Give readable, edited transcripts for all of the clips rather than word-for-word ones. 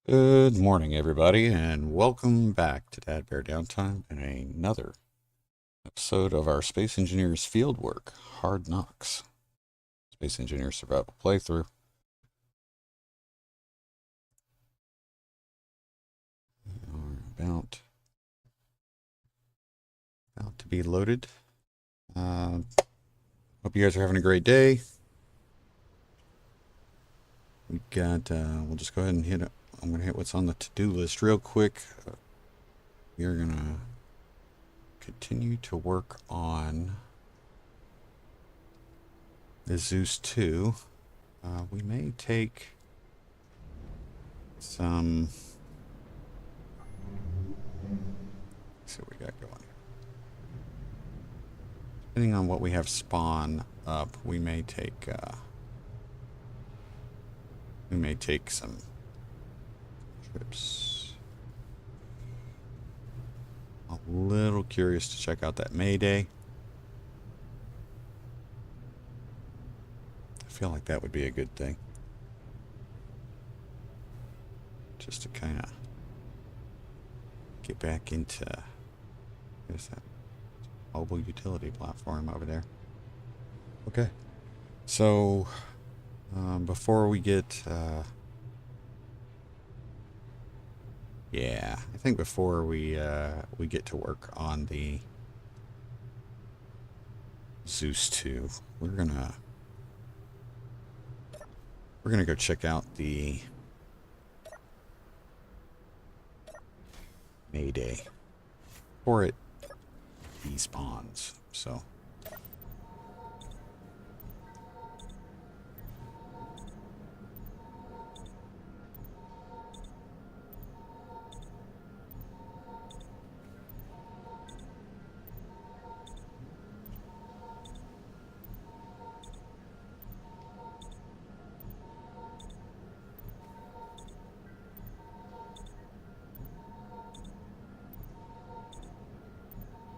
Good morning, everybody, and welcome back to DADBEAR.Downtime and another episode of our Space Engineers Fieldwork Hard Knocks Space Engineers Survival playthrough. We are about to be loaded. Hope you guys are having a great day. We got. We'll just go ahead and hit it. I'm gonna hit what's on the to-do list real quick. We are gonna continue to work on the Zeus 2. We may take some. Let's see what we got going. Depending on what we have spawn up, we may take some trips. A little curious to check out that Mayday. I feel like that would be a good thing. Just to kind of get back into, there's that mobile utility platform over there. Okay. So, before we get, yeah, I think before we get to work on the Zeus 2, we're gonna go check out the Mayday before it despawns. So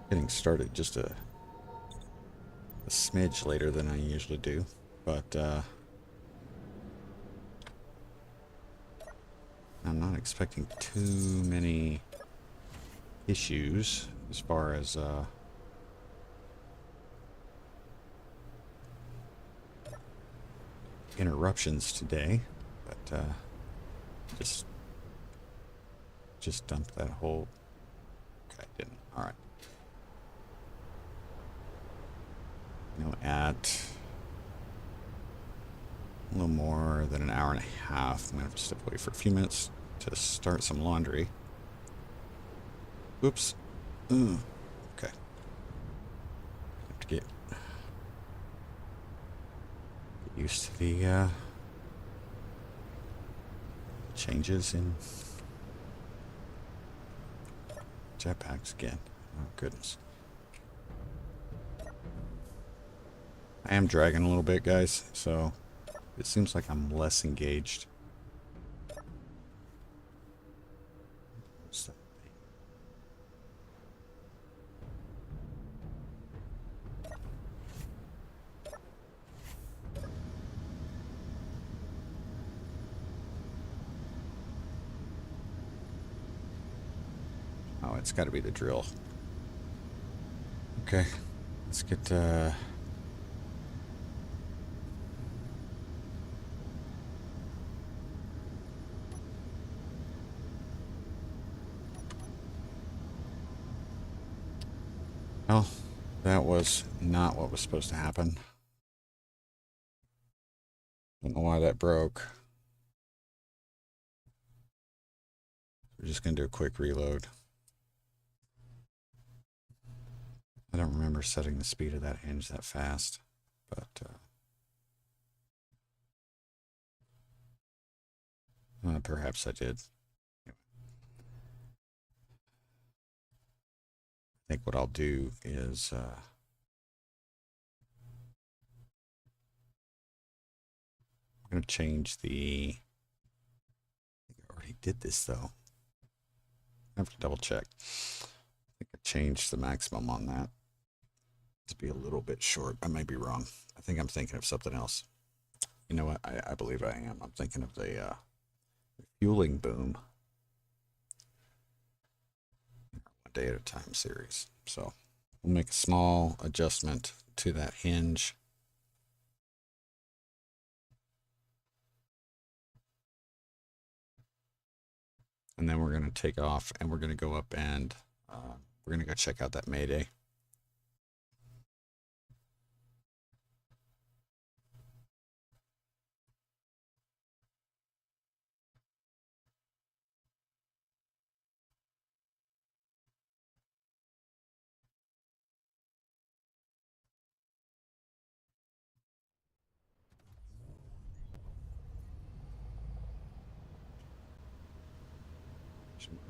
getting started just a smidge later than I usually do, but I'm not expecting too many issues as far as interruptions today, but just dumped that whole. Okay, didn't. All right. At a little more than an hour and a half, I'm gonna have to step away for a few minutes to start some laundry. Oops. Okay. Have to get used to the changes in jetpacks again. Oh goodness. I am dragging a little bit, guys, so it seems like I'm less engaged. Oh, it's got to be the drill. Okay, let's get well, that was not what was supposed to happen. Don't know why that broke. We're just going to do a quick reload. I don't remember setting the speed of that hinge that fast, but perhaps I did. I think what I'll do is I'm going to change the. I think I already did this though. I have to double check. I think I changed the maximum on that to be a little bit short. I may be wrong. I think I'm thinking of something else. You know what? I believe I am. I'm thinking of the refueling boom. One day at a time series. So we'll make a small adjustment to that hinge. And then we're going to take off and we're going to go up and we're going to go check out that Mayday.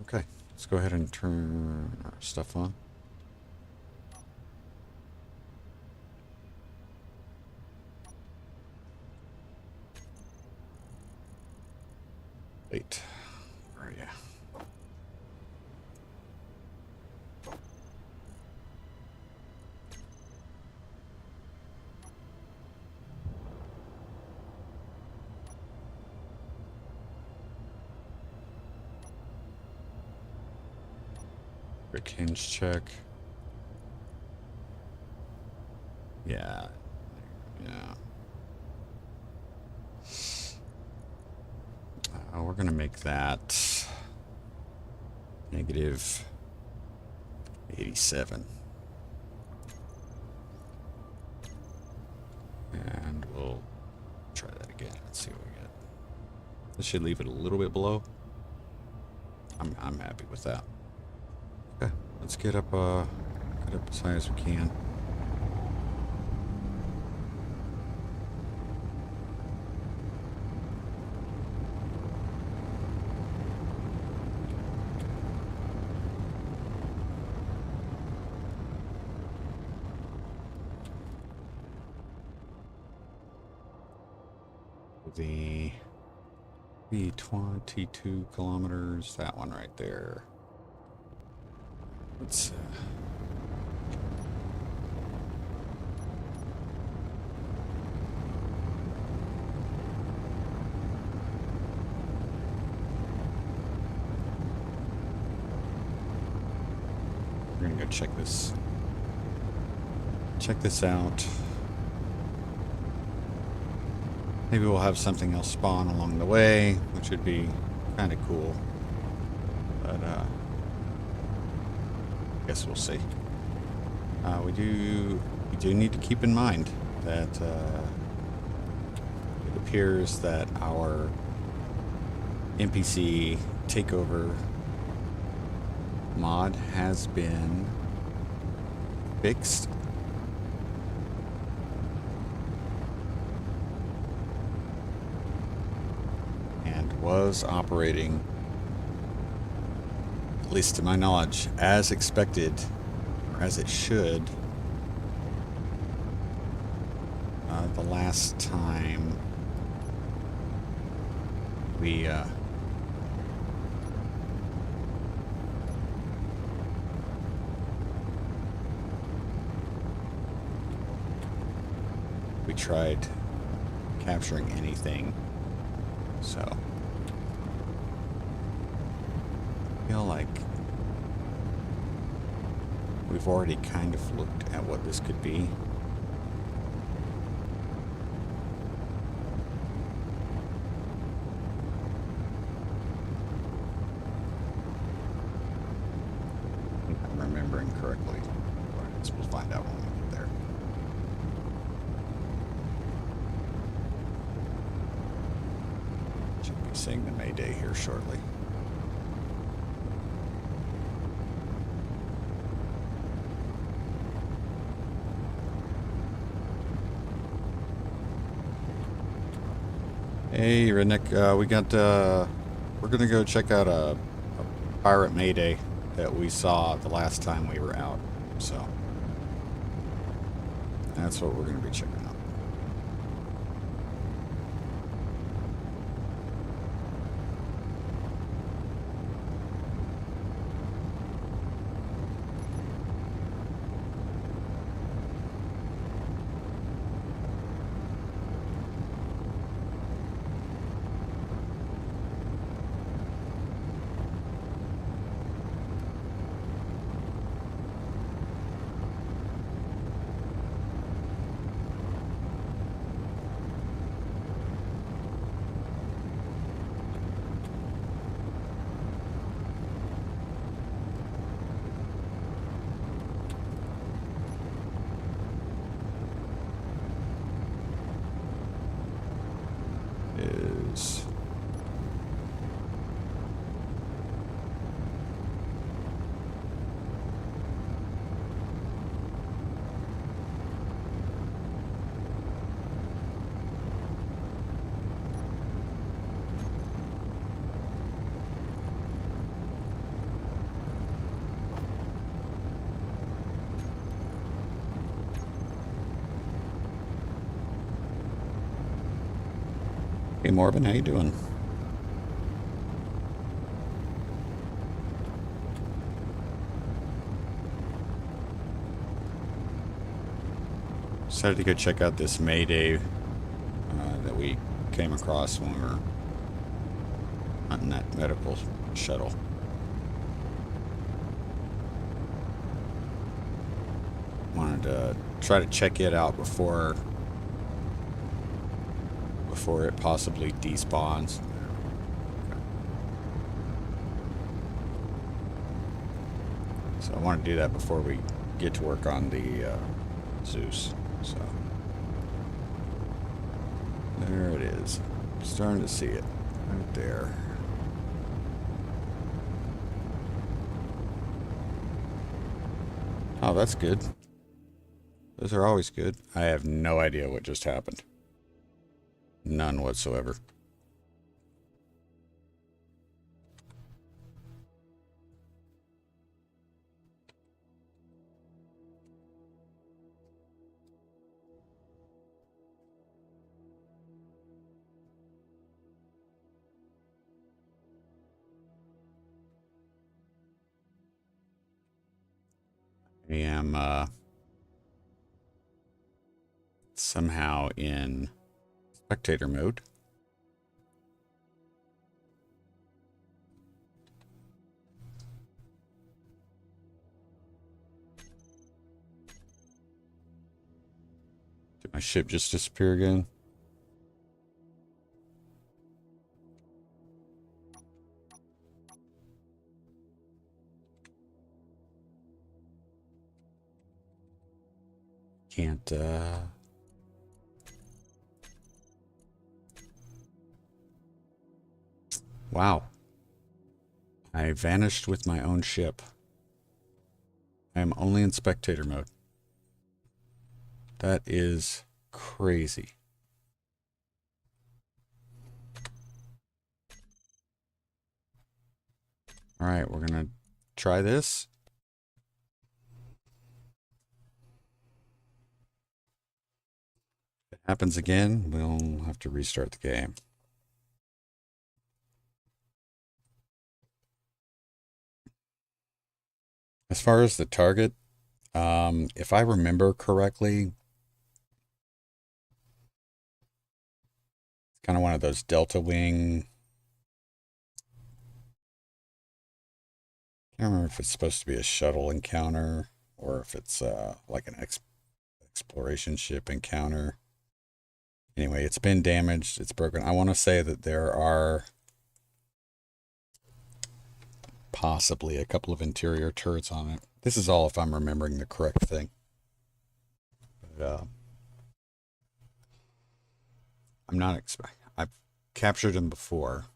Okay, let's go ahead and turn our stuff on. Wait, where are you? Quick hinge check. Yeah. We're going to make that negative 87. And we'll try that again. Let's see what we get. This should leave it a little bit below. I'm happy with that. Okay, let's get up as high as we can. The 22 kilometers, that one right there. Let's we're gonna go check this out. Maybe we'll have something else spawn along the way, which would be kind of cool. But I guess we'll see. We do need to keep in mind that it appears that our NPC takeover mod has been fixed. Was operating, at least to my knowledge, as expected, or as it should, the last time we tried capturing anything. So I feel like we've already kind of looked at what this could be. I think I'm remembering correctly. I guess we'll find out when we get there. Should be seeing the Mayday here shortly. Hey, Redneck, we're gonna go check out a pirate Mayday that we saw the last time we were out, so that's what we're gonna be checking out. Hey Morgan, how you doing? Decided to go check out this Mayday that we came across when we were hunting that medical shuttle. Wanted to try to check it out before it possibly despawns. So I want to do that before we get to work on the Zeus. So there it is. Starting to see it right there. Oh, that's good. Those are always good. I have no idea what just happened. None whatsoever. I am somehow in spectator mode. Did my ship just disappear again? Can't, wow. I vanished with my own ship. I am only in spectator mode. That is crazy. All right, we're going to try this. If it happens again, we'll have to restart the game. As far as the target, if I remember correctly, it's kind of one of those Delta Wing. I can't remember if it's supposed to be a shuttle encounter or if it's like an exploration ship encounter. Anyway, it's been damaged. It's broken. I want to say that there are possibly a couple of interior turrets on it. This is all if I'm remembering the correct thing. But I'm not expecting. I've captured him before.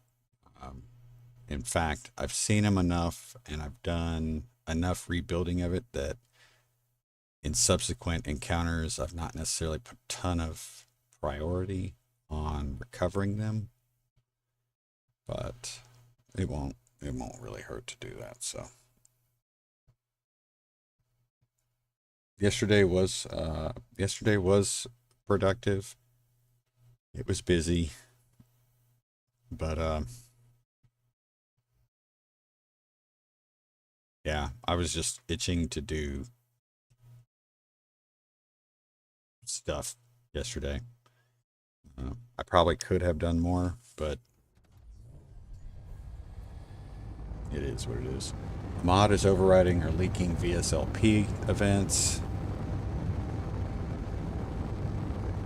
In fact, I've seen him enough and I've done enough rebuilding of it that in subsequent encounters, I've not necessarily put a ton of priority on recovering them, but it won't really hurt to do that. So yesterday was productive. It was busy, but yeah, I was just itching to do stuff yesterday. I probably could have done more, but it is what it is. Mod is overriding or leaking VSLP events.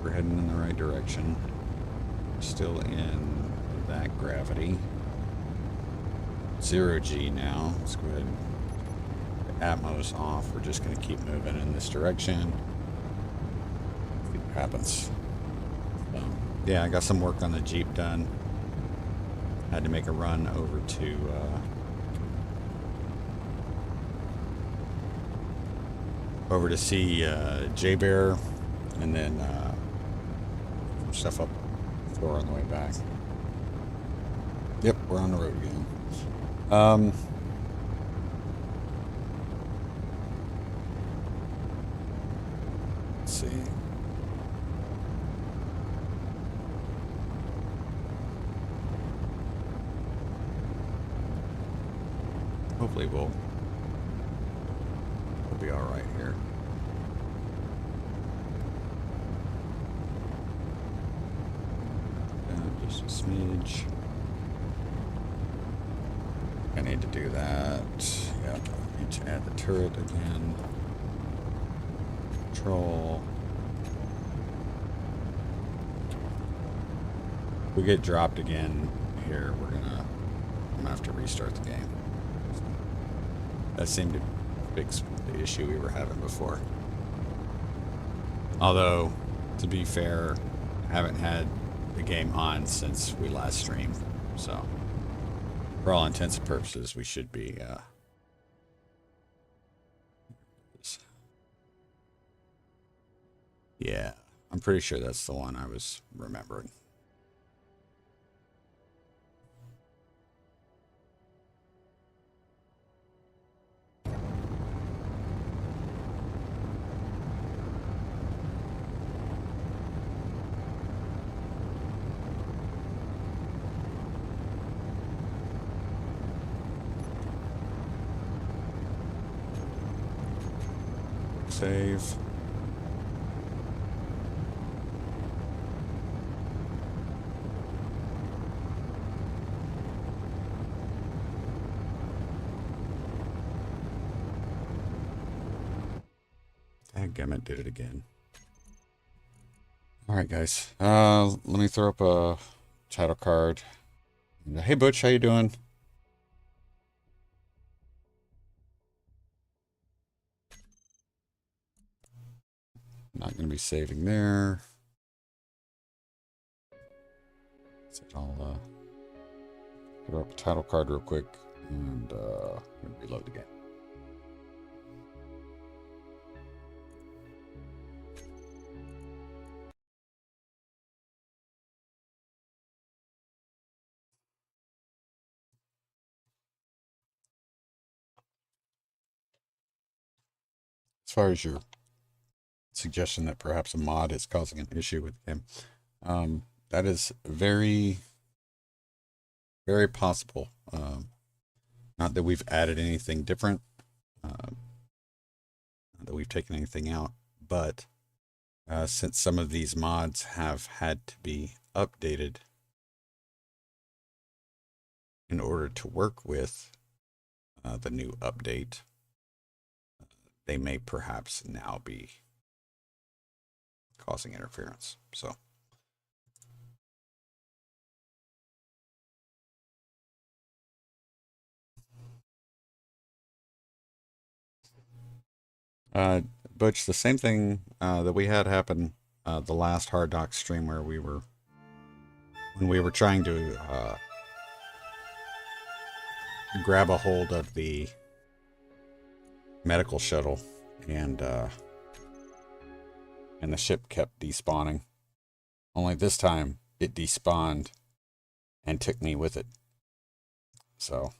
We're heading in the right direction. We're still in that gravity. 0G now. Let's go ahead and get Atmos off. We're just going to keep moving in this direction. See what happens. Yeah, I got some work on the Jeep done. Had to make a run over to see DADBEAR, and then some stuff up the floor on the way back. Yep, we're on the road again. Let's see. hopefully we'll be all right here. Just a smidge. I need to do that. Yeah, I need to add the turret again. Control. If we get dropped again here, I'm gonna have to restart the game. That seemed to fix the issue we were having before. Although, to be fair, I haven't had the game on since we last streamed, so for all intents and purposes, we should be. Yeah, I'm pretty sure that's the one I was remembering. Save. Dadgummit, did it again. All right, guys. Let me throw up a title card. Hey, Butch, how you doing? Not going to be saving there. So I'll throw up a title card real quick and reload the game. As far as your suggestion that perhaps a mod is causing an issue with the game, that is very, very possible. Not that we've added anything different, not that we've taken anything out, but since some of these mods have had to be updated in order to work with the new update, they may perhaps now be causing interference. So Butch, the same thing that we had happen the last Hard Dock stream where when we were trying to grab a hold of the medical shuttle, and the ship kept despawning. Only this time it despawned and took me with it. So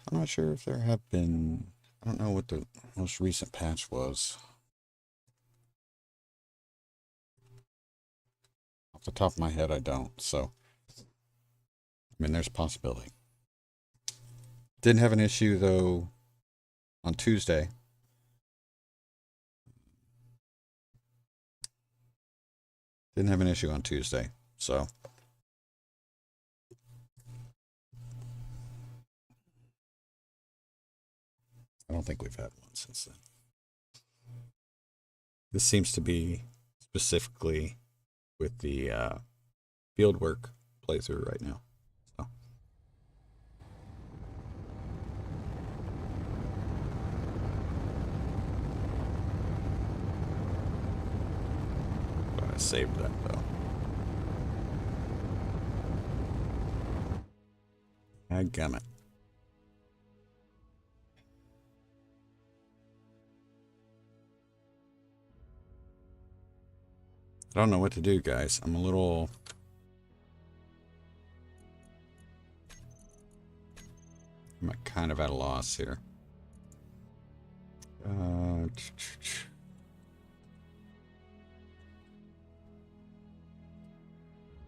I'm not sure if there have been, I don't know what the most recent patch was. Off the top of my head, I don't. So, I mean, there's a possibility. Didn't have an issue, though, on Tuesday. Didn't have an issue on Tuesday, so. I don't think we've had one since then. This seems to be specifically with the Fieldwork playthrough right now. So. But I saved that though. Dadgummit. I don't know what to do, guys. I'm a little... I'm kind of at a loss here. I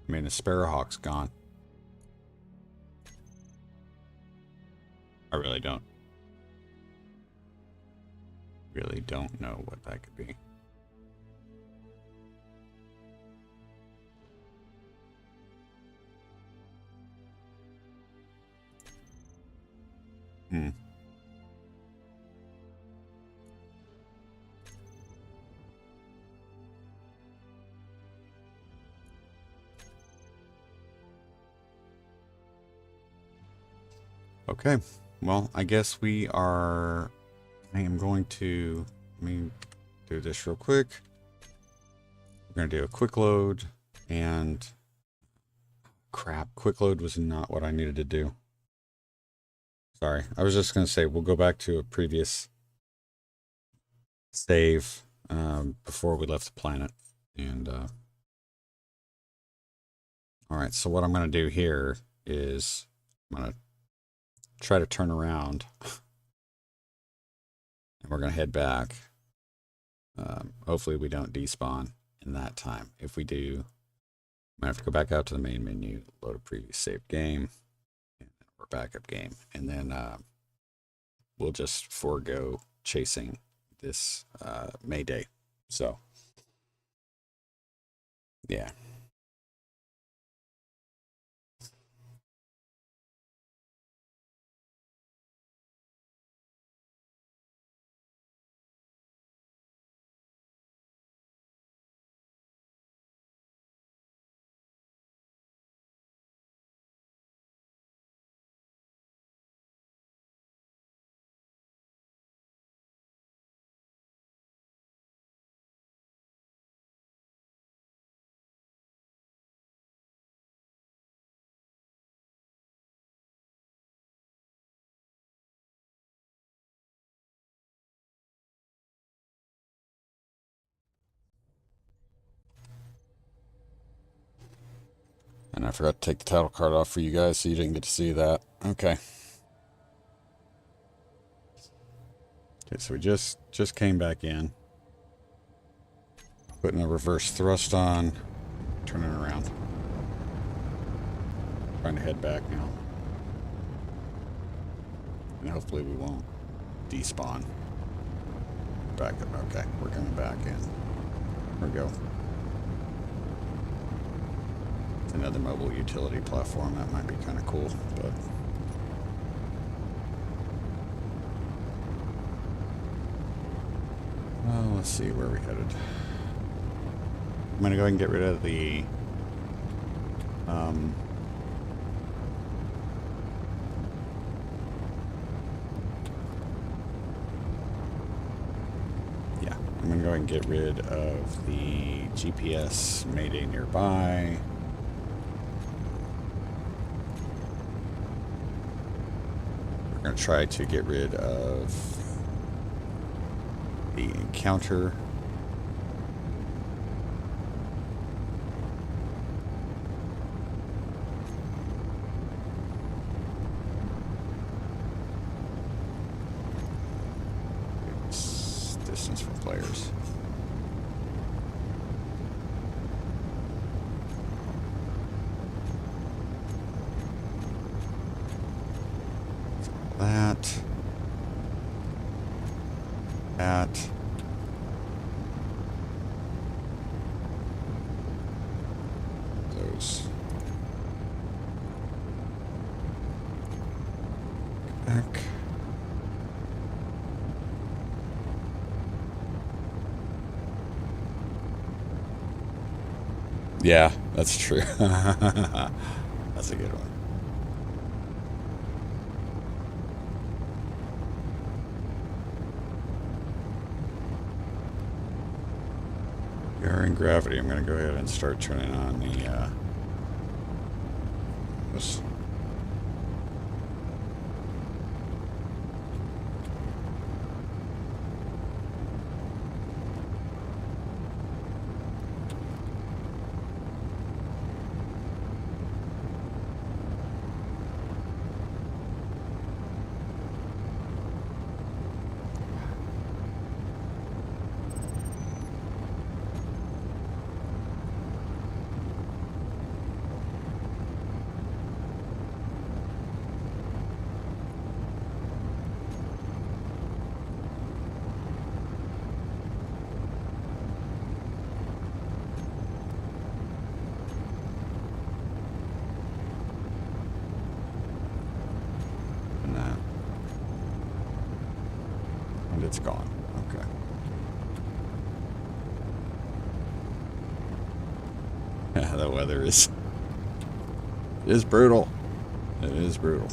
mean, the Sparrowhawk's gone. I really don't know what that could be. Okay, well, I guess I am going to, let me do this real quick. We're going to do a quick load, and crap, quick load was not what I needed to do. Sorry, I was just going to say we'll go back to a previous save before we left the planet. And all right, so what I'm going to do here is I'm going to try to turn around, and we're going to head back. Hopefully we don't despawn in that time. If we do, I'm going to have to go back out to the main menu, load a previous saved game, or backup game, and then we'll just forego chasing this Mayday. So, yeah. And I forgot to take the title card off for you guys, so you didn't get to see that. Okay. Okay, so we just came back in. Putting a reverse thrust on. Turning around. Trying to head back now. And hopefully we won't despawn. Back up. Okay, we're coming back in. Here we go. It's another mobile utility platform. That might be kind of cool, but... Well, let's see where we're headed. I'm going to go ahead and get rid of the... yeah, I'm going to go ahead and get rid of the GPS Mayday nearby. We're going to try to get rid of the encounter. It's distance from players. That. Those. Back. Yeah, that's true. That's a good one. We are in gravity. I'm going to go ahead and start turning on the this. And it's gone. Okay. Yeah, the weather is brutal. It is brutal.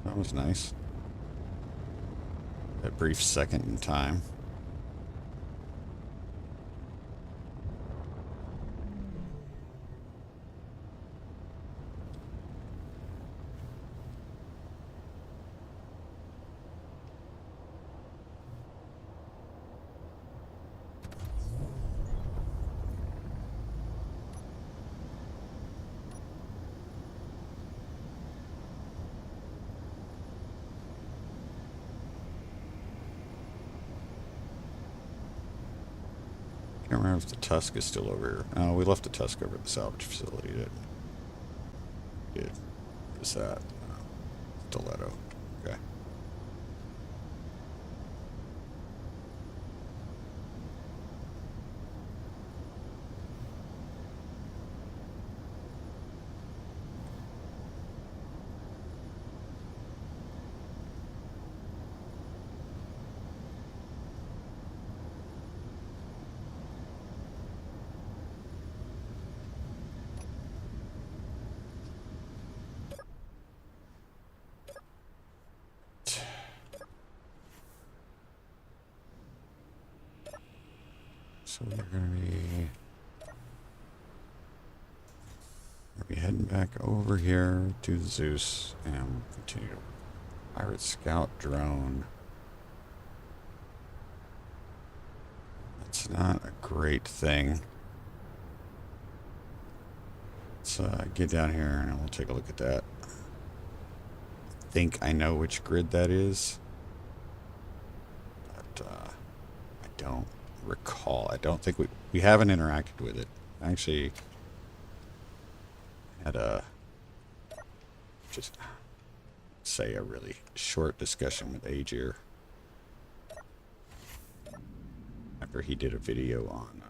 That was nice. A brief second in time. I can't remember if the Tusk is still over here. No, we left the Tusk over at the salvage facility, didn't we? What is that? Stiletto. Okay. So we're gonna be heading back over here to the Zeus and continue. Pirate Scout drone. That's not a great thing. Let's get down here and we'll take a look at that. I think I know which grid that is, but I don't recall. I don't think we haven't interacted with it. Actually, had a just say a really short discussion with Aegir after he did a video on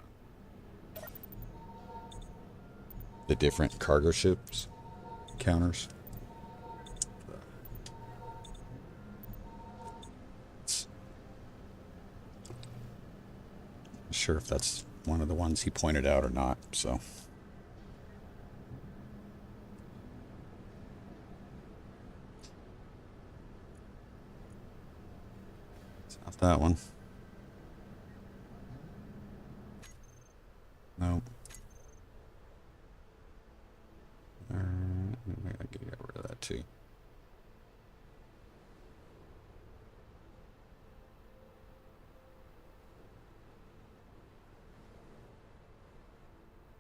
the different cargo ships counters. Not sure if that's one of the ones he pointed out or not, so. It's not that one. Nope. I gotta get rid of that too.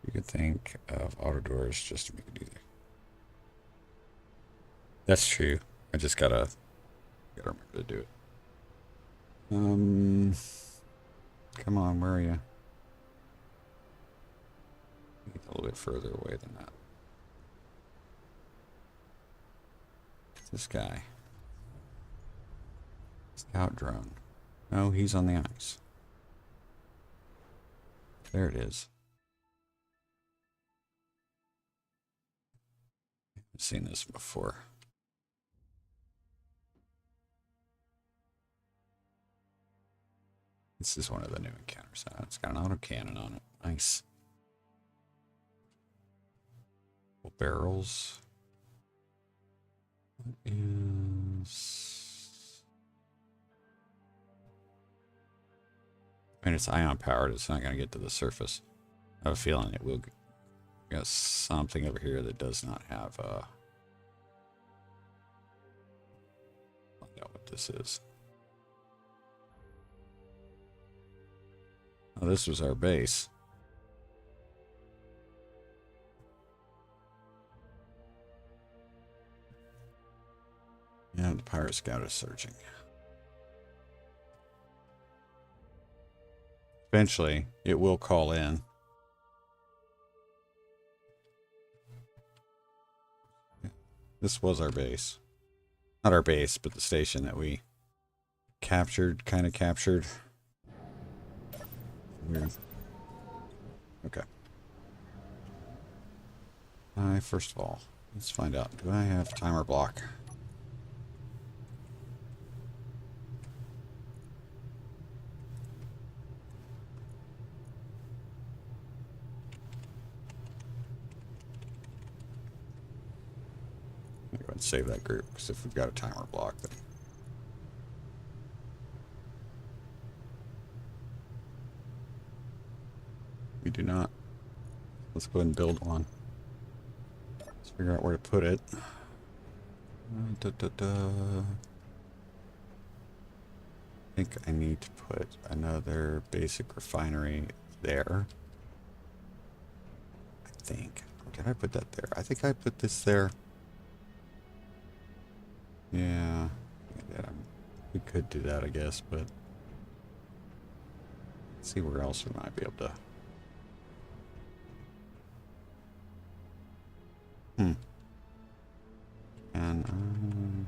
You could think of auto doors just to make it easier. That's true. I just gotta remember to do it. Come on, where are you? A little bit further away than that. It's this guy. Scout drone. No, he's on the ice. There it is. I've seen this before. This is one of the new encounters. It's got an autocannon on it. Nice. Barrels. What is... I mean, it's ion powered. It's not going to get to the surface. I have a feeling it will. Got something over here that does not have find out what this is. Oh, this was our base. Yeah, the pirate scout is searching. Eventually, it will call in. This was our base. Not our base, but the station that we captured, kind of captured. Weird. Okay. First of all, let's find out. Do I have timer block? Go ahead and save that group, because if we've got a timer block, then we do not. Let's go ahead and build one. Let's figure out where to put it. I think I need to put another basic refinery there. I think. Or did I put that there? I think I put this there. Yeah, we could do that, I guess, but let's see where else we might be able to. And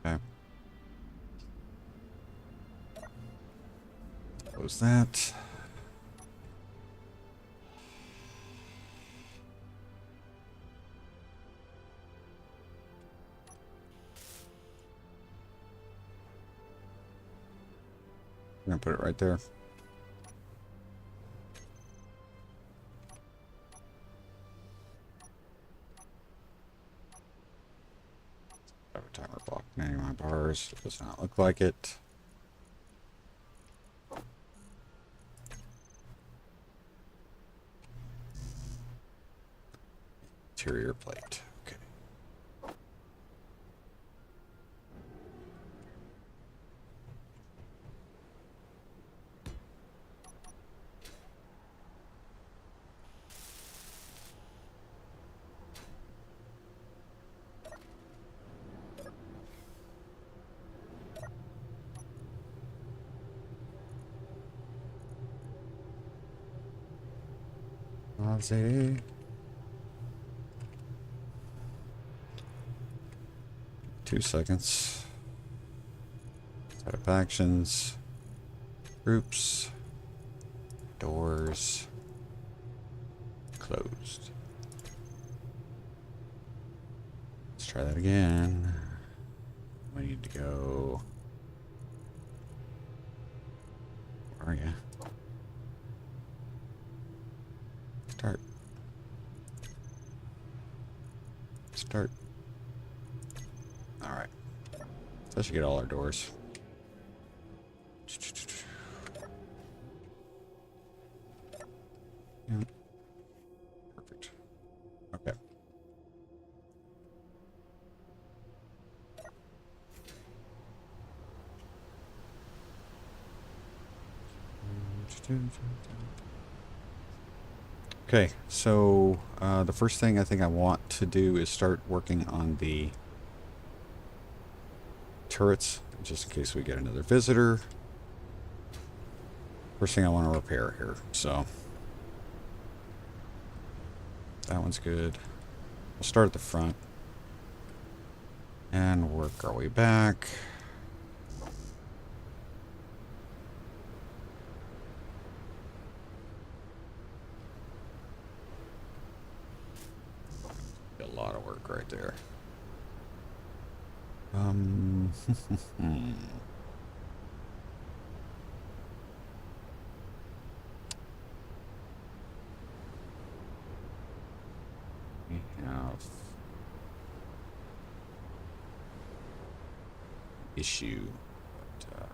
okay. Close that. I'm gonna put it right there. Have a timer block connecting my bars. It does not look like it. Interior plate. Okay. Aussie. 2 seconds. Set up actions. Groups. Doors. Closed. Let's try that again. We need to go. Where are you? Start. Start. All right. So that should get all our doors. Yeah. Perfect. Okay. Okay, so the first thing I think I want to do is start working on the turrets, just in case we get another visitor. First thing I want to repair here, so that one's good. We'll start at the front and work our way back. A lot of work right there. issue. But,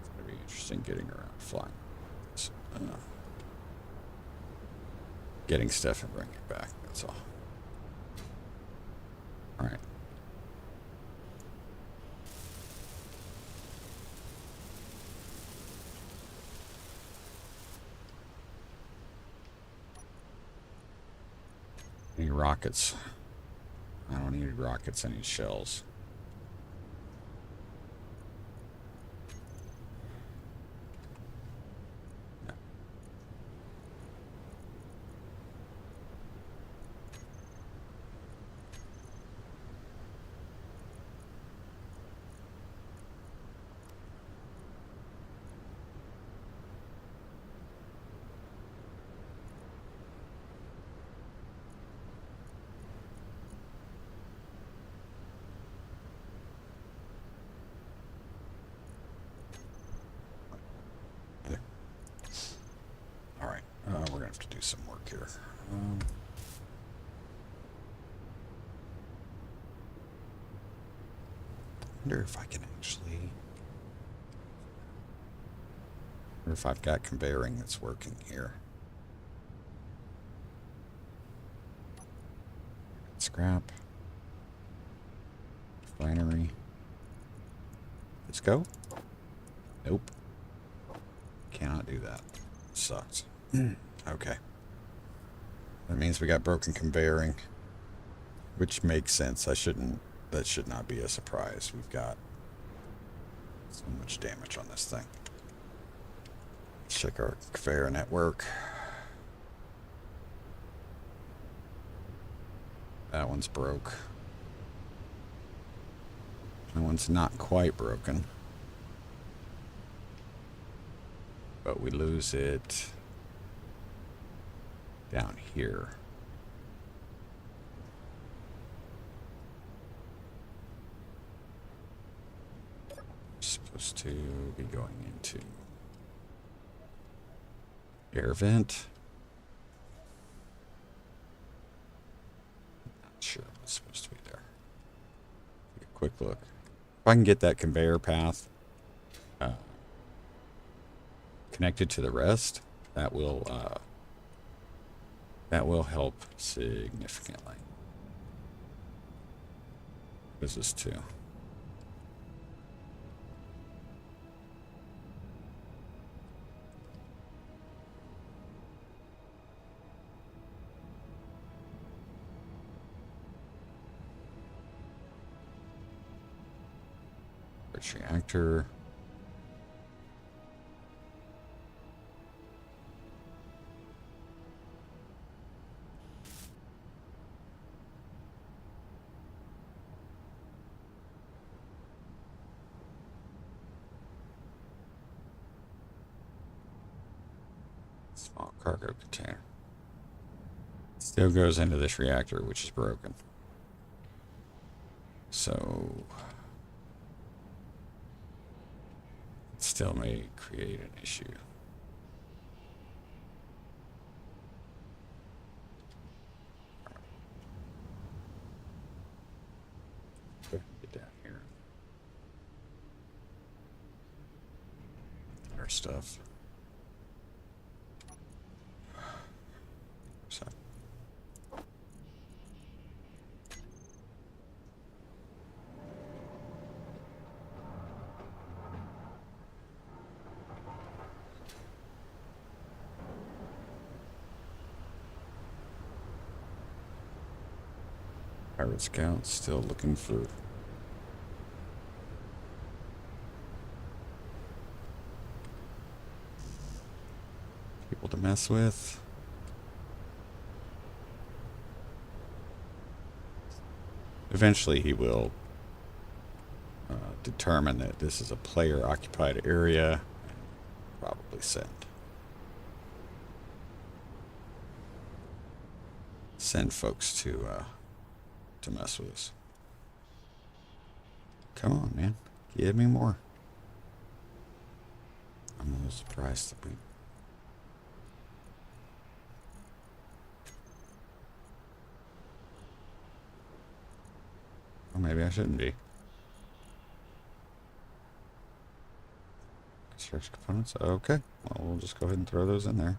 it's going to be interesting getting around flying. Getting stuff and bringing it back, that's all. All right. Any rockets? I don't need rockets, I need shells. We're gonna have to do some work here. I wonder if I can actually. Or if I've got conveying that's working here. Scrap. Refinery. Let's go. Nope. Cannot do that. Sucks. Okay. That means we got broken conveying, which makes sense. That should not be a surprise. We've got so much damage on this thing. Let's check our conveyor network. That one's broke. That one's not quite broken. But we lose it down here. Supposed to be going into air vent. Not sure what's supposed to be there. Take a quick look. If I can get that conveyor path connected to the rest, that will help significantly. What is this too? Rich reactor. Small cargo container. Still goes into this reactor, which is broken. So it still may create an issue. Get down here. Our stuff. Pirate Scout still looking for people to mess with. Eventually he will determine that this is a player occupied area and probably send. send folks to mess with us. Come on, man. Give me more. I'm a little surprised that we... Or maybe I shouldn't be. Construction components. Okay. Well, we'll just go ahead and throw those in there.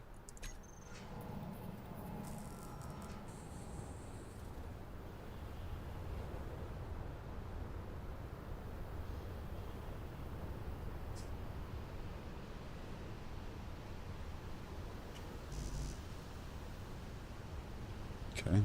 Okay.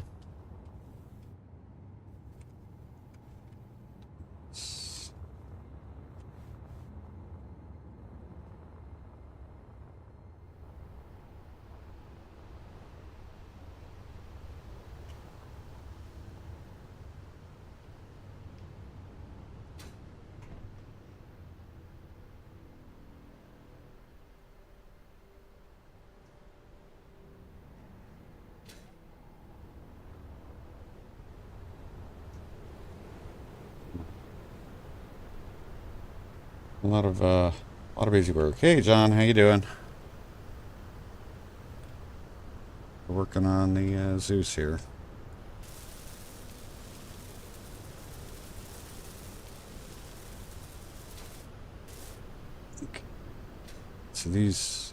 A lot of busy work. Hey, John, how you doing? We're working on the Zeus here. Okay. So these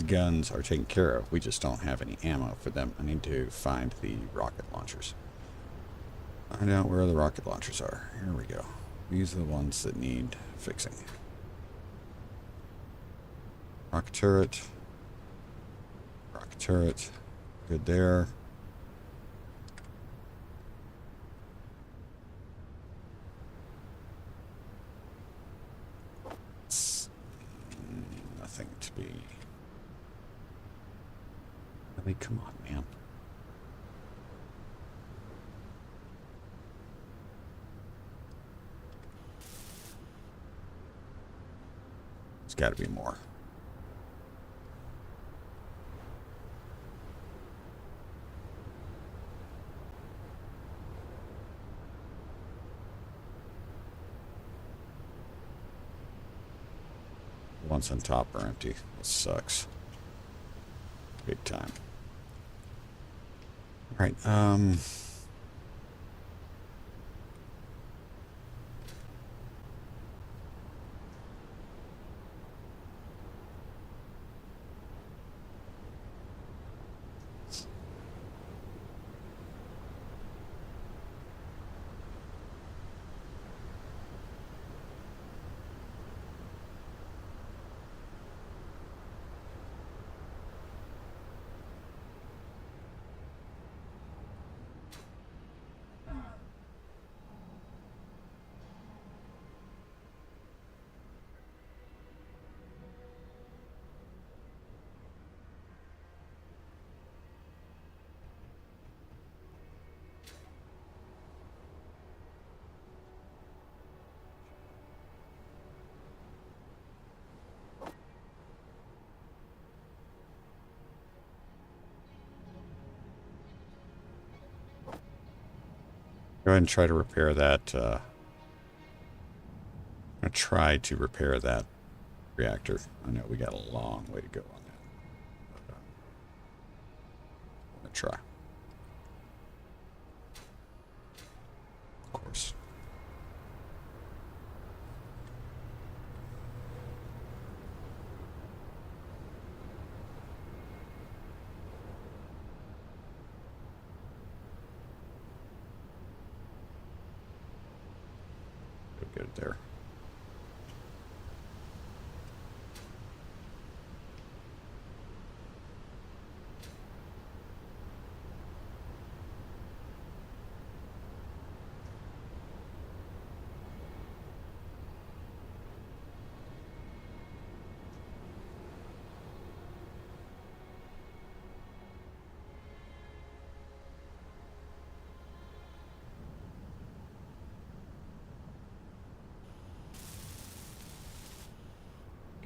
guns are taken care of. We just don't have any ammo for them. I need to find the rocket launchers. Find out where the rocket launchers are. Here we go. These are the ones that need fixing. Rocket turret. Rocket turret. Good there. It's nothing to be... Really, come on, man. There's got to be more. The ones on top are empty. This sucks. Big time. All right. Go ahead and try to repair that. I'm going to try to repair that reactor. I know we got a long way to go on that. But, I'm going to try. Of course. Get it there.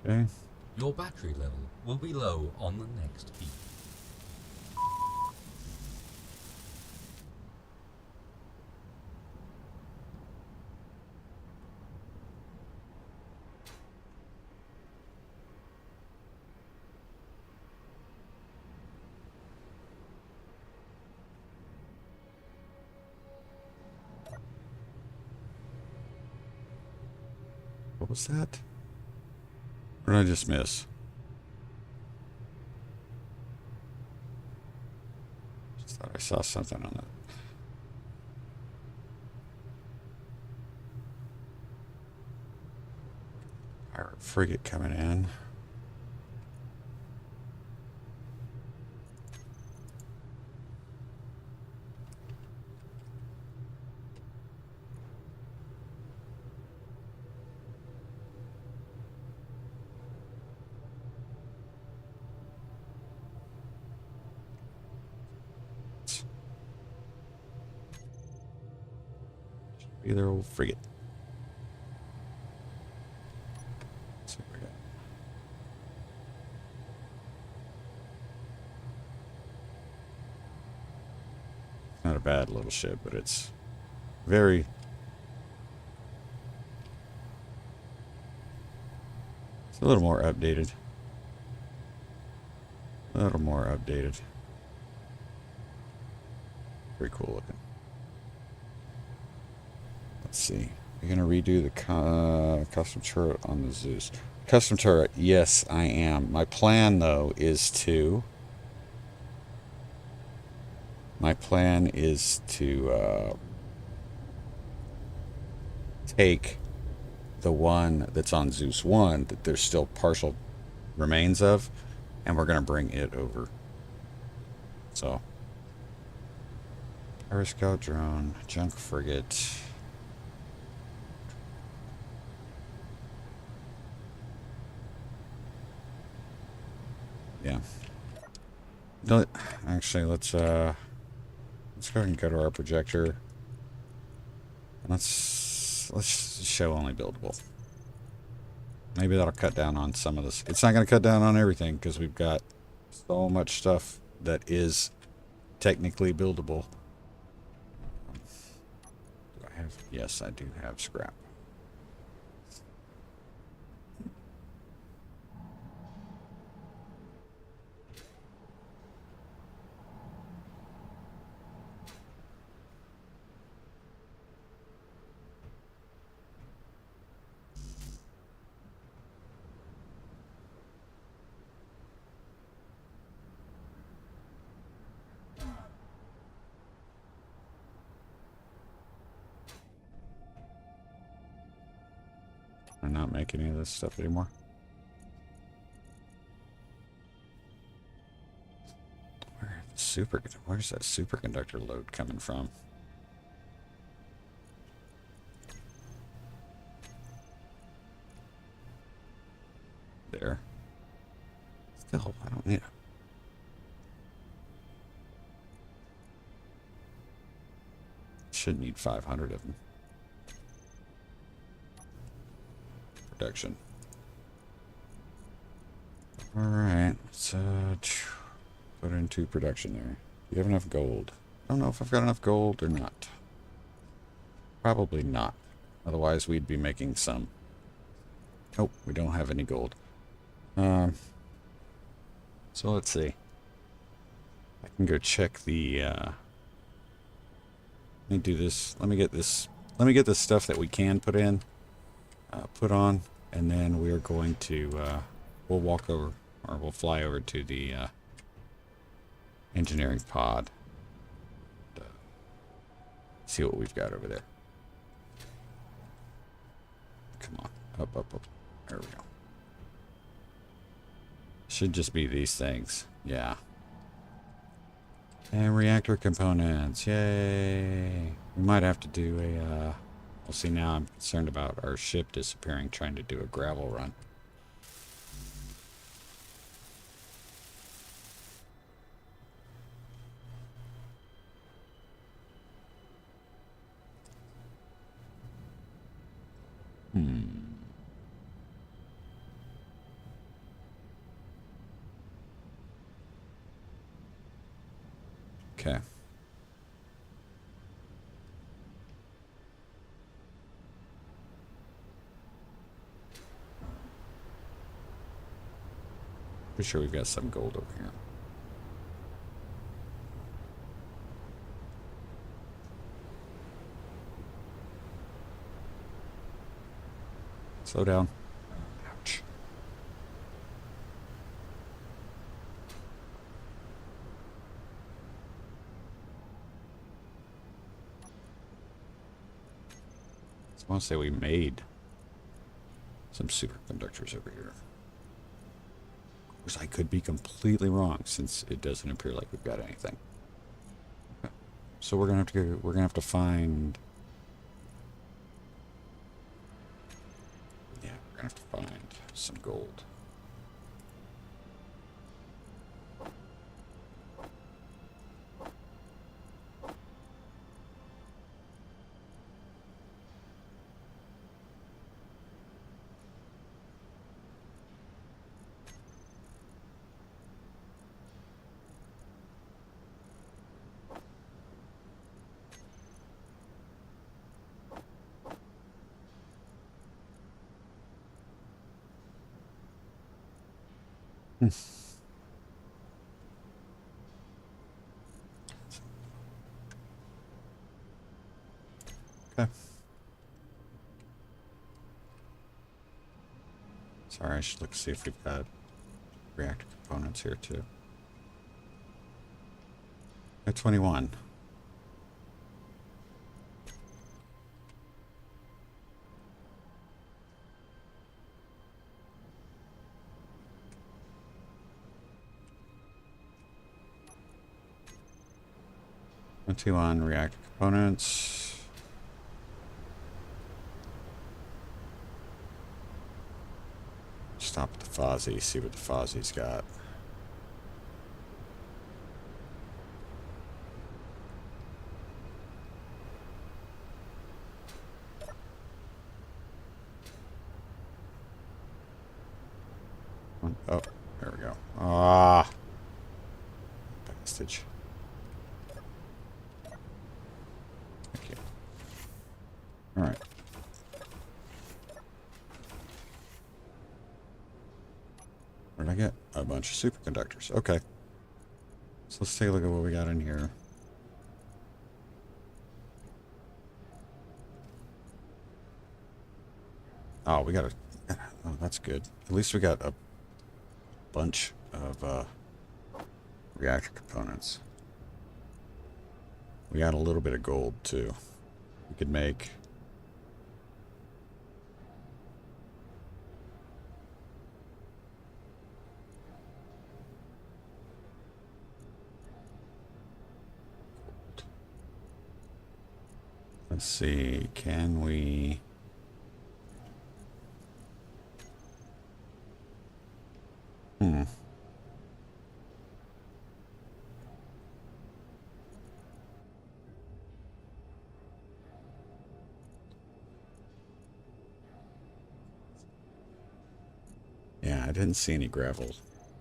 Okay. Your battery level will be low on the next beat. was that? What did I just miss? Just thought I saw something on that. Pirate frigate coming in. Be their old frigate. Let's see what we got. Not a bad little ship, but it's very... It's a little more updated. A little more updated. Pretty cool looking. Let's see. You're going to redo the custom turret on the Zeus. Custom turret, yes, I am. My plan, though, is to... take the one that's on Zeus 1 that there's still partial remains of, and we're going to bring it over. So, Pirate Scout drone, junk frigate. Yeah. Actually, let's go ahead and go to our projector. And let's show only buildable. Maybe that'll cut down on some of this. It's not going to cut down on everything because we've got so much stuff that is technically buildable. Do I have? Yes, I do have scrap. I'm not making any of this stuff anymore. Where's that superconductor load coming from? There. Still, I don't need it. Should need 500 of them. Production. Alright, let's put into production there. Do you have enough gold? I don't know if I've got enough gold or not. Probably not. Otherwise we'd be making some. Nope, we don't have any gold. So let's see. I can go check the let me do this. Let me get this stuff that we can put in. Put on, and then we're going to we'll walk over, or we'll fly over to the engineering pod. See what we've got over there. Come on, up, up, up. There we go. Should just be these things. Yeah. And reactor components. Yay. We might have to do a well, see, now I'm concerned about our ship disappearing, trying to do a gravel run. Okay. Pretty sure we've got some gold over here. Slow down. Ouch. I want to say we made some superconductors over here. Of course, I could be completely wrong since it doesn't appear like we've got anything. Okay. So we're gonna have to find. Yeah, we're gonna have to find some gold. Okay. Sorry, I should look to see if we've got reactor components here too. At 21. On reactor components. Stop at the Fozzie, see what the Fozzie's got. Oh, there we go. Ah, bastard. Okay. All right. What did I get? A bunch of superconductors. Okay. So let's take a look at what we got in here. Oh, we got a... Oh, that's good. At least we got a bunch of reactor components. We got a little bit of gold, too. We could make... Let's see, can we... Yeah, I didn't see any gravel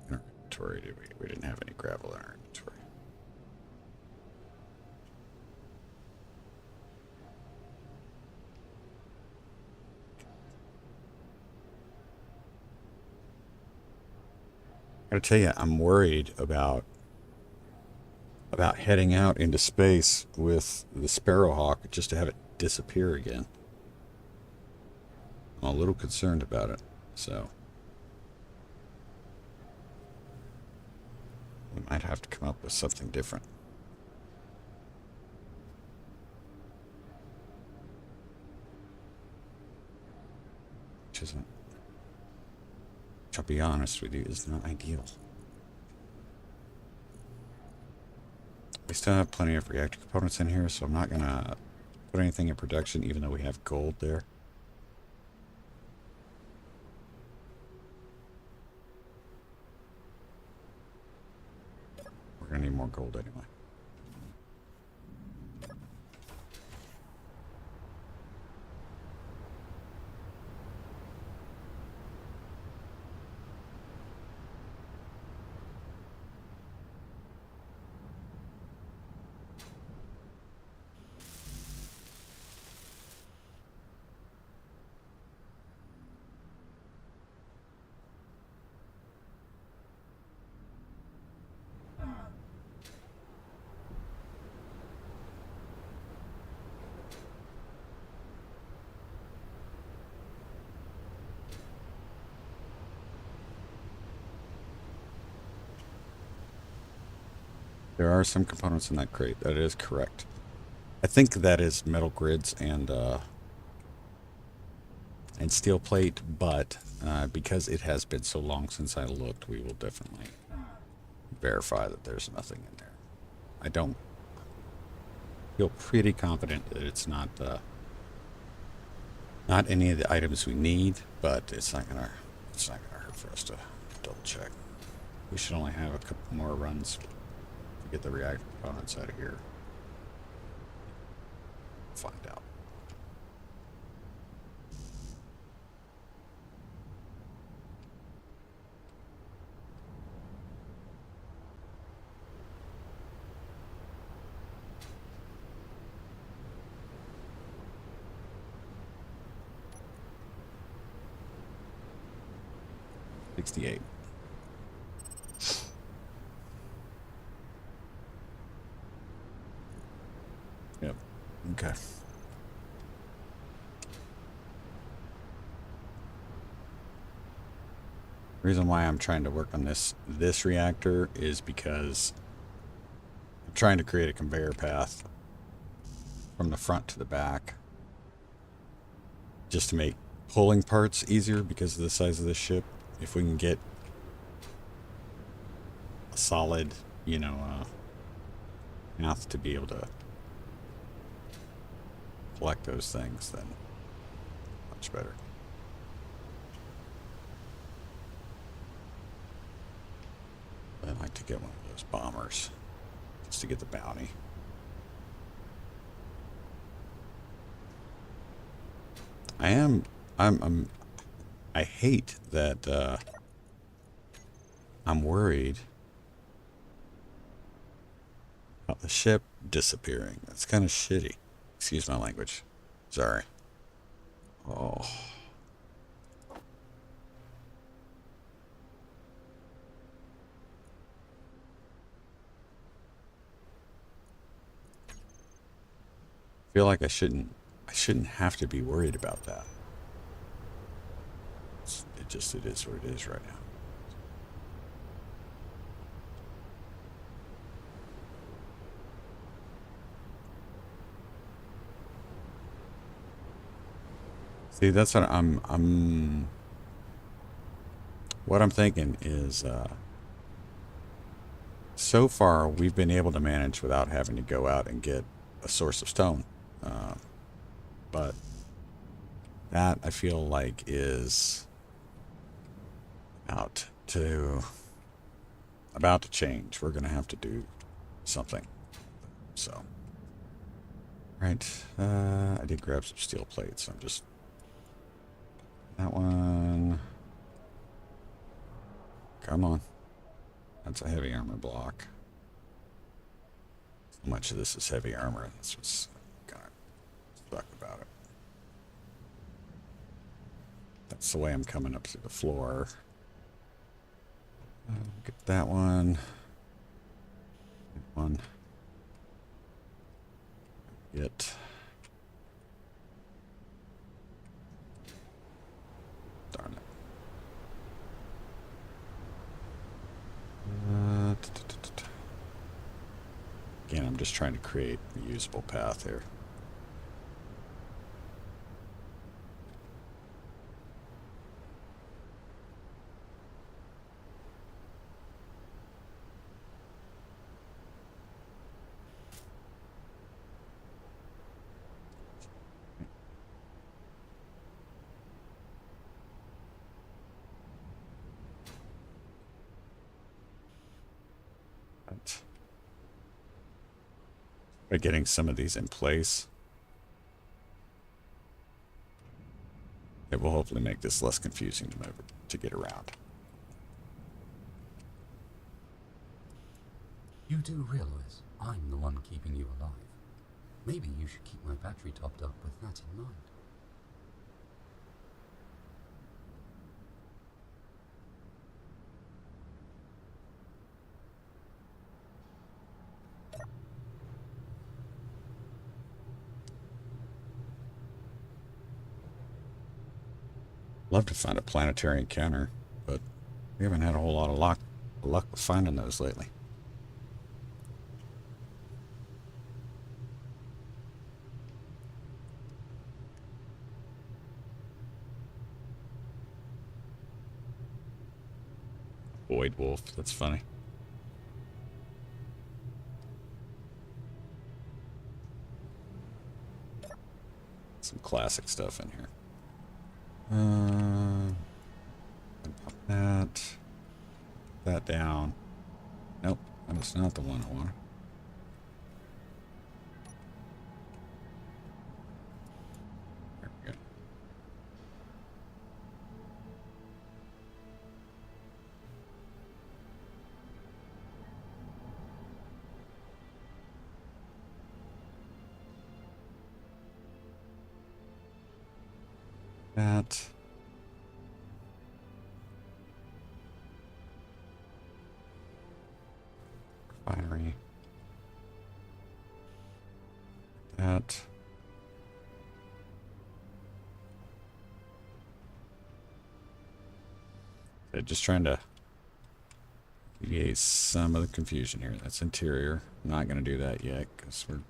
in our inventory, did we? We didn't have any gravel in our inventory. I gotta tell you, I'm worried about heading out into space with the Sparrowhawk just to have it disappear again. I'm a little concerned about it, so we might have to come up with something different. Which isn't, which I'll be honest with you, is not ideal. We still have plenty of reactor components in here, so I'm not gonna put anything in production even though we have gold there. We're gonna need more gold anyway. There are some components in that crate. That is correct. I think that is metal grids and steel plate, but because it has been so long since I looked, we will definitely verify that there's nothing in there. I don't feel pretty confident that it's not any of the items we need, but it's not gonna hurt for us to double check. We should only have a couple more runs to get the reactor components out of here. Find out. $68. Yep. Okay. The reason why I'm trying to work on this reactor is because I'm trying to create a conveyor path from the front to the back, just to make pulling parts easier because of the size of the ship. If we can get a solid, path to be able to collect those things, then much better. I'd like to get one of those bombers just to get the bounty. I hate that I'm worried about the ship disappearing. That's kind of shitty. Excuse my language. Sorry. Oh. I feel like I shouldn't have to be worried about that. It is what it is right now. See, that's what what I'm thinking is, so far we've been able to manage without having to go out and get a source of stone. But that I feel like is about to change. We're gonna have to do something. So, right, I did grab some steel plates. I'm just that one. Come on, that's a heavy armor block. So much of this is heavy armor. That's what's kind of suck about it. That's the way I'm coming up through the floor. Get that one. Get one. Get. Darn it. Again, I'm just trying to create a usable path here. By getting some of these in place, it will hopefully make this less confusing to get around. You do realize I'm the one keeping you alive. Maybe you should keep my battery topped up with that in mind. Love to find a planetary encounter, but we haven't had a whole lot of luck with finding those lately. Void Wolf. That's funny. Some classic stuff in here. Pop that down. Nope, that is not the one I want. There we go. That. Refinery. That. Okay, just trying to alleviate some of the confusion here. That's interior. I'm not going to do that yet because we're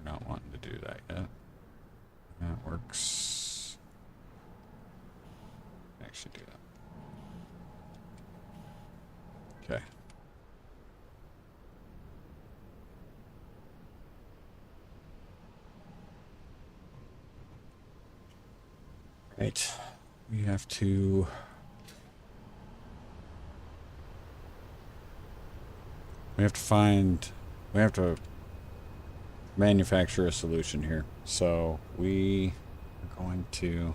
not wanting to do that yet. That works. Actually do that. Okay. Right. We have to manufacture a solution here. So we are going to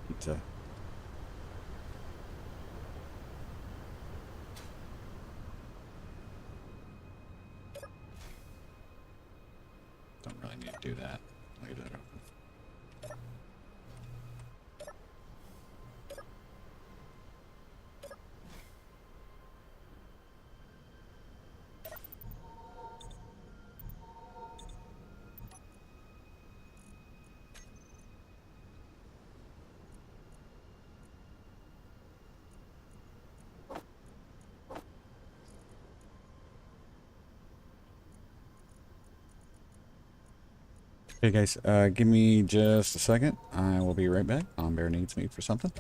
need to don't really need to do that. Leave that open. Hey guys, give me just a second. I will be right back. Bear needs me for something.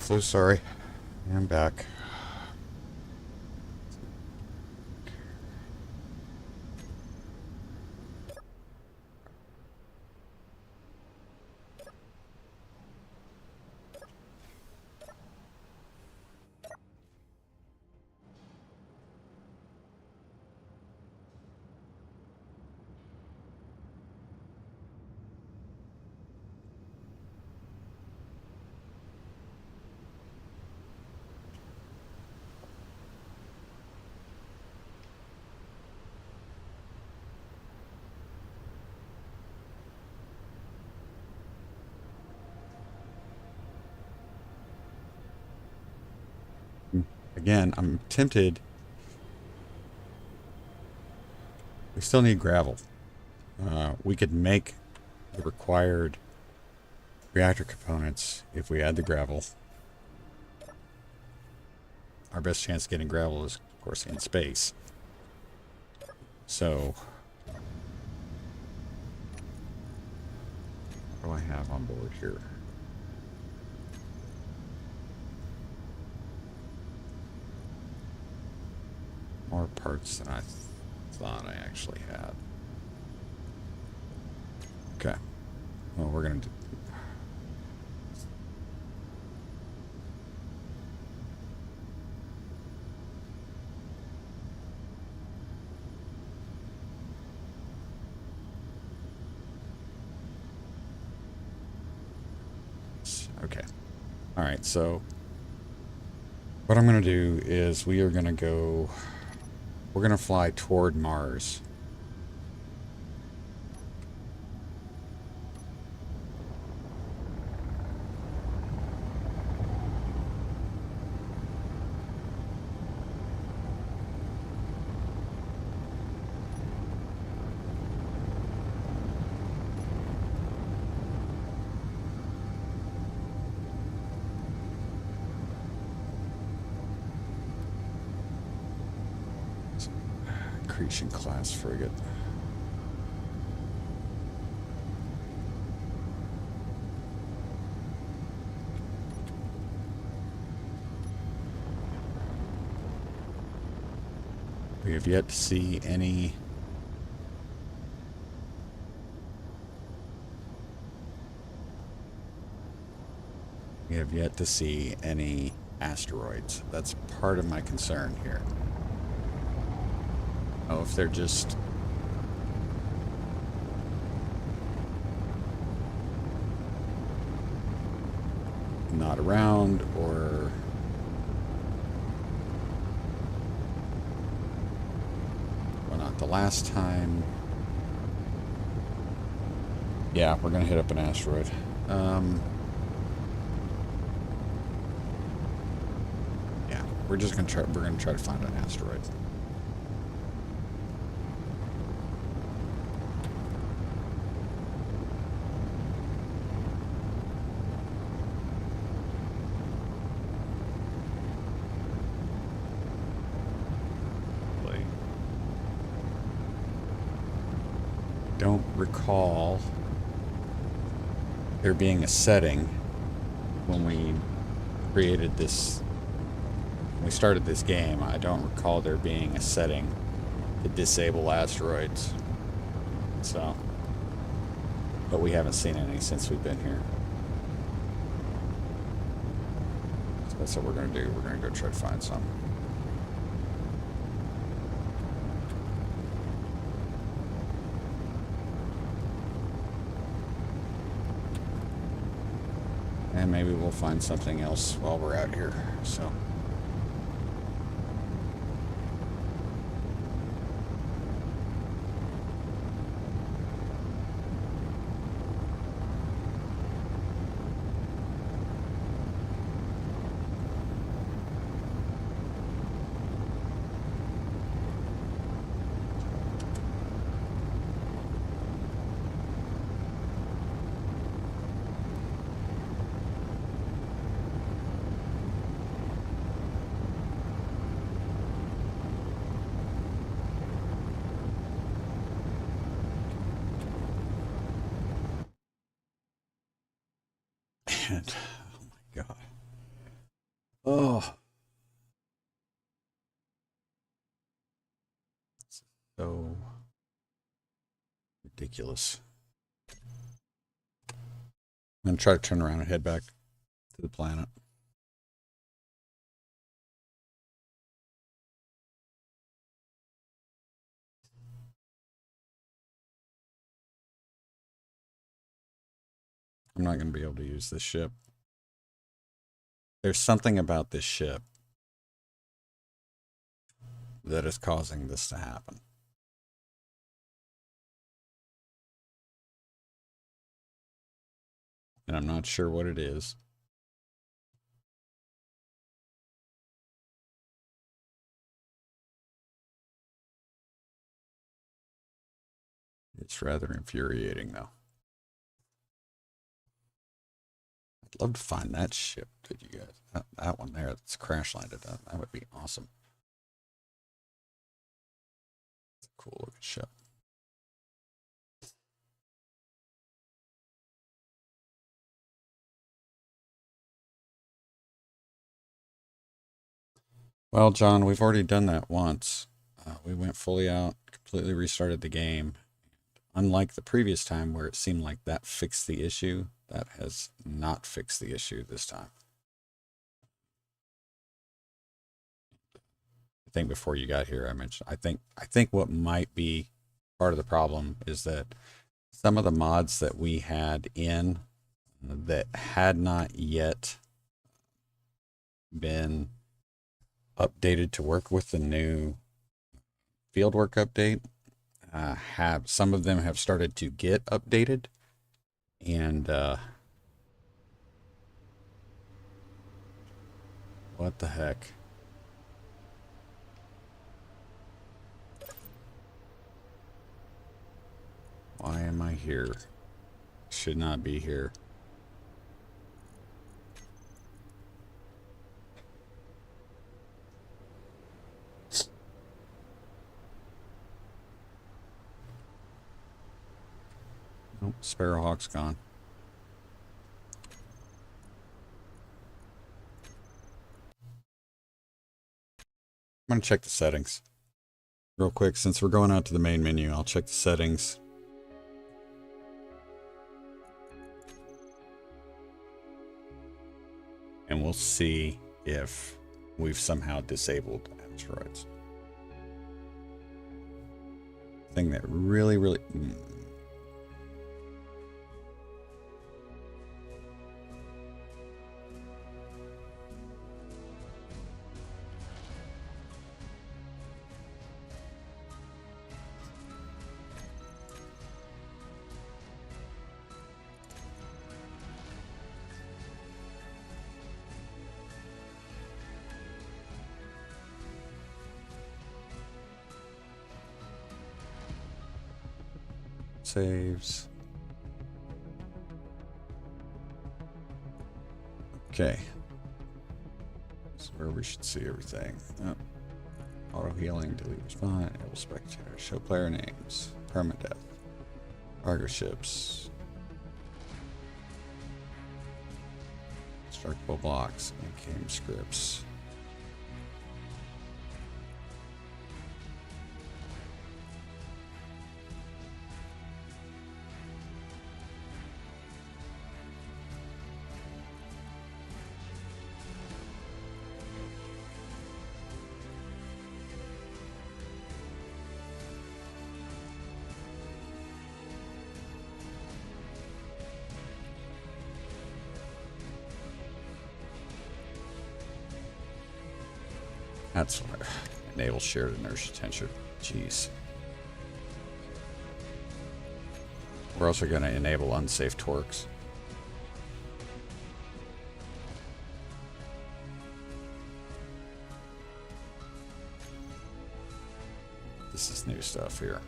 So sorry. I'm back. Again, I'm tempted. We still need gravel. We could make the required reactor components if we add the gravel. Our best chance of getting gravel is, of course, in space. So, what do I have on board here? More parts than I thought I actually had. Okay. Well, we're going to do... Okay. All right, so what I'm going to do is we're going to fly toward Mars. Creation class frigate. We have yet to see any asteroids. That's part of my concern here. Oh, if they're just not around, or well, not the last time. Yeah, we're gonna hit up an asteroid. Yeah, we're gonna try to find an asteroid. Don't recall there being a setting when we created this, when we started this game. I don't recall there being a setting to disable asteroids. So, but we haven't seen any since we've been here. So that's what we're going to do. We're going to go try to find some. And maybe we'll find something else while we're out here, so. And, oh my God. So ridiculous. I'm going to try to turn around and head back to the planet. I'm not going to be able to use this ship. There's something about this ship that is causing this to happen. And I'm not sure what it is. It's rather infuriating, though. I'd love to find that ship. Did you guys? That one there that's crash landed. That would be awesome. It's a cool looking ship. Well, John, we've already done that once. We went fully out, completely restarted the game. Unlike the previous time where it seemed like that fixed the issue, that has not fixed the issue this time. I think before you got here, I mentioned, I think what might be part of the problem is that some of the mods that we had in that had not yet been updated to work with the new Fieldwork update, some of them have started to get updated, and what the heck? Why am I here? Should not be here. Nope, Sparrowhawk's gone. I'm going to check the settings real quick. Since we're going out to the main menu, I'll check the settings. And we'll see if we've somehow disabled asteroids. Thing that really... saves. Okay. This is where we should see everything. Oh. Auto healing, delete respawn, enable spectator, show player names, permadeath, cargo ships, destructible blocks, and game scripts. That's what enable shared inertia tensor. Jeez. We're also going to enable unsafe torques. This is new stuff here.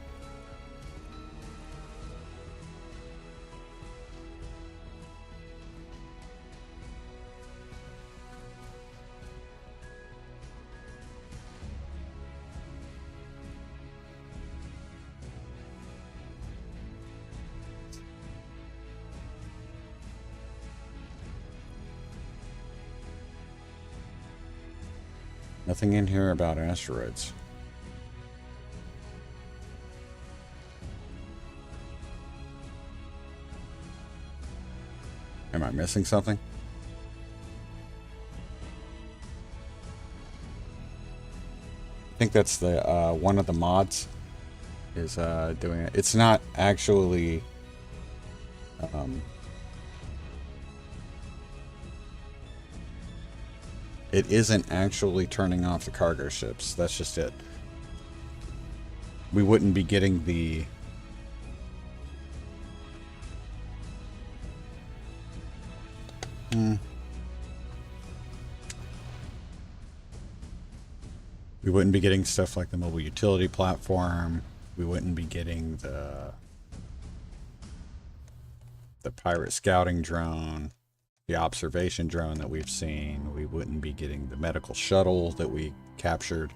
Nothing in here about asteroids. Am I missing something? I think that's the one of the mods is doing it. It's not actually it isn't actually turning off the cargo ships. That's just it. We wouldn't be getting the we wouldn't be getting stuff like the mobile utility platform. We wouldn't be getting the pirate scouting drone, the observation drone that we've seen. We wouldn't be getting the medical shuttle that we captured.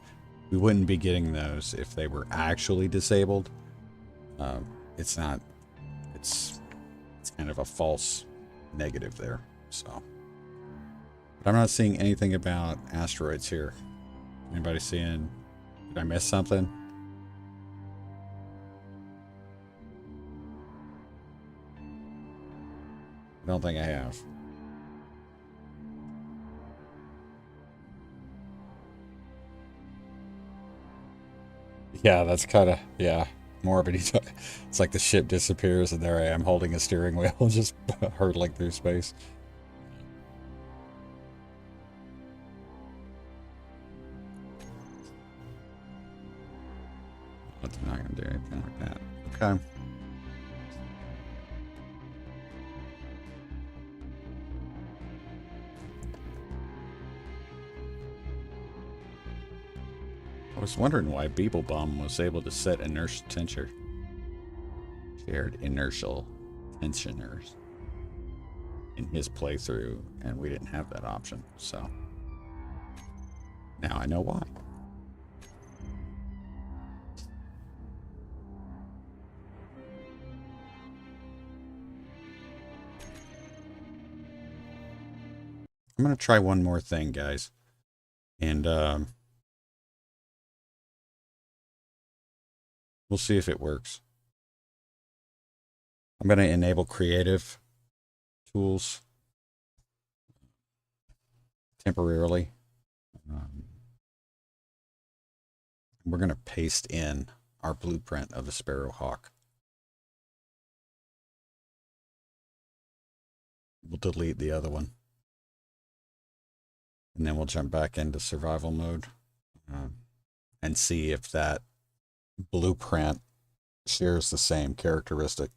We wouldn't be getting those if they were actually disabled. It's not. It's kind of a false negative there. So, but I'm not seeing anything about asteroids here. Anybody seeing? Did I miss something? I don't think I have. Yeah, that's kind of, yeah, morbid. It's like the ship disappears and there I am holding a steering wheel just hurtling through space. It's not going to do anything like that. Okay. I was wondering why Beeblebum was able to set inertial tension. Shared inertial tensioners in his playthrough, and we didn't have that option. So now I know why. I'm going to try one more thing, guys. And we'll see if it works. I'm going to enable creative tools temporarily. We're going to paste in our blueprint of the Sparrowhawk. We'll delete the other one. And then we'll jump back into survival mode and see if that blueprint shares the same characteristic.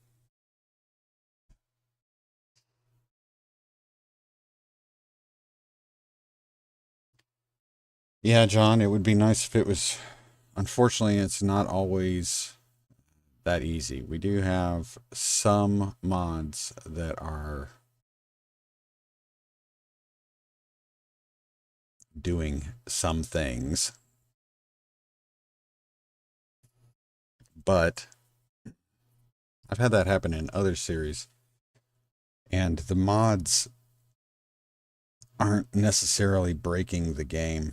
Yeah, John, it would be nice if it was. Unfortunately, it's not always that easy. We do have some mods that are doing some things, but I've had that happen in other series, and the mods aren't necessarily breaking the game.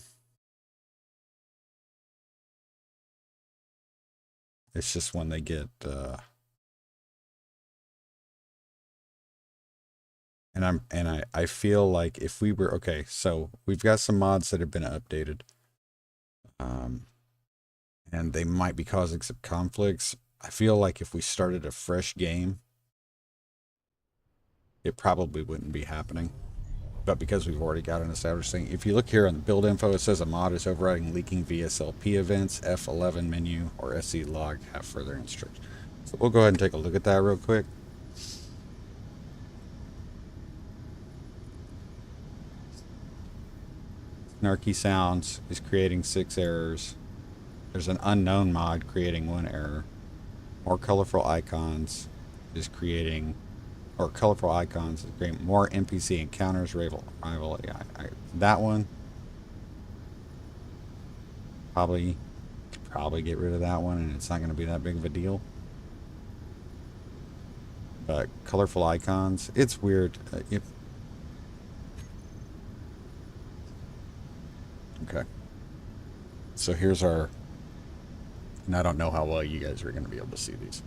It's just when they get and I feel like if we were okay, so we've got some mods that have been updated, and they might be causing some conflicts. I feel like if we started a fresh game, it probably wouldn't be happening. But because we've already got an established thing, if you look here on the build info, it says a mod is overriding leaking VSLP events, F11 menu, or SE log have further instructions. So we'll go ahead and take a look at that real quick. Snarky Sounds is creating 6 errors. There's an unknown mod creating 1 error. More colorful icons is creating, or colorful icons is creating more NPC encounters. Rival. Yeah, that one probably get rid of that one, and it's not going to be that big of a deal. But colorful icons, it's weird. Okay. So here's our, and I don't know how well you guys are going to be able to see these.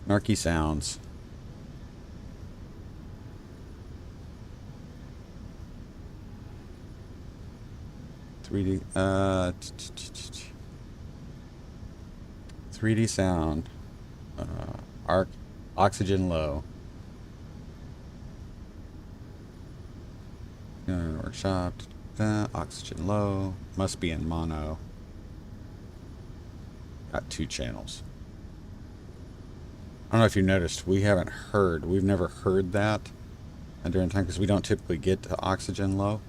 Snarky Sounds 3D 3D sound. Oxygen low. Workshop. Oxygen low. Must be in mono. Got 2 channels. I don't know if you noticed, we've never heard that during time because we don't typically get to oxygen low.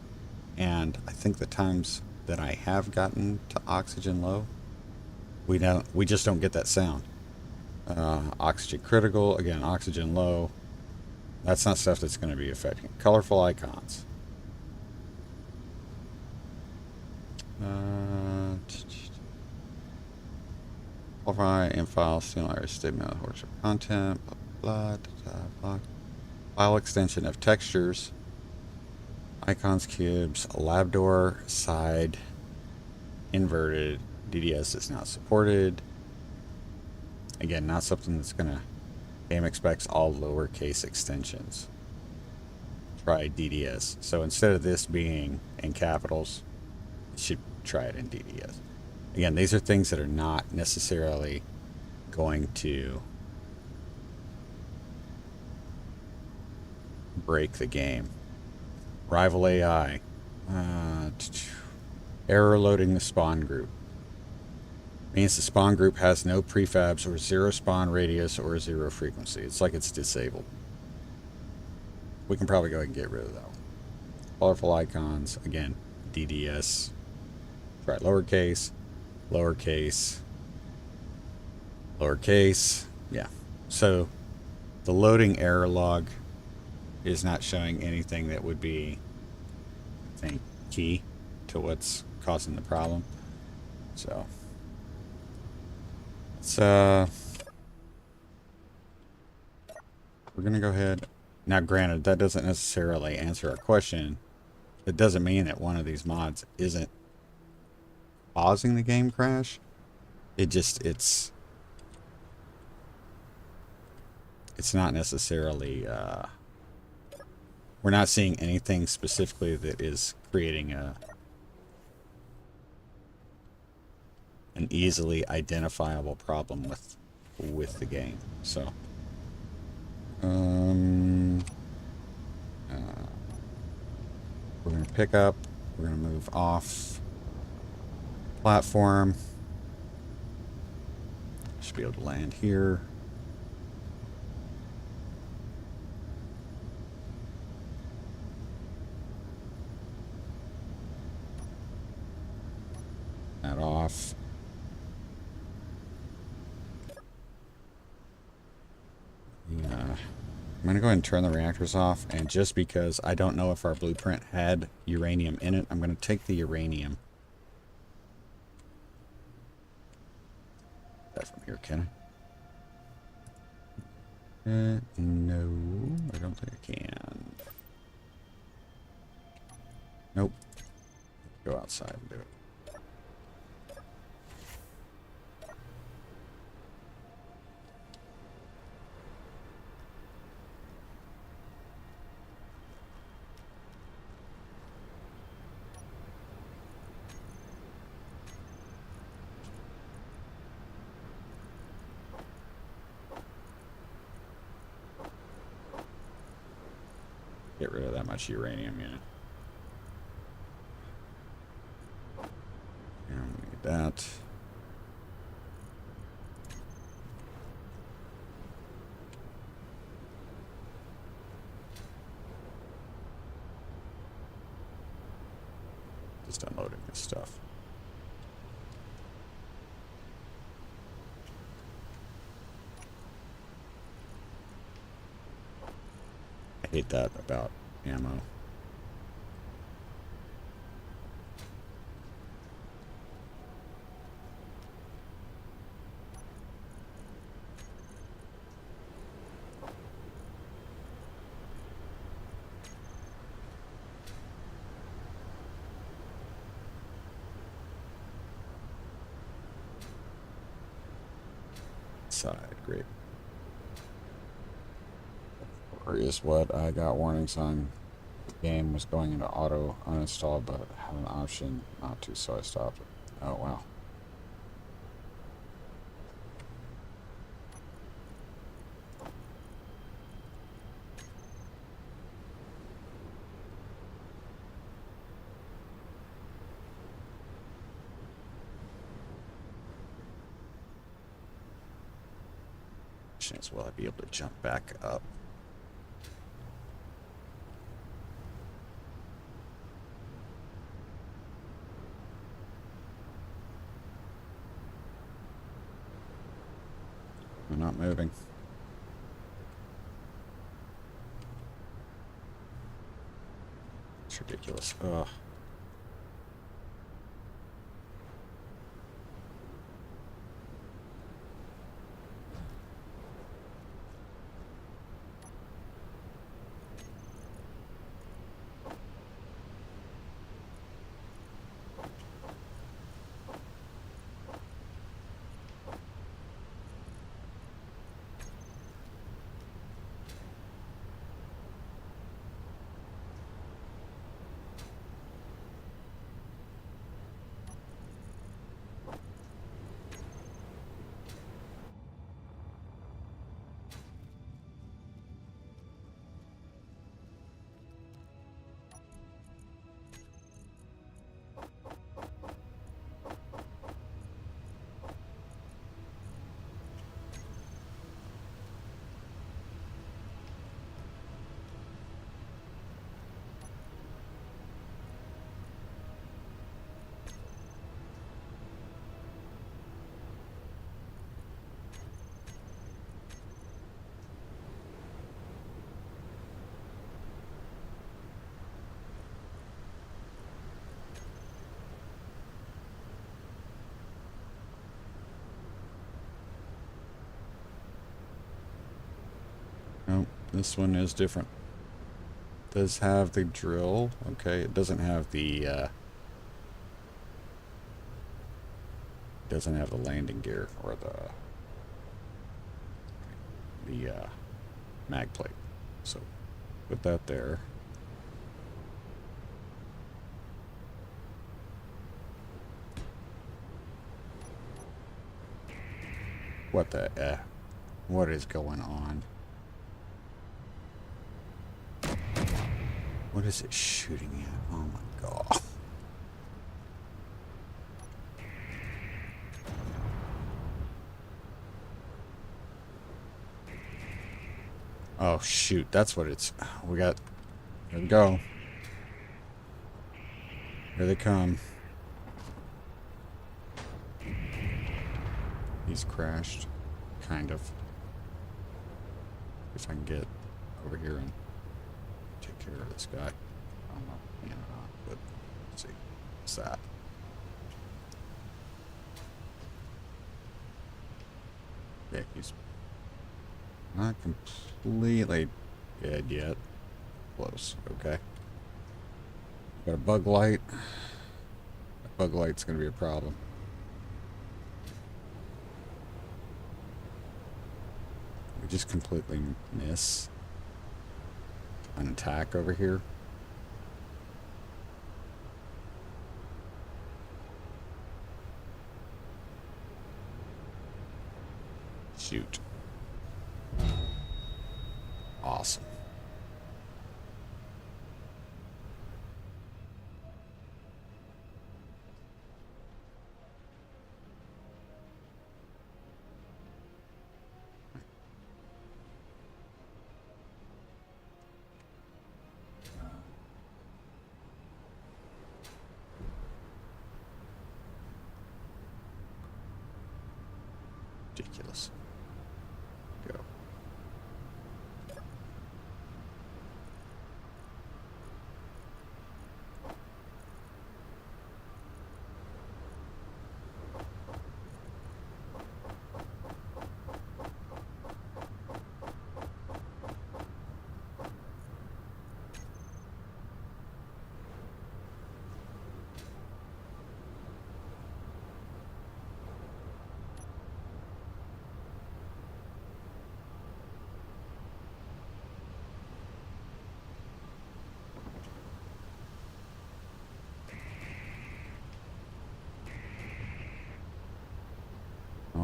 And I think the times that I have gotten to oxygen low, we just don't get that sound. Oxygen critical, again, oxygen low. That's not stuff that's going to be affecting. Colorful icons. Qualify and file similar statement of workshop content, blah, blah, blah. File extension of textures, icons, cubes, lab door, side, inverted, DDS is not supported. Again, not something that's gonna, game expects all lowercase extensions. Try DDS. So instead of this being in capitals, you should try it in DDS. Again, these are things that are not necessarily going to break the game. Rival AI. Error loading the spawn group. Means the spawn group has no prefabs or 0 spawn radius or 0 frequency. It's like it's disabled. We can probably go ahead and get rid of that one. Colorful icons. Again, DDS. Try lowercase. Lowercase, lowercase, yeah. So the loading error log is not showing anything that would be, I think, key to what's causing the problem. So it's we're gonna go ahead. Now, granted, that doesn't necessarily answer our question. It doesn't mean that one of these mods isn't causing the game crash. It's not necessarily we're not seeing anything specifically that is creating an easily identifiable problem with the game. So we're gonna pick up, we're gonna move off platform. Should be able to land here. That off. Yeah. I'm gonna go ahead and turn the reactors off, and just because I don't know if our blueprint had uranium in it, I'm gonna take the uranium. That from here, can I? No, I don't think I can. Nope. Go outside and do it. Get rid of that much uranium, yeah. And I'm gonna get that. Just unloading this stuff. I hate that about ammo. Side, great. Or is what I got warnings on Game was going into auto uninstall, but had an option not to, so I stopped it. Oh wow. Chance will I be able to jump back up? I'm not moving. It's ridiculous. Ugh. No, this one is different. Does have the drill. Okay, it doesn't have the landing gear or the mag plate. So put that there. What the what is going on? What is it shooting at? Oh my god. Oh shoot, that's what it's... We got... Here we go. Here they come. He's crashed. Kind of. If I can get over here and take care of this guy. I don't know, you know, but let's see. What's that? Yeah, he's not completely dead yet. Close, okay. Got a bug light. That bug light's gonna be a problem. We just completely miss an attack over here. Shoot. Awesome. Ridiculous. Go.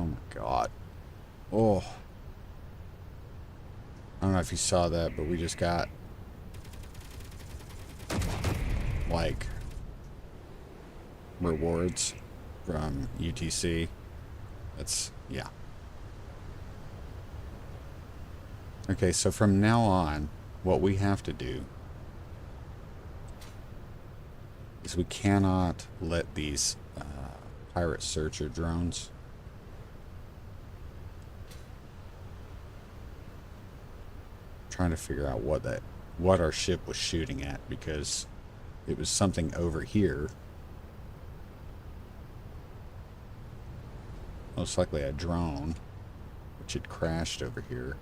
Oh my god. Oh. I don't know if you saw that, but we just got like rewards from UTC. That's, yeah. Okay, so from now on, what we have to do is we cannot let these pirate searcher drones trying to figure out what our ship was shooting at, because it was something over here, most likely a drone, which had crashed over here.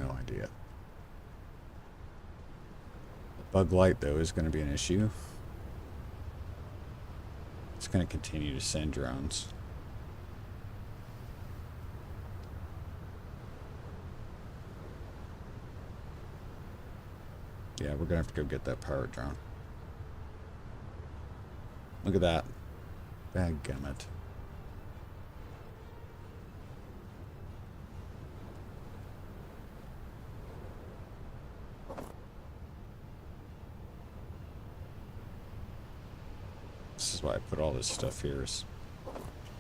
No idea. The bug light, though, is going to be an issue. It's going to continue to send drones. Yeah, we're going to have to go get that pirate drone. Look at that. Dadgummit. This is why I put all this stuff here, is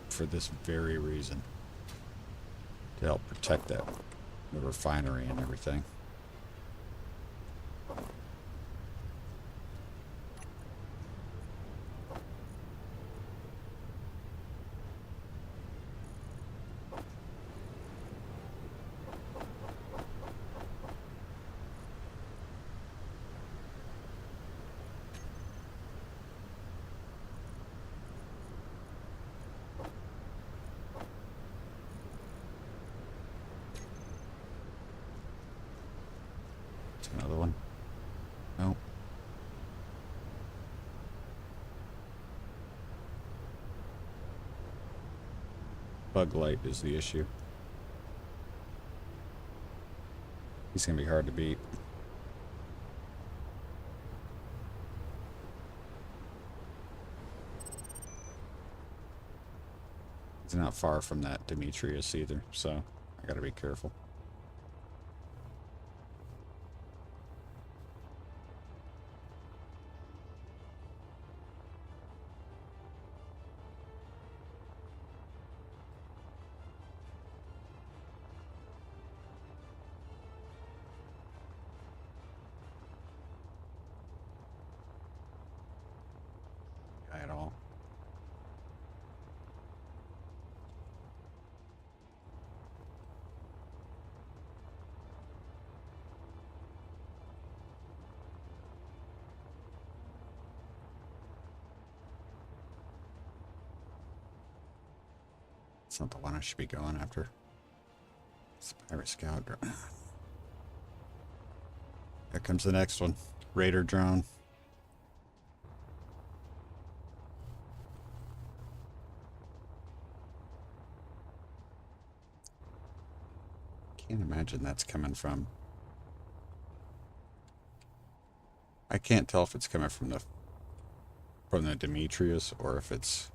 for this very reason. To help protect the refinery and everything. Another one. Nope. Bug light is the issue. He's gonna be hard to beat. He's not far from that Demetrius either, so I gotta be careful. At all. It's not the one I should be going after. It's the pirate scout drone. Here comes the next one. Raider drone. Can't imagine that's coming from. I can't tell if it's coming from the Demetrius or if it's.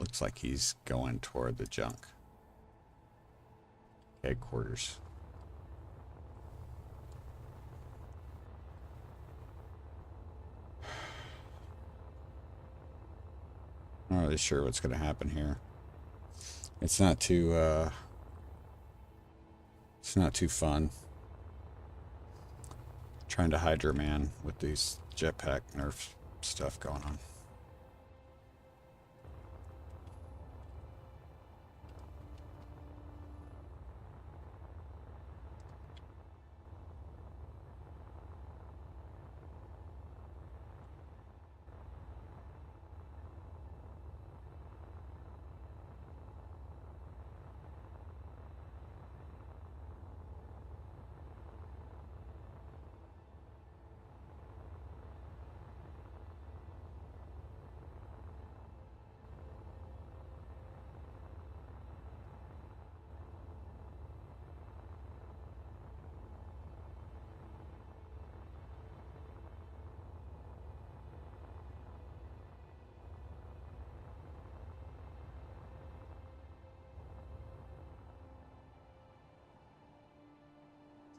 Looks like he's going toward the junk headquarters. I'm not really sure what's going to happen here. It's not too fun trying to Hydra Man with these jetpack nerf stuff going on.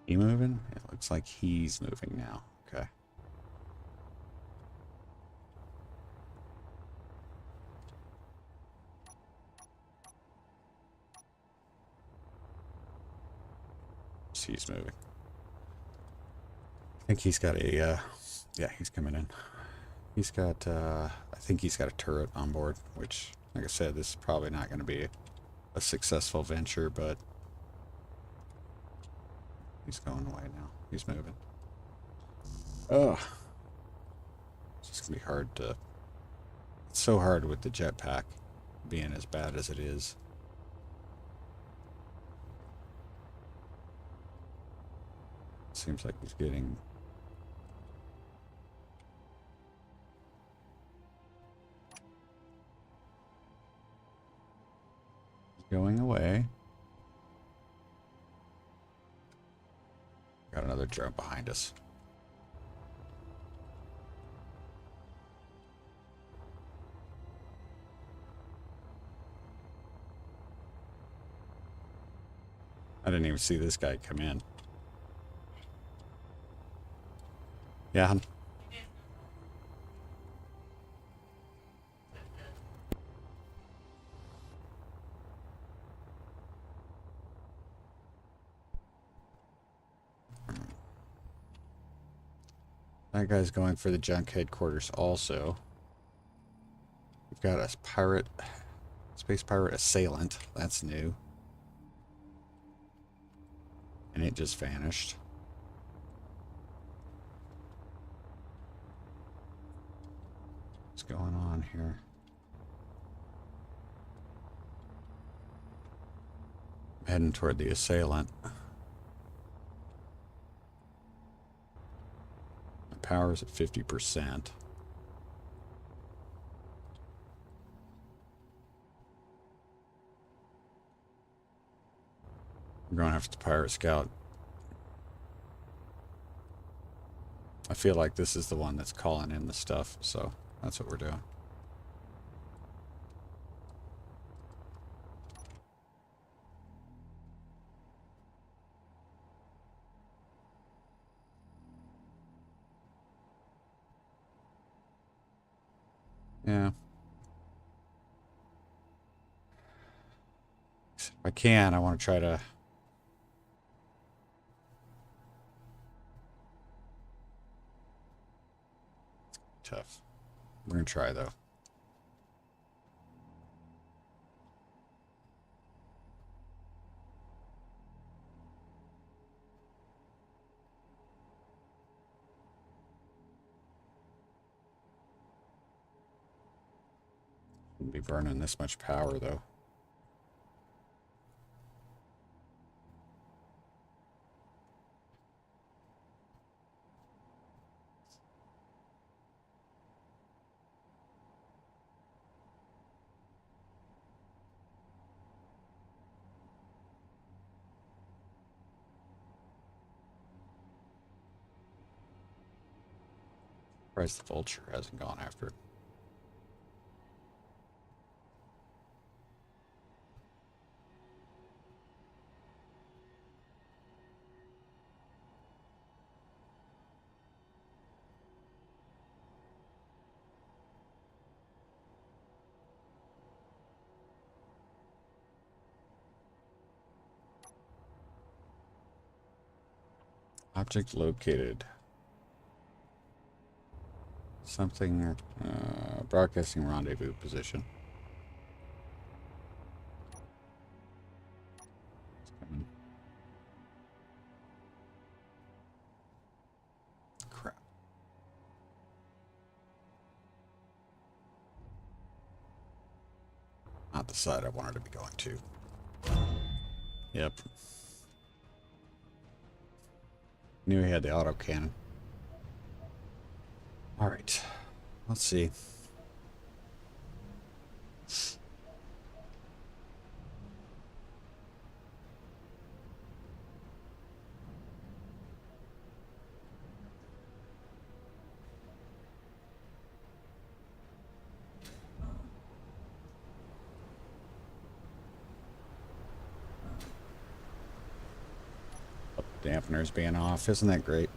He moving? It looks like he's moving now. Okay. He's moving. I think he's got a, yeah, he's coming in. He's got, I think he's got a turret on board, which, like I said, this is probably not going to be a successful venture, but he's going away now. He's moving. Oh, it's just going to be hard to, it's so hard with the jetpack being as bad as it is. Seems like he's getting... He's going away. Got another drone behind us. I didn't even see this guy come in. Yeah. That guy's going for the junk headquarters also. We've got a pirate, space pirate assailant. That's new. And it just vanished. What's going on here? I'm heading toward the assailant. My power's at 50%. We're going after the pirate scout. I feel like this is the one that's calling in the stuff, so that's what we're doing. Yeah. If I can, I want to try to... Tough. We're going to try, though. Wouldn't be burning this much power, though. Surprised the vulture hasn't gone after it. Object located. Something, broadcasting rendezvous position. It's coming. Crap. Not the side I wanted to be going to. Yep. Knew he had the autocannon. All right, let's see. Dampeners being off. Isn't that great?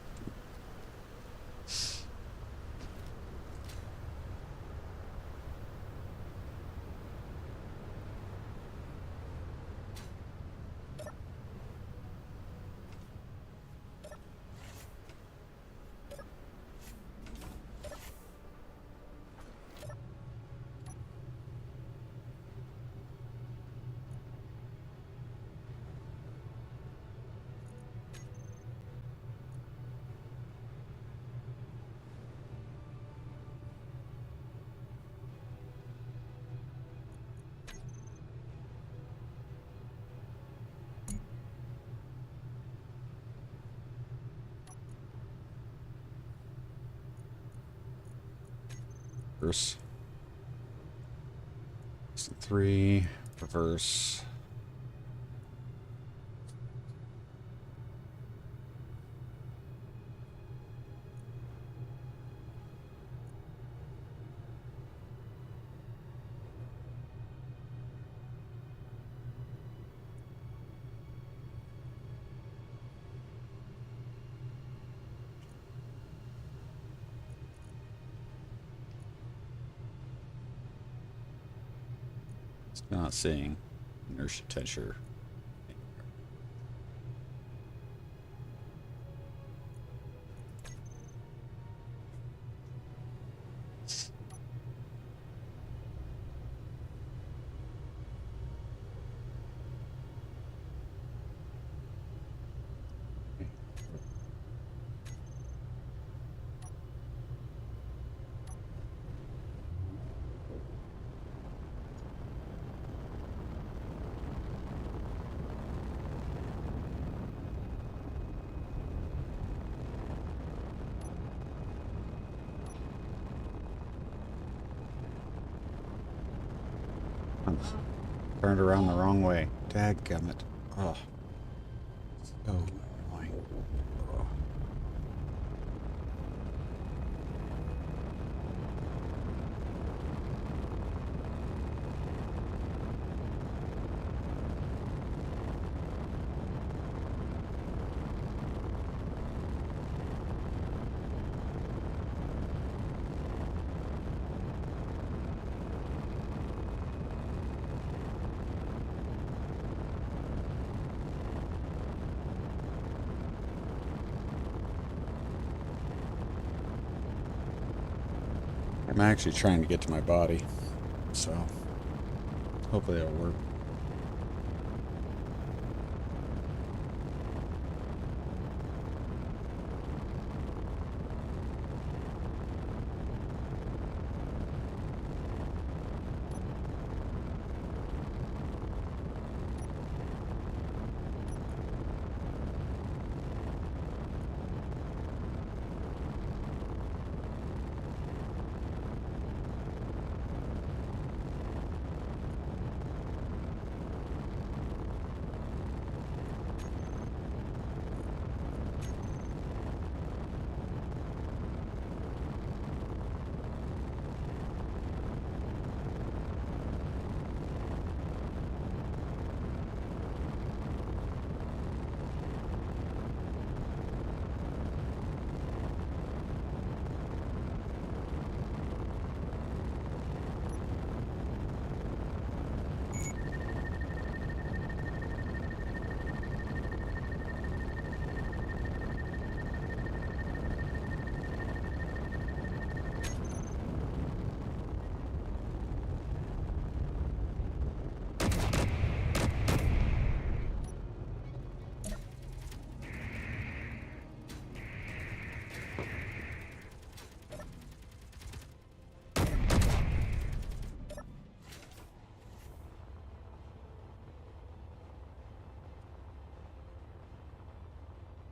Reverse. 3, reverse. Not seeing inertia tensor. Turned around the wrong way. Dadgummit. Oh. So annoying. Oh. I'm actually trying to get to my body, so hopefully it'll work.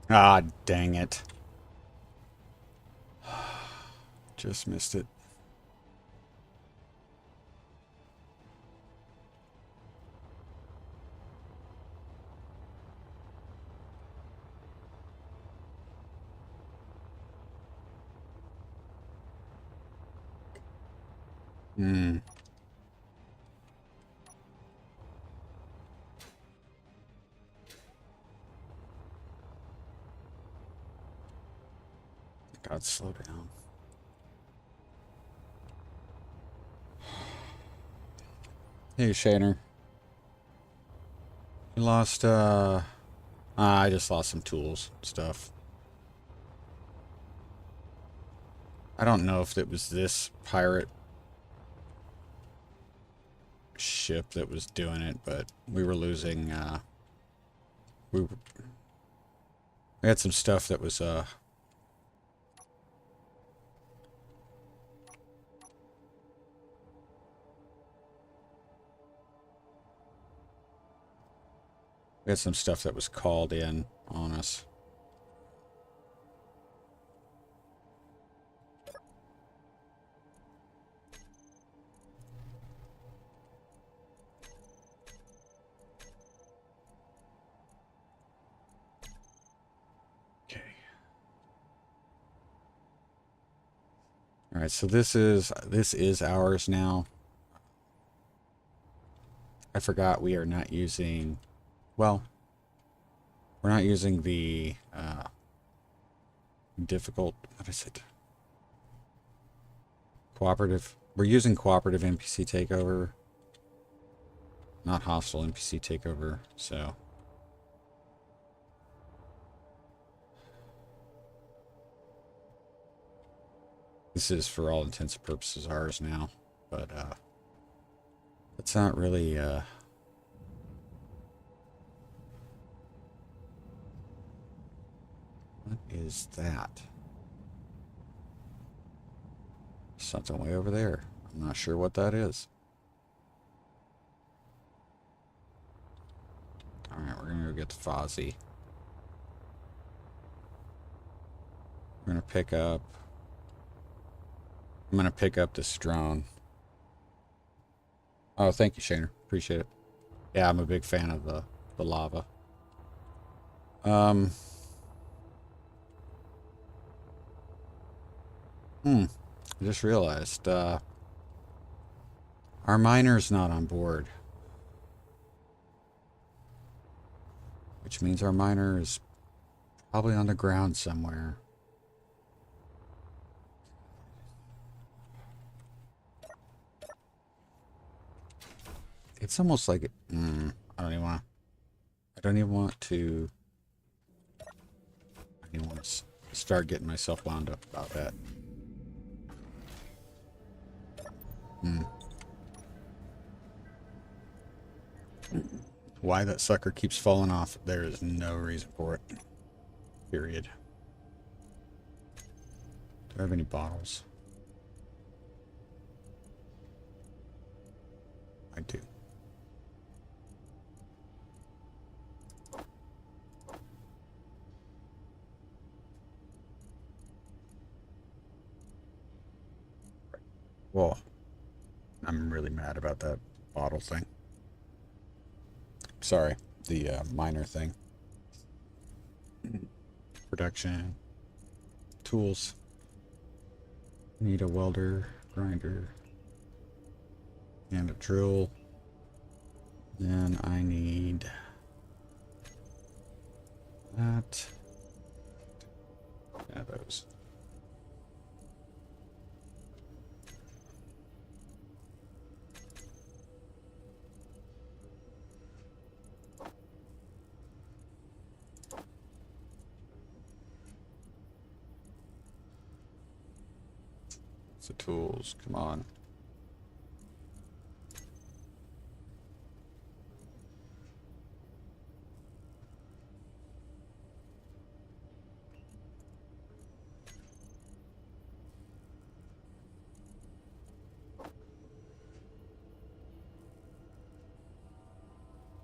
Ah, dang it. Just missed it. Hmm. God, slow down. Hey, Shaner. You lost, I just lost some tools, stuff. I don't know if it was this pirate ship that was doing it, but we were losing, we had some stuff that was, we had some stuff that was called in on us. Okay. All right, so this is ours now. I forgot we are not using, well, we're not using the difficult, what is it? Cooperative. We're using cooperative NPC takeover, not hostile NPC takeover, so. This is, for all intents and purposes, ours now, but it's not really, what is that? Something way over there. I'm not sure what that is. Alright, we're gonna go get the Fozzie. We're gonna pick up, I'm gonna pick up this drone. Oh, thank you, Shaner. Appreciate it. Yeah, I'm a big fan of the lava. I just realized, our miner's not on board. Which means our miner is probably on the ground somewhere. It's almost like, I don't even want to start getting myself wound up about that. Why that sucker keeps falling off, there is no reason for it. Period. Do I have any bottles? I do. Well, I'm really mad about that bottle thing. Sorry, the miner thing. Production. Tools. Need a welder, grinder, and a drill. Then I need that. Yeah, those. The tools, come on.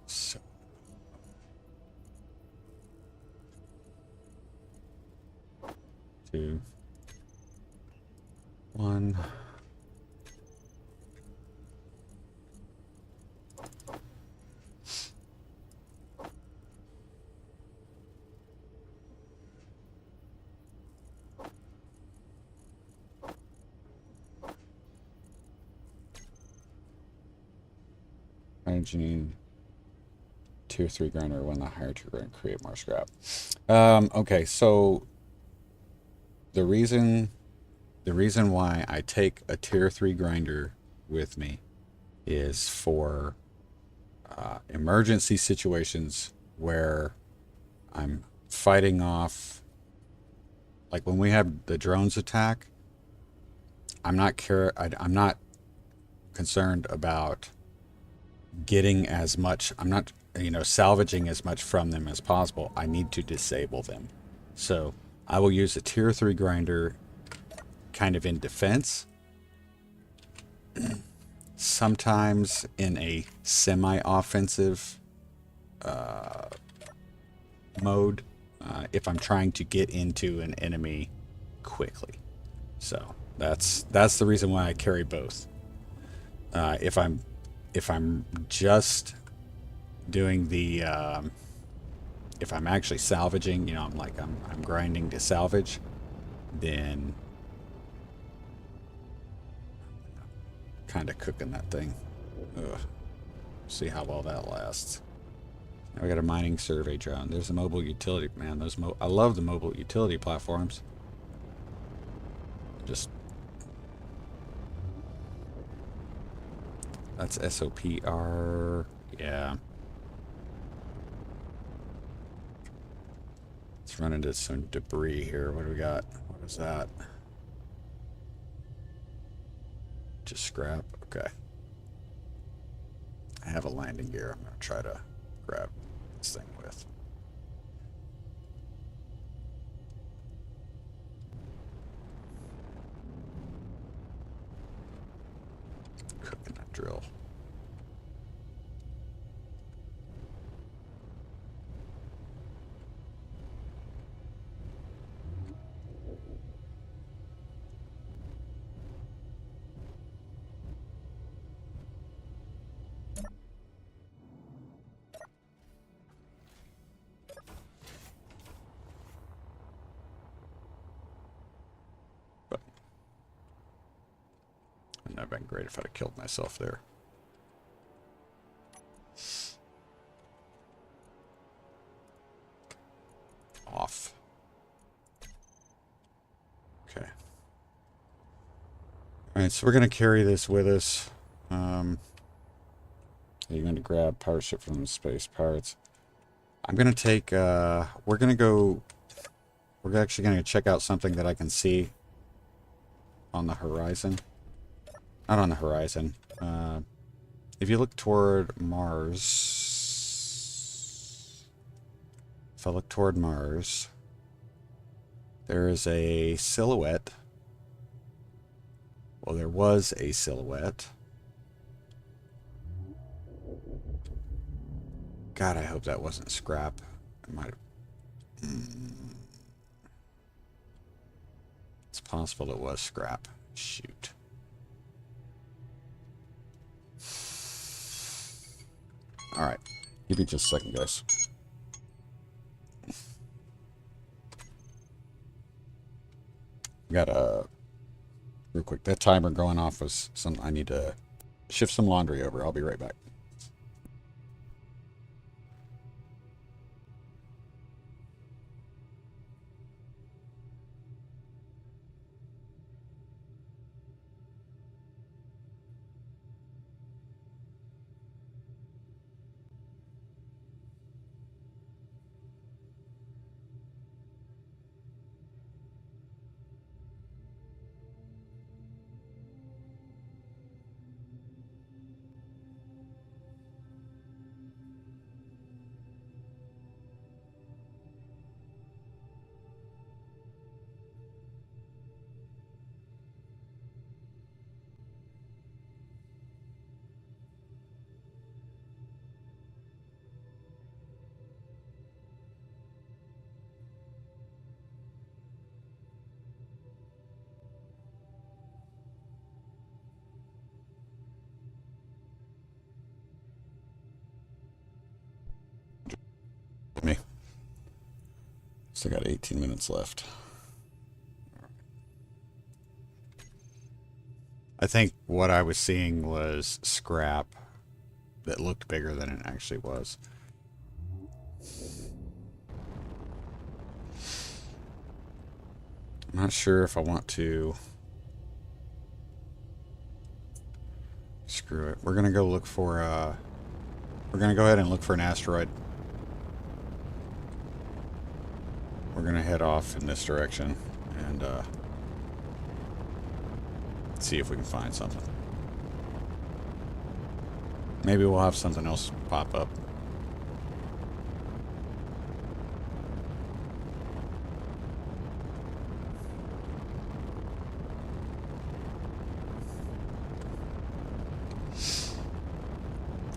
So. 2, 1. Hygiene. Tier 3 grinder when the higher tier grinder create more scrap. Okay, so the reason why I take a tier 3 grinder with me is for emergency situations where I'm fighting off, like when we have the drones attack. I'm not concerned about getting as much. I'm not, salvaging as much from them as possible. I need to disable them. So I will use a tier 3 grinder kind of in defense, sometimes in a semi-offensive mode, if I'm trying to get into an enemy quickly. So that's the reason why I carry both. If I'm just doing the if I'm actually salvaging, I'm grinding to salvage, then kind of cooking that thing. Ugh. See how well that lasts. Now we got a mining survey drone. There's a mobile utility, man. I love the mobile utility platforms. Just that's SOPR. Yeah. Let's run into some debris here. What do we got? What is that? Just scrap. Okay. I have a landing gear. I'm going to try to grab this thing with. Cooking that drill. Wouldn't that have been great if I'd have killed myself there. Off. Okay. Alright, so we're going to carry this with us. You're going to grab power ship from the space pirates. I'm going to take, we're actually going to check out something that I can see on the horizon. Not on the horizon. If you look toward Mars, if I look toward Mars, there is a silhouette. Well, there was a silhouette. God, I hope that wasn't scrap. It might have. It's possible it was scrap. Shoot. Alright. Give me just a second, guys. Got a... Real quick, that timer going off was some... I need to shift some laundry over. I'll be right back. Me. Still got 18 minutes left. I think what I was seeing was scrap that looked bigger than it actually was. not sure if I want to. Screw it. We're gonna go look for, we're gonna go ahead and look for an asteroid. We're gonna head off in this direction and, see if we can find something. Maybe we'll have something else pop up.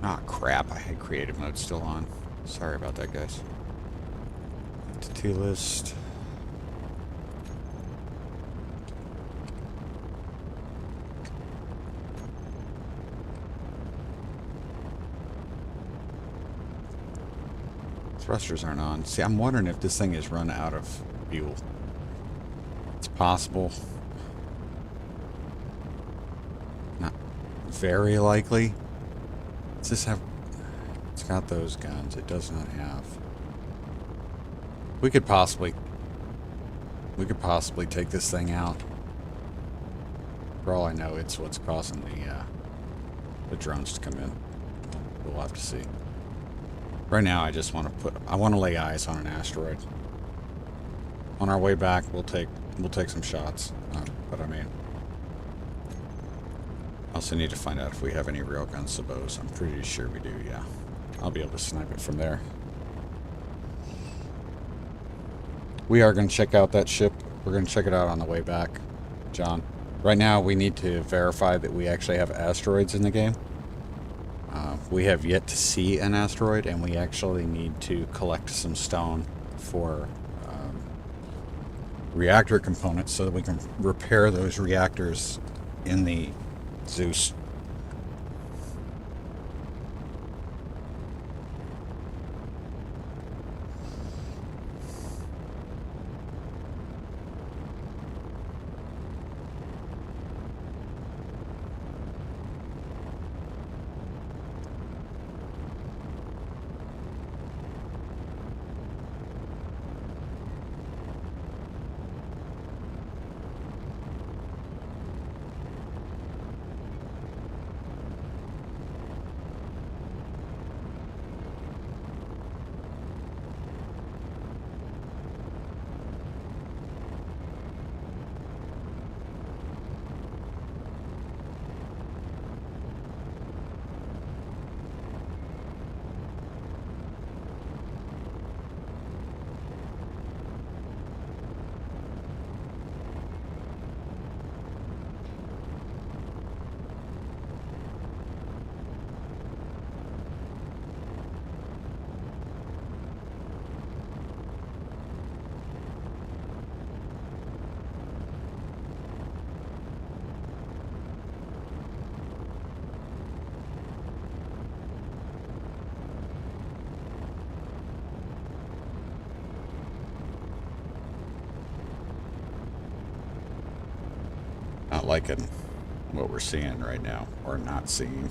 Ah, crap. I had creative mode still on. Sorry about that, guys. Entity list. Thrusters aren't on. See, I'm wondering if this thing is run out of fuel. It's possible. Not very likely. Does this have... It's got those guns. It does not have... We could possibly take this thing out. For all I know, it's what's causing the drones to come in. We'll have to see. Right now, I just want to I want to lay eyes on an asteroid. On our way back, we'll take some shots. But I mean, I also need to find out if we have any railgun sabos. I'm pretty sure we do. Yeah, I'll be able to snipe it from there. We are going to check out that ship. We're going to check it out on the way back, John. Right now, we need to verify that we actually have asteroids in the game. We have yet to see an asteroid, and we actually need to collect some stone for reactor components so that we can repair those reactors in the Zeus. Not liking what we're seeing right now, or not seeing.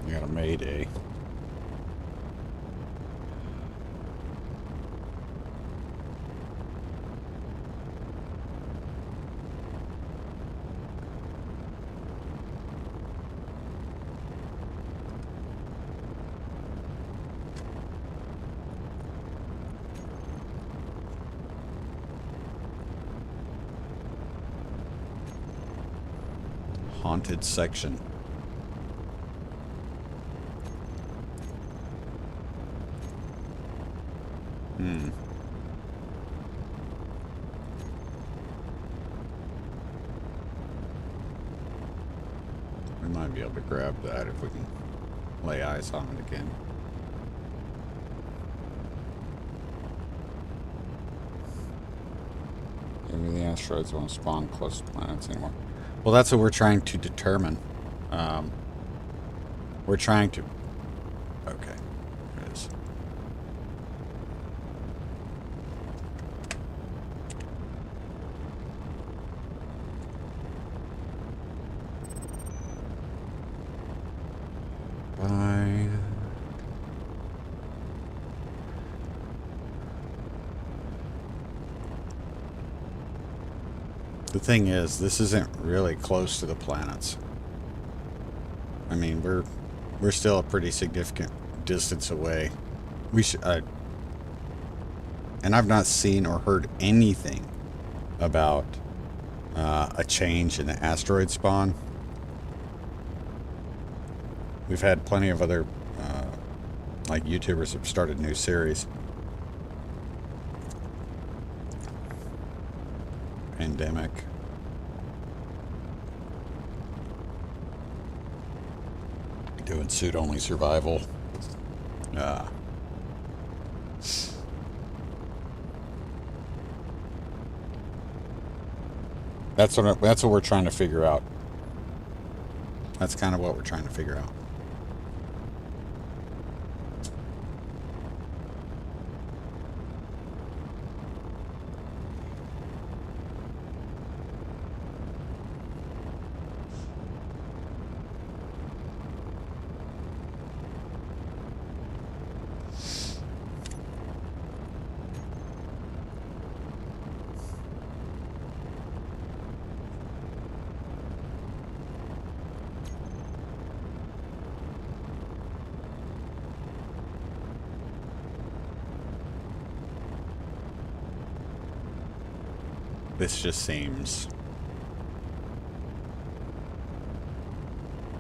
We got a Mayday. Haunted section. We might be able to grab that if we can lay eyes on it again. Maybe the asteroids won't spawn close to planets anymore. Well, that's what we're trying to determine. We're trying to... Okay, there it is. Bye. The thing is, this isn't really close to the planets. I mean, we're still a pretty significant distance away. We should, and I've not seen or heard anything about a change in the asteroid spawn. We've had plenty of other, like YouTubers have started new series. Pandemic. Doing suit-only survival. That's what we're trying to figure out. That's kind of what we're trying to figure out. This just seems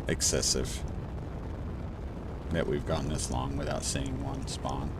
excessive that we've gone this long without seeing one spawn.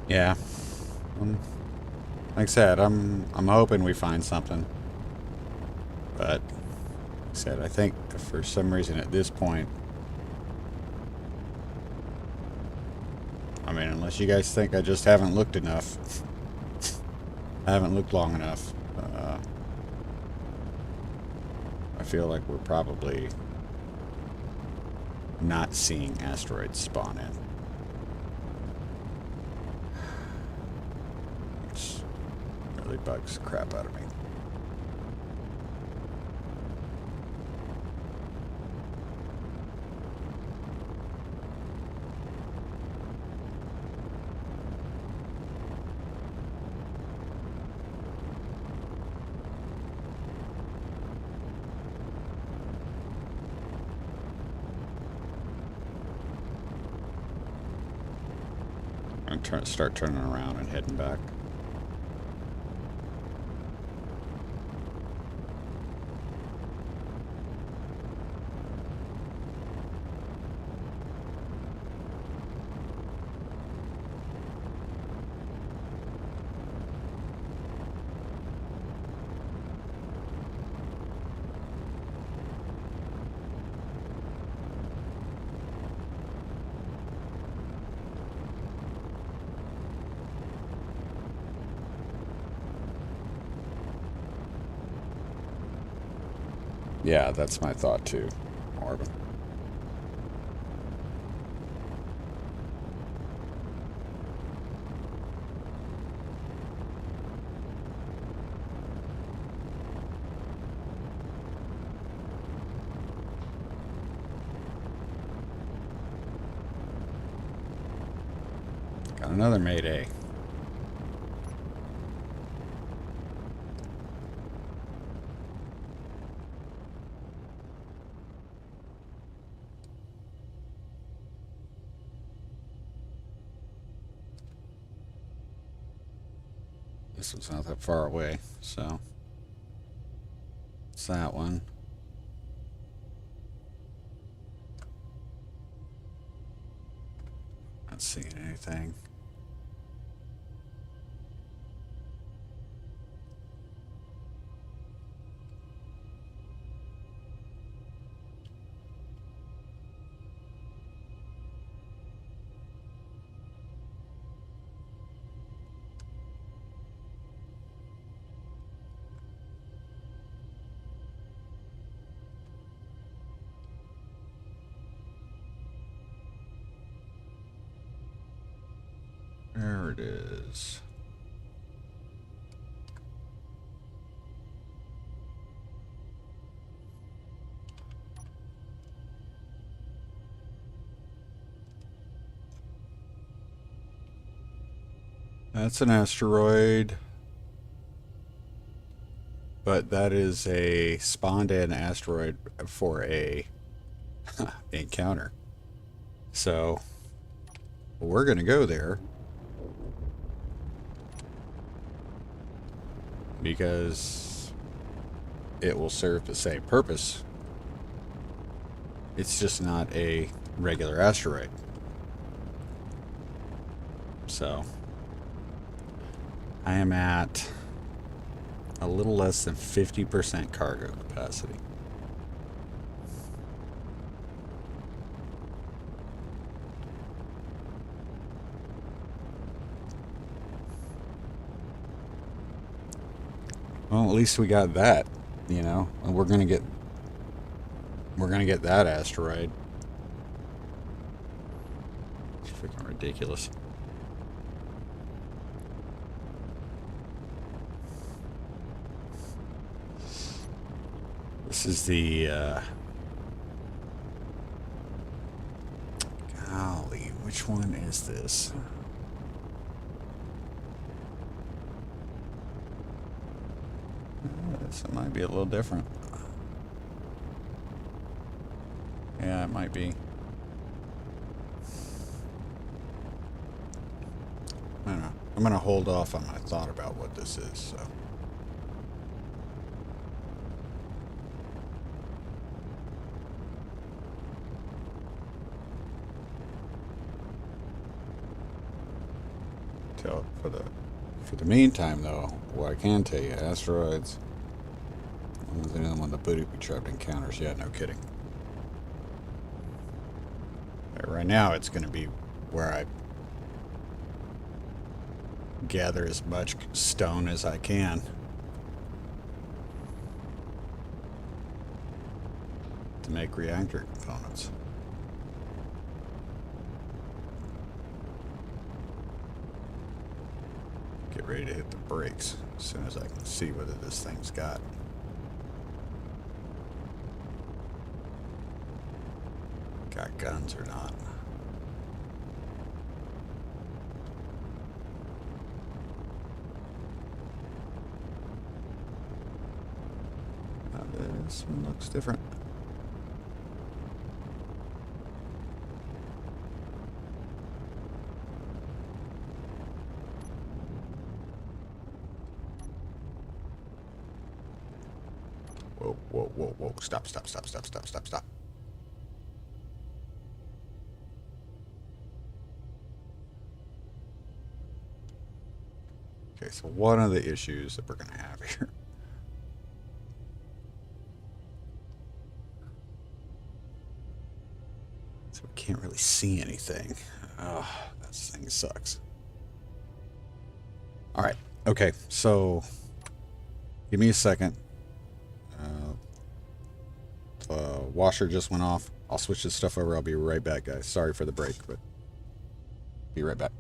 Yeah. Like I said, I'm hoping we find something. But like I said, I think for some reason at this point, I mean, unless you guys think I just haven't looked enough, I haven't looked long enough. I feel like we're probably not seeing asteroids spawn in. Which really bugs the crap out of me. Start turning around and heading back. Yeah, that's my thought too, Marvin. Got another Mayday. This one's not that far away, so it's that one. Not seeing anything. There it is. That's an asteroid. But that is a spawned-in asteroid for a encounter. So we're going to go there because it will serve the same purpose. It's just not a regular asteroid. So I am at a little less than 50% cargo capacity. Well, at least we got that, you know, and we're gonna get that asteroid. It's freaking ridiculous. This is the golly, which one is this? This might be a little different. Yeah, it might be. I don't know. I'm gonna hold off on my thought about what this is, so. For the meantime, though, what I can tell you, asteroids, one of them the booty trapped encounters. Yeah, no kidding. Right now, it's going to be where I gather as much stone as I can to make reactor components. Get ready to hit the brakes as soon as I can see whether this thing's got guns or not. Now this one looks different. Whoa, whoa, whoa, whoa. Stop, stop, stop, stop, stop, stop, stop. Okay, so one of the issues that we're going to have here. So we can't really see anything. Oh, that thing sucks. All right. Okay, so give me a second. Washer just went off. I'll switch this stuff over. I'll be right back, guys. Sorry for the break, but be right back.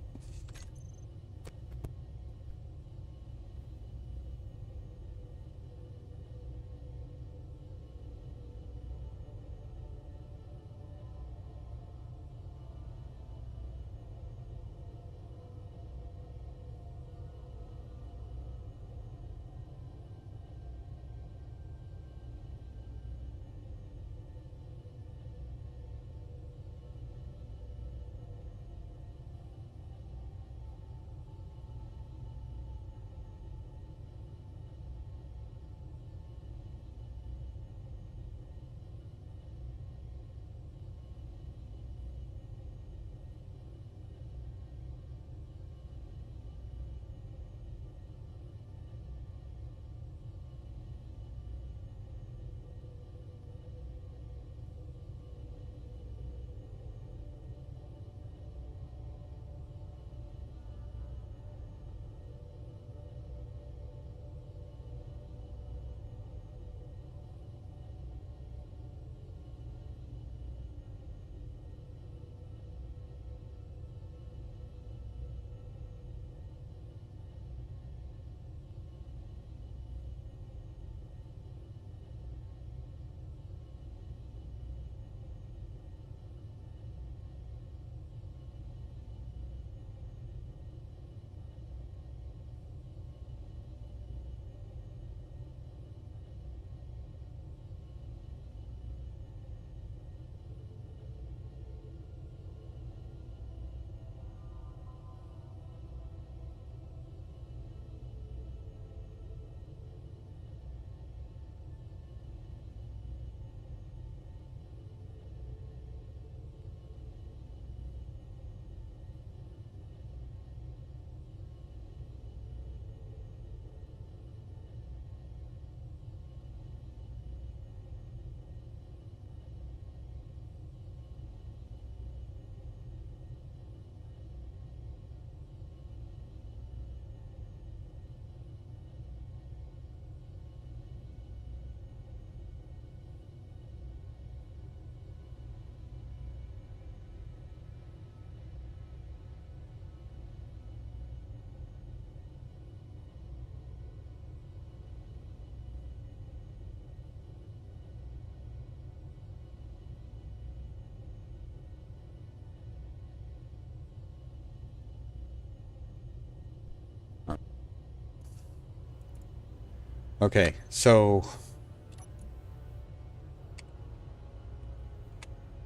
Okay, so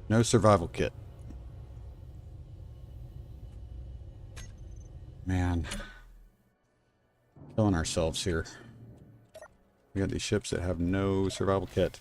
no survival kit. Man, killing ourselves here. We got these ships that have no survival kit.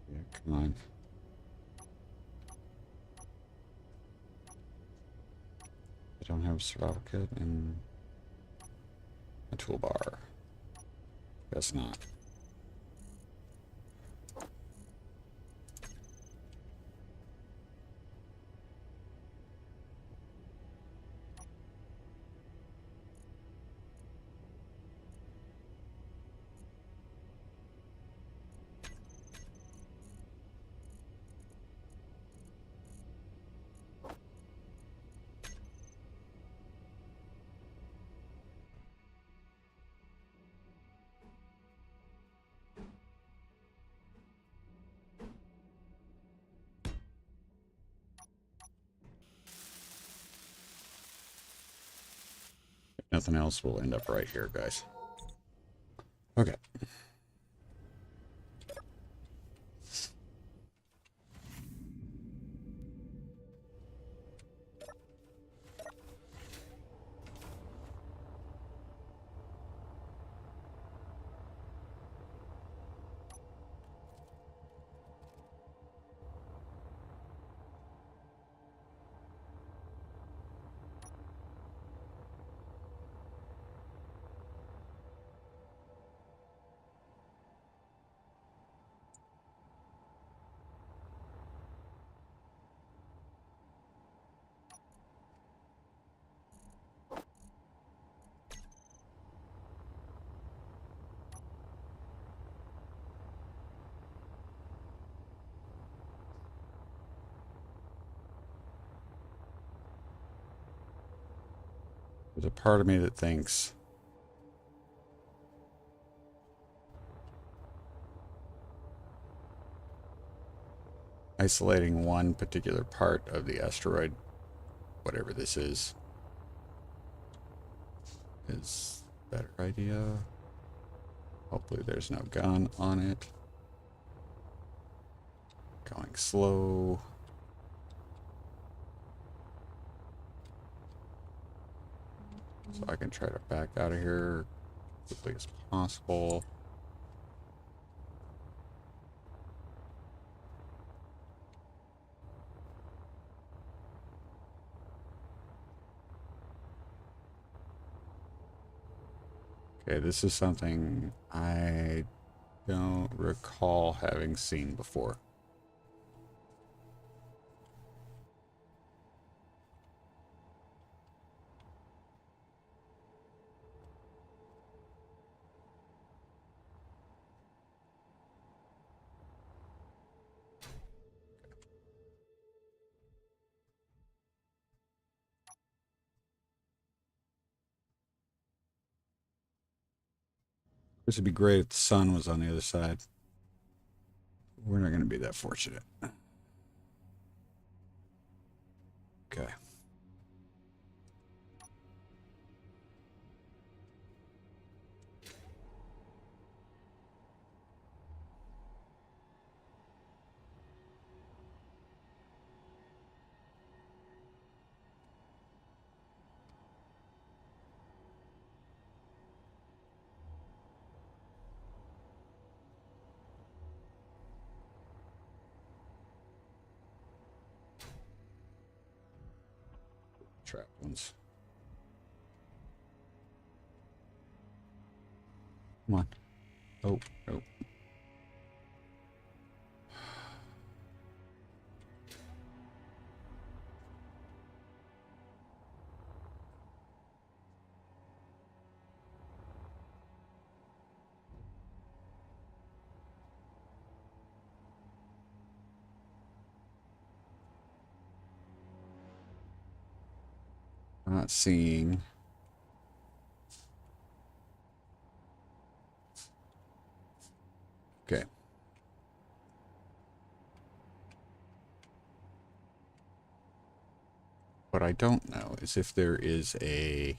Yeah, come on. I don't have a survival kit and a toolbar. Guess not. If nothing else, we'll end up right here, guys. Okay. There's a part of me that thinks isolating one particular part of the asteroid, whatever this is a better idea. Hopefully there's no gun on it. Going slow. So I can try to back out of here as quickly as possible. Okay, this is something I don't recall having seen before. This would be great if the sun was on the other side. We're not going to be that fortunate. Okay. Trap ones. Come on. Oh, oh. I'm not seeing What I don't know is if there is a...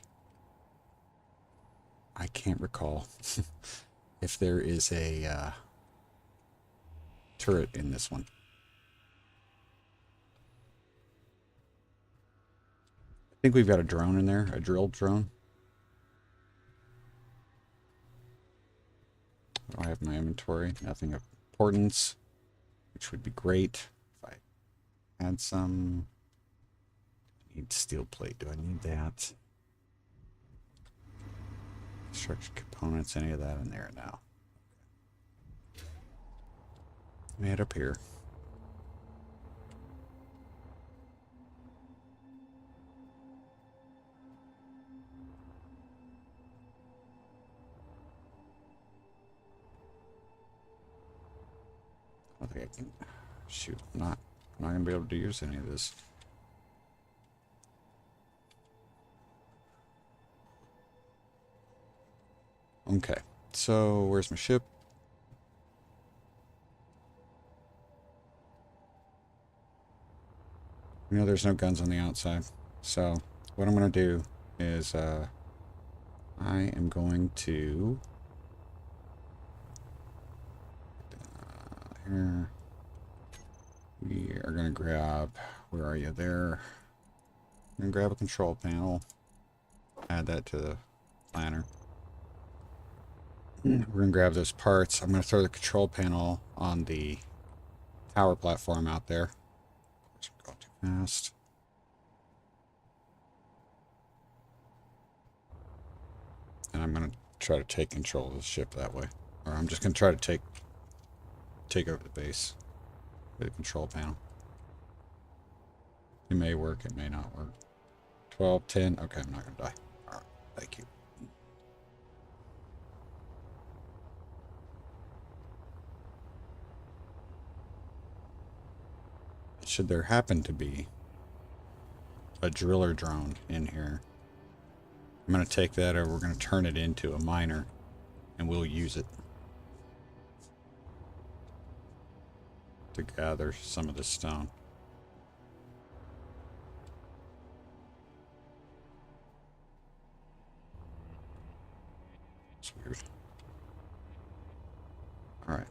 I can't recall if there is a turret in this one. I think we've got a drone in there, a drill drone. I have my inventory, nothing of importance, which would be great if I had some. I need steel plate. Do I need that? Construction components, any of that in there now? Let me head up here. I don't think I can. Shoot, I'm not gonna be able to use any of this. Okay, so where's my ship? You know, there's no guns on the outside. So what I'm gonna do is I am going to here. We are going to grab, where are you there? I'm going to grab a control panel, add that to the planner. We're going to grab those parts. I'm going to throw the control panel on the tower platform out there. I'm going too fast. And I'm going to try to take control of the ship that way. Or I'm just going to try to take over the base with the control panel. It may work, it may not work. 12, 10. Okay, I'm not going to die. All right, thank you. Should there happen to be a driller drone in here, I'm going to take that over, we're going to turn it into a miner, and we'll use it to gather some of the stone. It's weird. All right.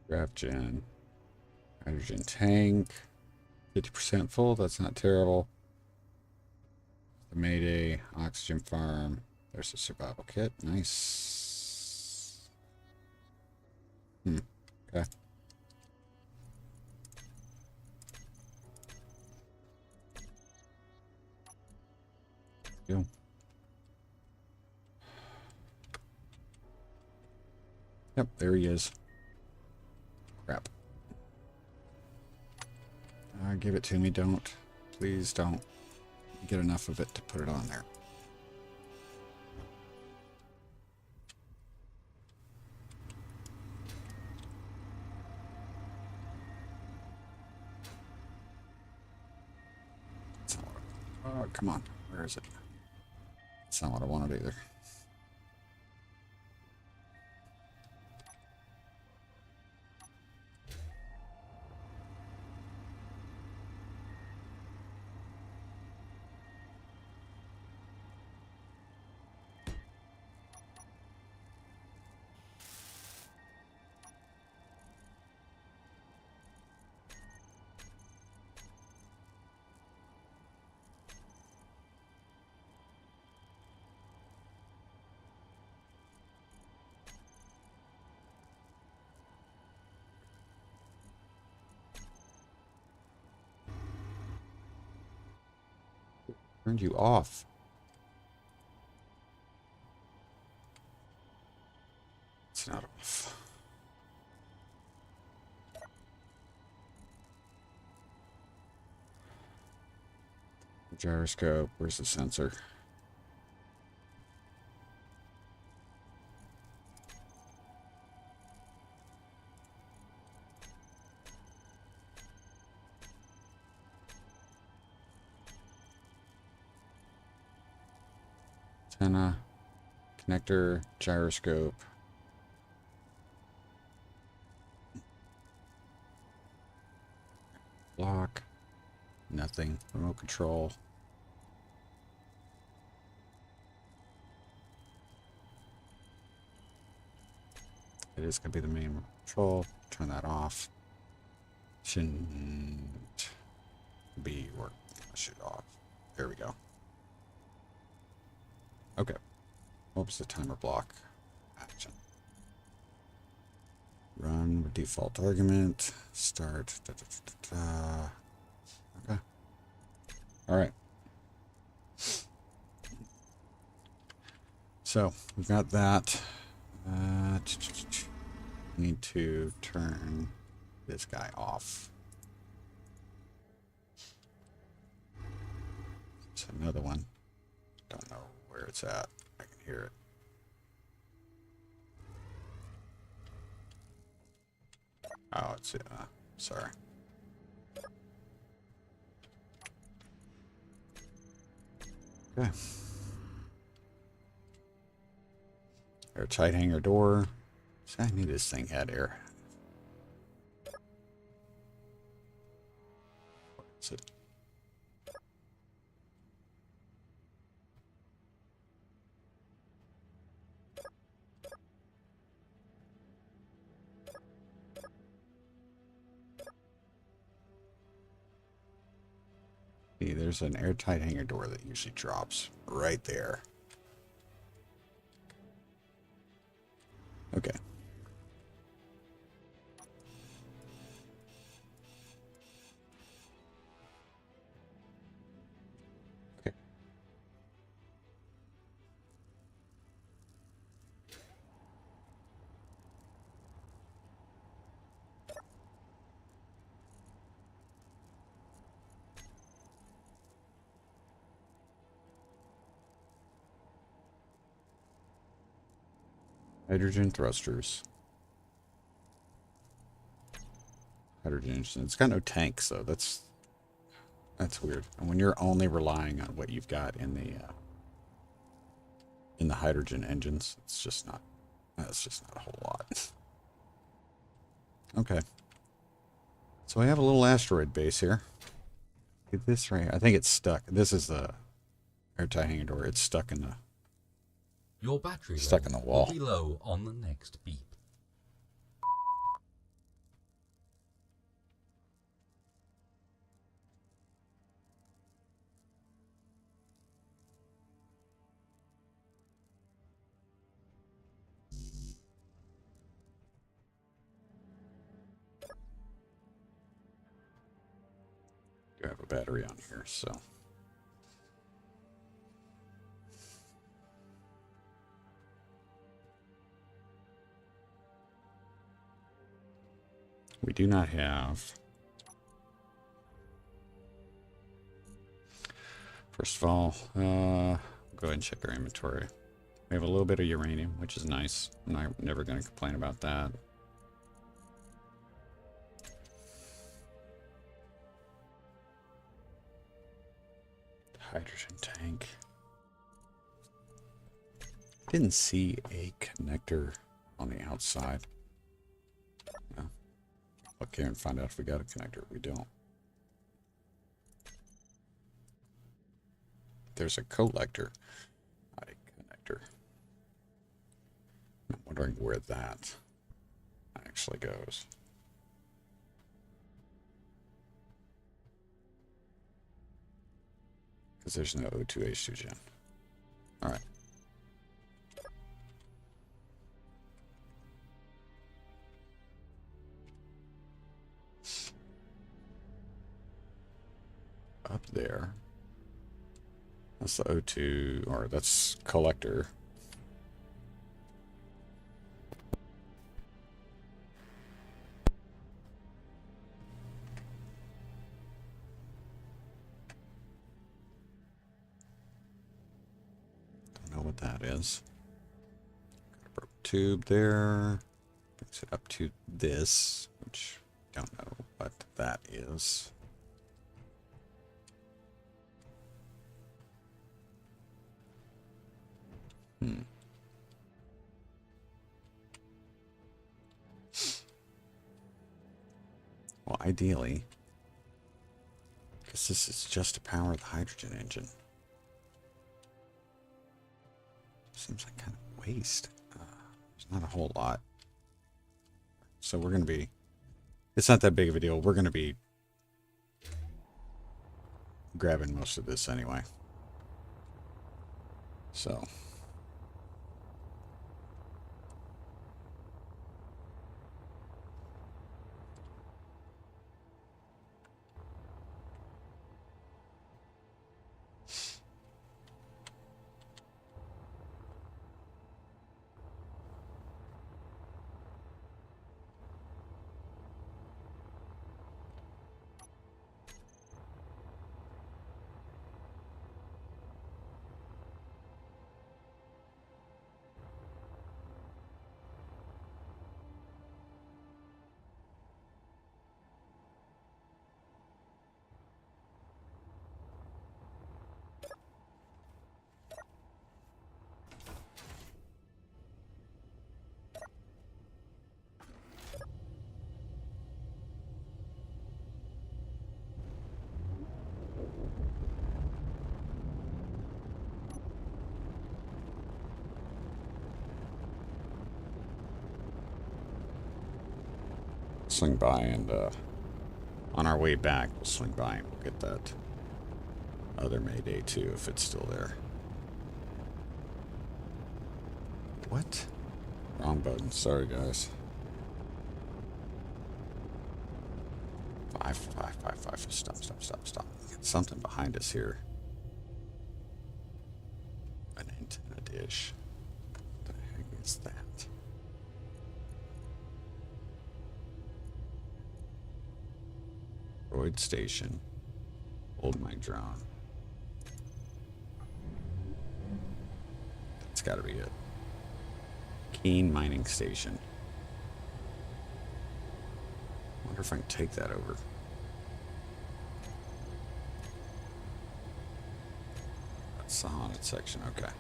Draft gen. Hydrogen tank. 50% full. That's not terrible. The Mayday. Oxygen farm. There's the survival kit. Nice. Okay. Go. Yep, there he is. Crap. Give it to me. Don't. Please don't. Get enough of it to put it on there. That's not what I, oh, come on. Where is it? That's not what I wanted either. Turned you off. It's not off. Gyroscope. Where's the sensor? Antenna, connector, gyroscope. Block. Nothing. Remote control. It is going to be the main remote control. Turn that off. Shouldn't be working. Shut off. There we go. Okay. Oops, the timer block. Action. Run with default argument. Start. Okay. All right. So we've got that. Need to turn this guy off. It's another one. Don't know where it's at. I can hear it. Oh, it's sorry. Okay. Airtight hangar door. See, I knew this thing had air. What's it? See, there's an airtight hangar door that usually drops right there. Okay. Okay. Hydrogen thrusters. Hydrogen engine. It's got no tanks though. That's weird. And when you're only relying on what you've got in the hydrogen engines, it's just not. That's just not a whole lot. Okay. So I have a little asteroid base here. Get this right. I think it's stuck. This is the airtight hangar door. It's stuck in the. Your battery Stuck in the wall. will be low on the next beep. I have a battery on here, so. We do not have. First of all, go ahead and check our inventory. We have a little bit of uranium, which is nice. I'm never going to complain about that. Hydrogen tank. Didn't see a connector on the outside. No. Look here and find out if we got a connector. We don't. There's a collector, not a connector. I'm wondering where that actually goes. Because there's no O2H2 gen. All right. Up there. That's the O2, or that's collector. what that is. Got a broken tube there. Brings it up to this, which I don't know what that is. Well, ideally, because this is just to power the hydrogen engine. Seems like kind of waste. There's not a whole lot. So we're going to be... It's not that big of a deal. We're going to be grabbing most of this anyway. So... swing by and on our way back we'll swing by and we'll get that other Mayday too if it's still there. What? Wrong button. Sorry guys. 5, 5, 5, 5. Stop. Get something behind us here. An antenna dish. What the heck is that? Droid station. Hold my drone. That's gotta be it. Keen mining station. Wonder if I can take that over. That's the haunted section, okay.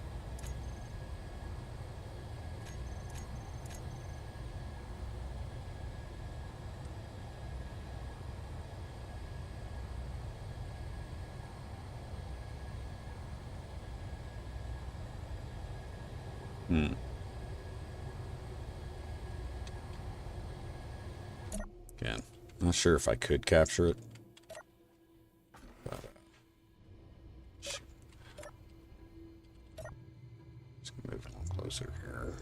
Again, not sure if I could capture it. But, shoot. Just gonna move a little closer here.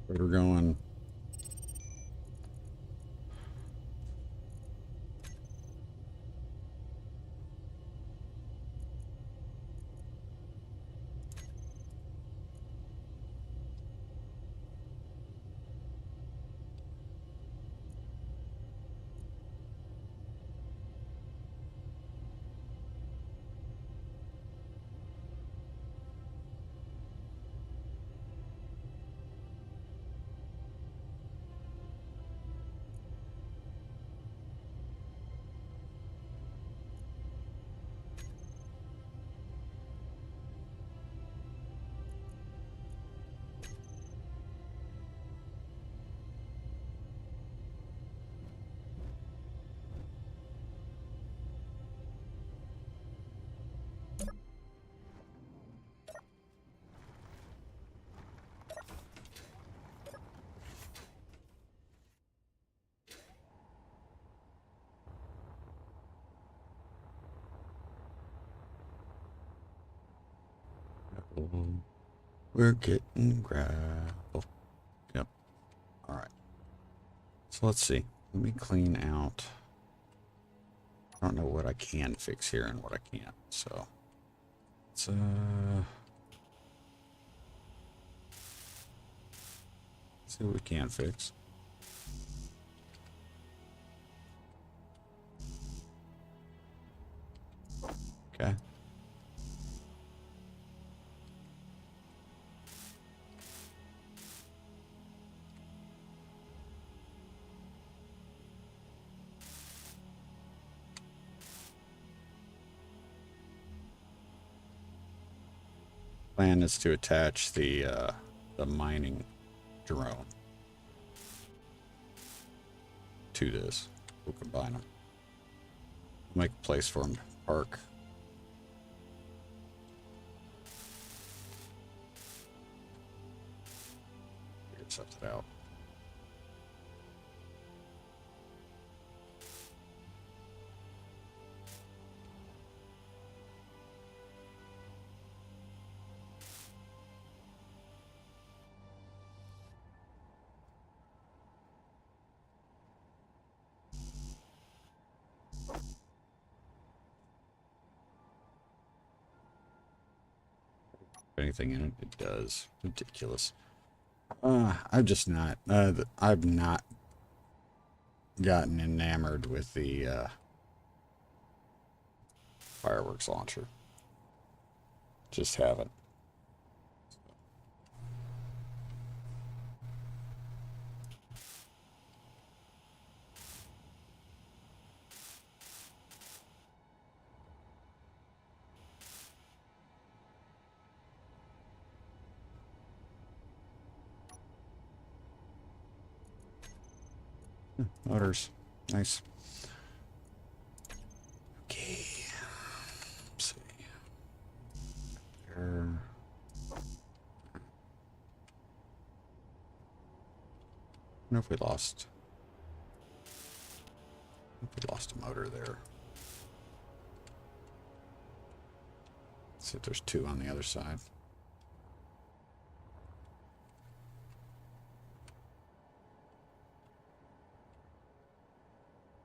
We're going gravel. We're getting gravel. Yep. All right. So let's see. Let me clean out. I don't know what I can fix here and what I can't. So let's see what we can fix. Okay. Plan is to attach the mining drone to this. We'll combine them. Make a place for them to park. Figure something out. Anything in it? It does. Ridiculous. I've just not. I've not gotten enamored with the fireworks launcher. Just haven't. Motors. Nice. Okay. Let's see. There. I don't know if we lost. I think we lost a motor there. Let's see if there's two on the other side.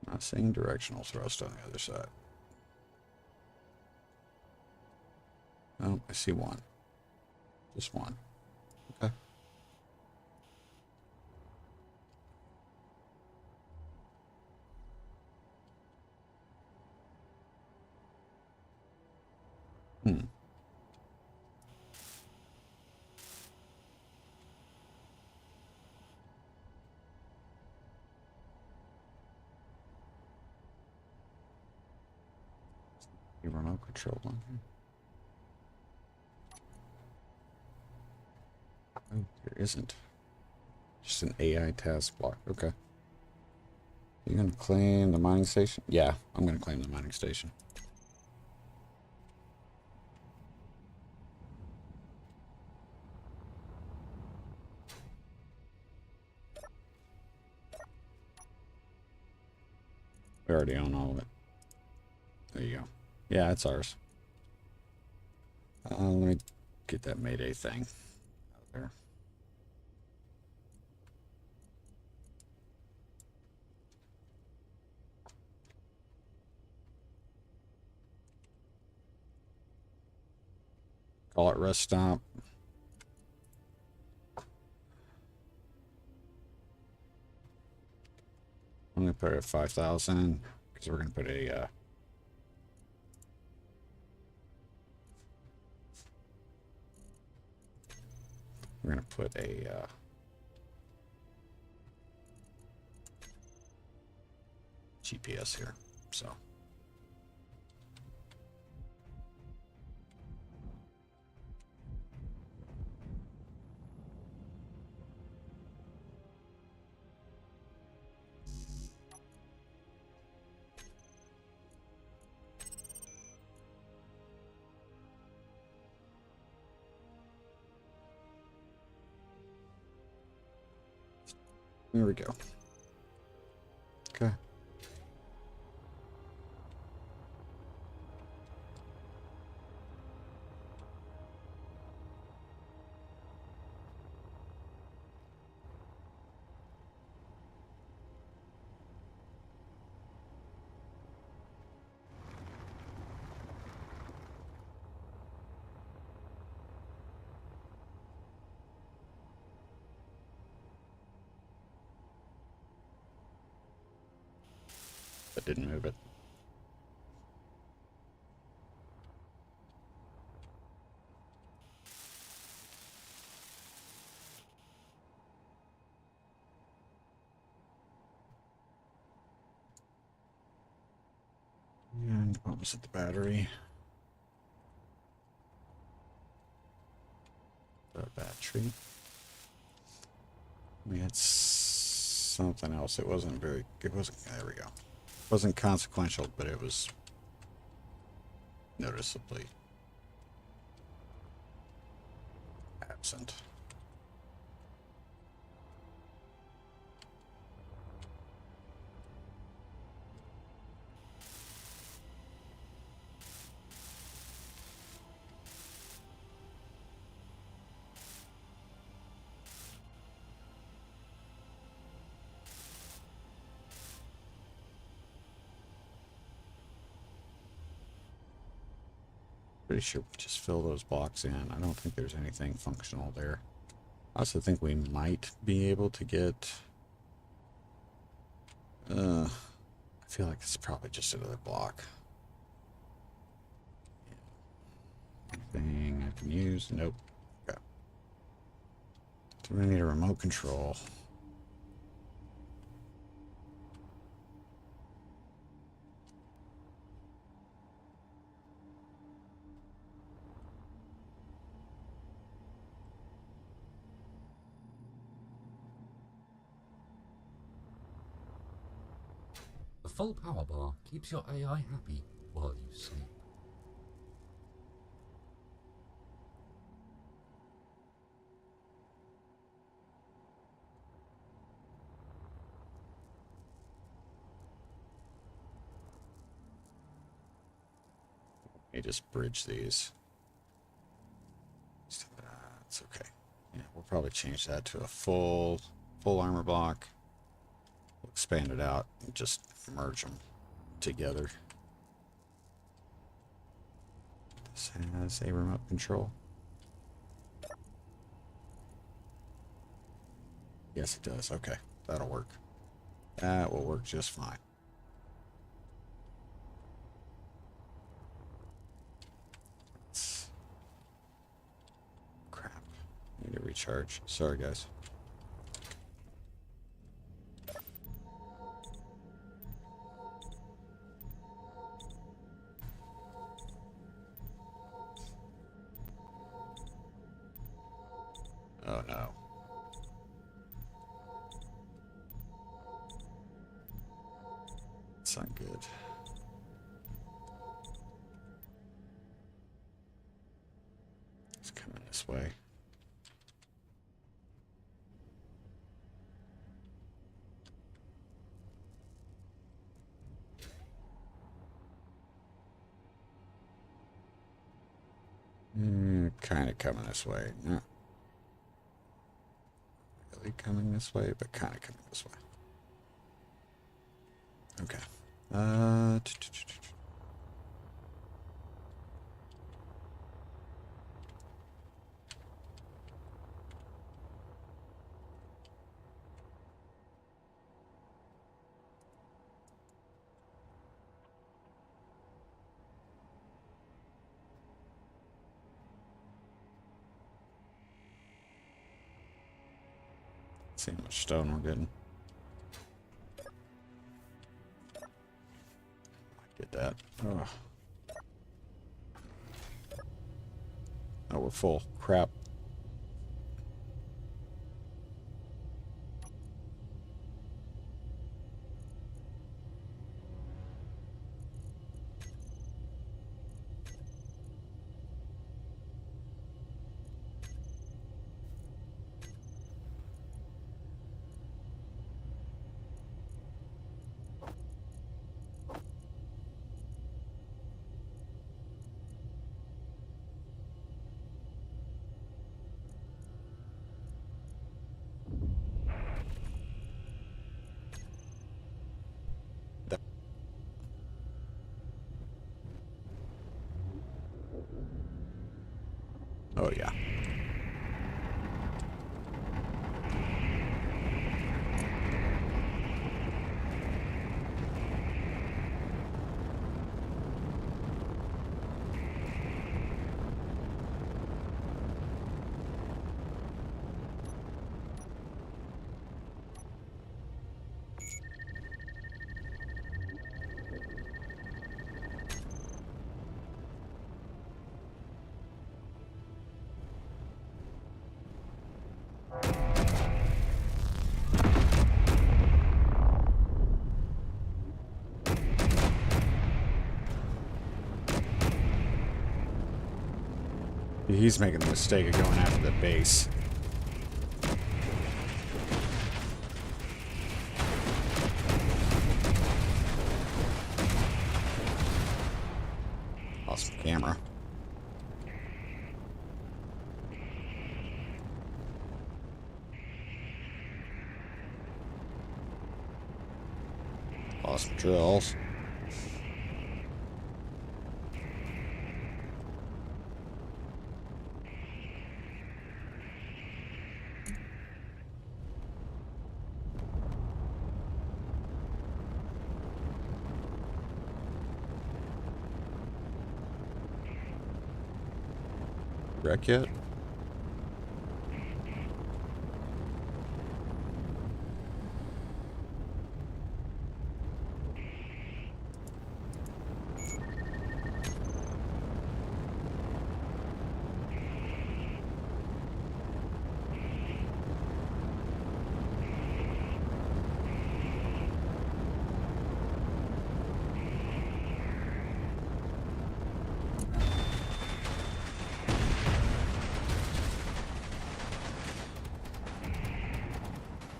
Not seeing directional thrust on the other side. Oh, I see one. Just one. Okay. The remote control one. Oh, there isn't. Just an AI task block. Okay. You gonna claim the mining station? Yeah, I'm gonna claim the mining station. We already own all of it. There you go. Yeah, it's ours. Let me get that Mayday thing out there. Call it rest stop. I'm gonna put it at 5,000 because we're gonna put a GPS here. So there we go. Okay. but didn't move it. And what was it, the battery? The battery. We had something else. It wasn't, there we go. It wasn't consequential, but it was noticeably absent. Pretty sure we just fill those blocks in. I don't think there's anything functional there. I also think we might be able to get... I feel like it's probably just another block. Anything I can use? Nope. Okay. So we need a remote control. The full power bar keeps your AI happy while you sleep. Let me just bridge these. That's okay. Yeah, we'll probably change that to a full armor block. We'll expand it out and just merge them together. This has a remote control. Yes, it does. Okay, that'll work. That will work just fine. Crap. I need to recharge. Sorry, guys. Oh no. It's not good. It's coming this way. Kind of coming this way. Not really coming this way, but kind of coming this way. Okay. See how much stone we're getting. Get that. Oh. Oh, we're full. Crap. Oh, yeah. He's making the mistake of going after the base. Awesome camera. Awesome drills. Wreck yet?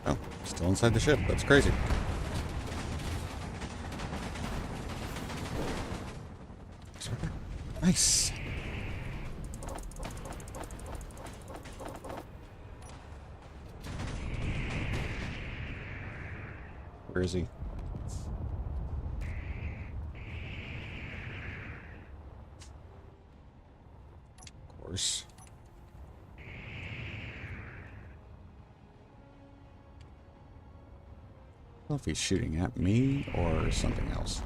Oh, still inside the ship. That's crazy. Nice. Where is he? Of course. I don't know if he's shooting at me or something else.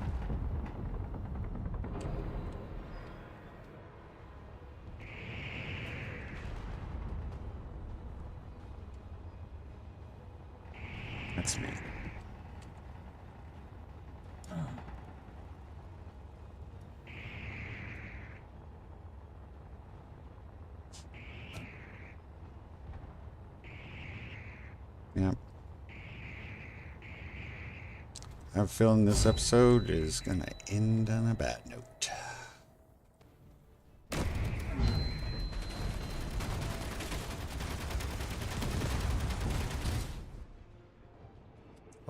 That's me. Yep. I have a feeling this episode is going to end on a bad note.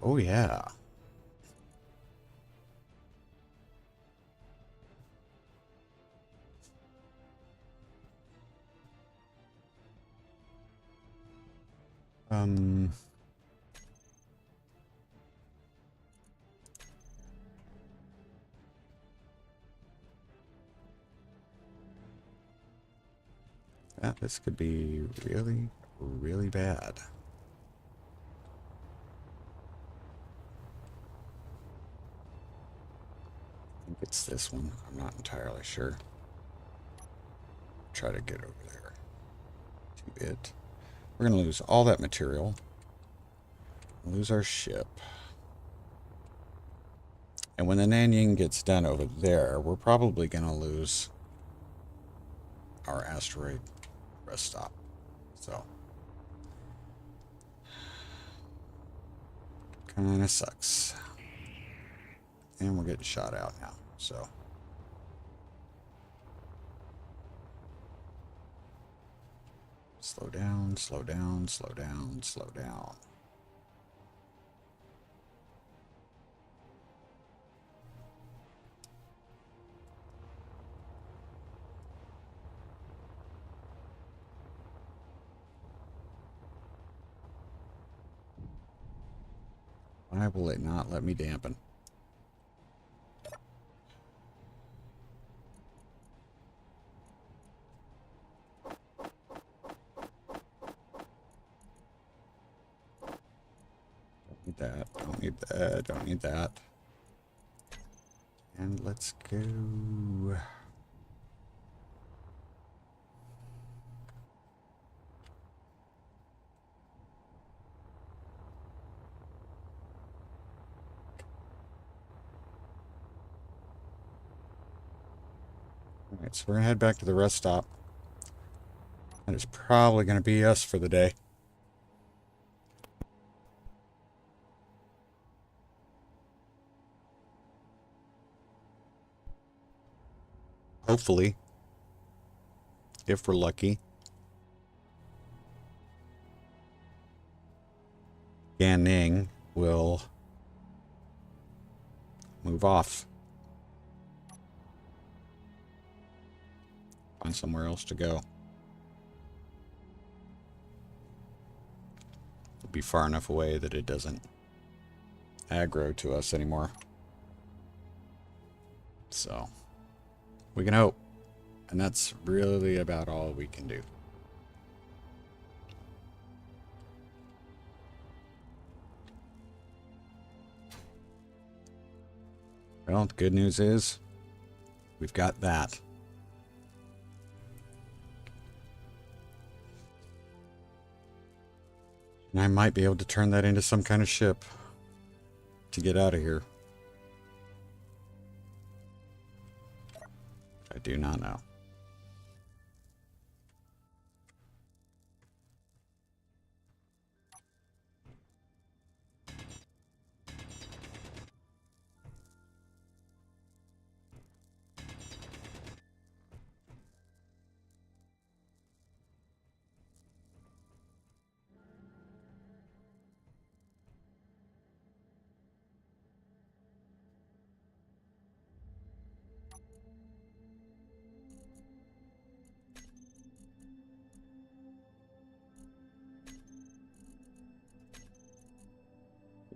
Oh, yeah. Yeah, this could be really, really bad. I think it's this one. I'm not entirely sure. Try to get over there to it. We're going to lose all that material. Lose our ship. And when the Nanying gets done over there, we're probably going to lose our asteroid rest stop. So, kind of sucks. And we're getting shot out now, so. Slow down, slow down, slow down, slow down. Why will it not let me dampen? Don't need that, don't need that, don't need that. And let's go. Alright, so we're gonna head back to the rest stop. That is probably gonna be us for the day. Hopefully. if we're lucky. Gan Ning will move off. Find somewhere else to go. It'll be far enough away that it doesn't aggro to us anymore. So, we can hope. And that's really about all we can do. Well, the good news is we've got that. And I might be able to turn that into some kind of ship to get out of here. I do not know.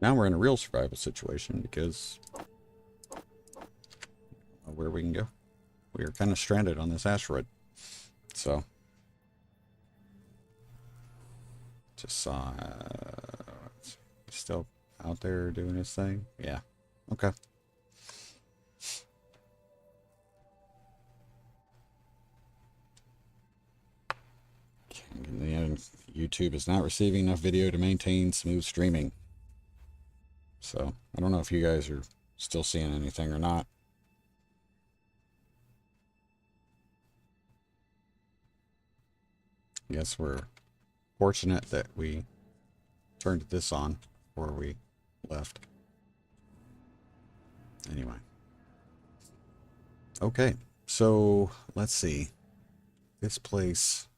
Now we're in a real survival situation because of where we can go. We are kind of stranded on this asteroid. So, just saw still out there doing his thing. Yeah. Okay. In the end, YouTube is not receiving enough video to maintain smooth streaming. So, I don't know if you guys are still seeing anything or not. I guess we're fortunate that we turned this on before we left. Anyway. Okay, so let's see. This place,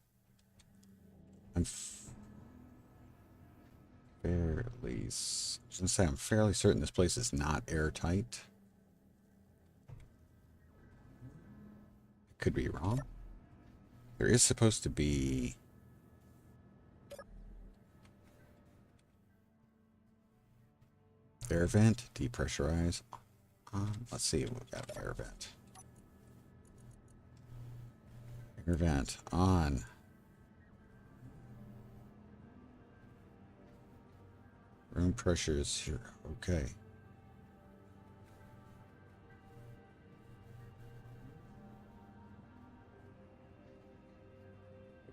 I'm fairly certain this place is not airtight. Could be wrong. There is supposed to be air vent, depressurize. Let's see if we've got an air vent. Air vent on. Room pressure is here. Okay.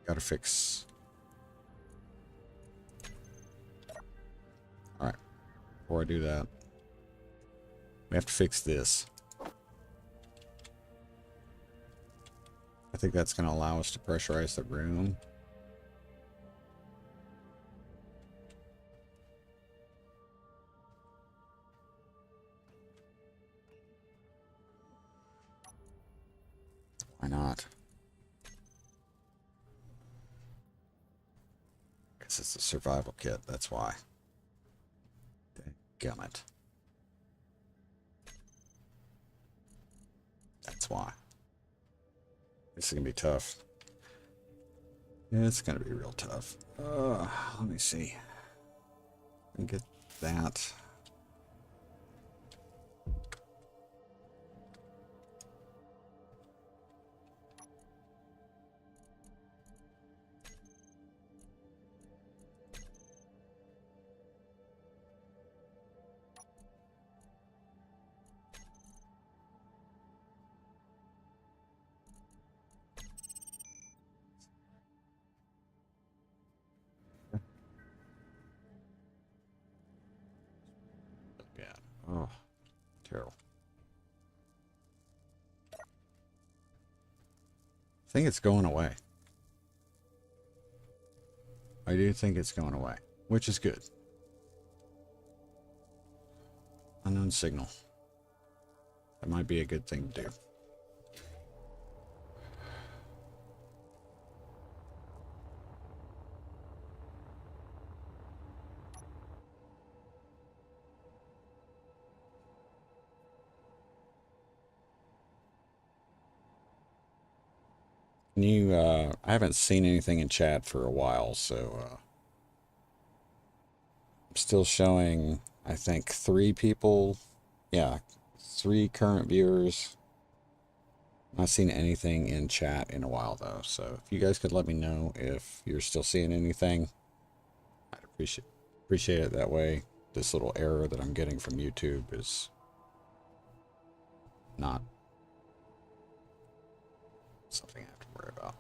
Gotta fix. Alright. Before I do that, we have to fix this. I think that's going to allow us to pressurize the room. Why not? Because it's a survival kit, that's why. Dadgummit. That's why. This is going to be tough. Yeah, it's going to be real tough. Let me see. Get that. Oh, terrible. I think it's going away. I do think it's going away, which is good. Unknown signal. That might be a good thing to do. new, I haven't seen anything in chat for a while, so I'm still showing, I think, 3 people. Yeah, 3 current viewers. Not seen anything in chat in a while, though, so if you guys could let me know if you're still seeing anything, I'd appreciate it. That way this little error that I'm getting from YouTube is not something I have to worry about.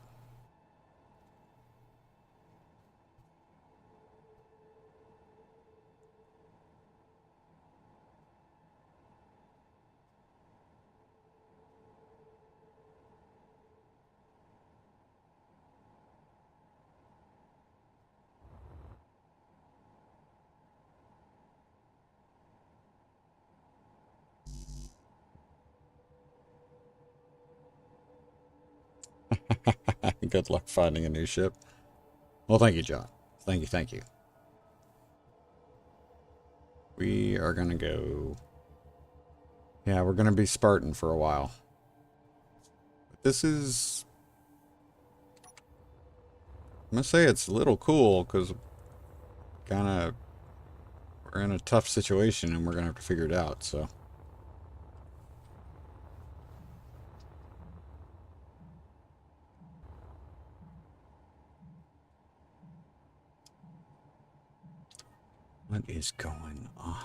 Good luck finding a new ship. Well, thank you, John. Thank you, thank you. We are going to go... Yeah, we're going to be Spartan for a while. But this is... I'm going to say it's a little cool, because kind of... We're in a tough situation, and we're going to have to figure it out, so... What is going on?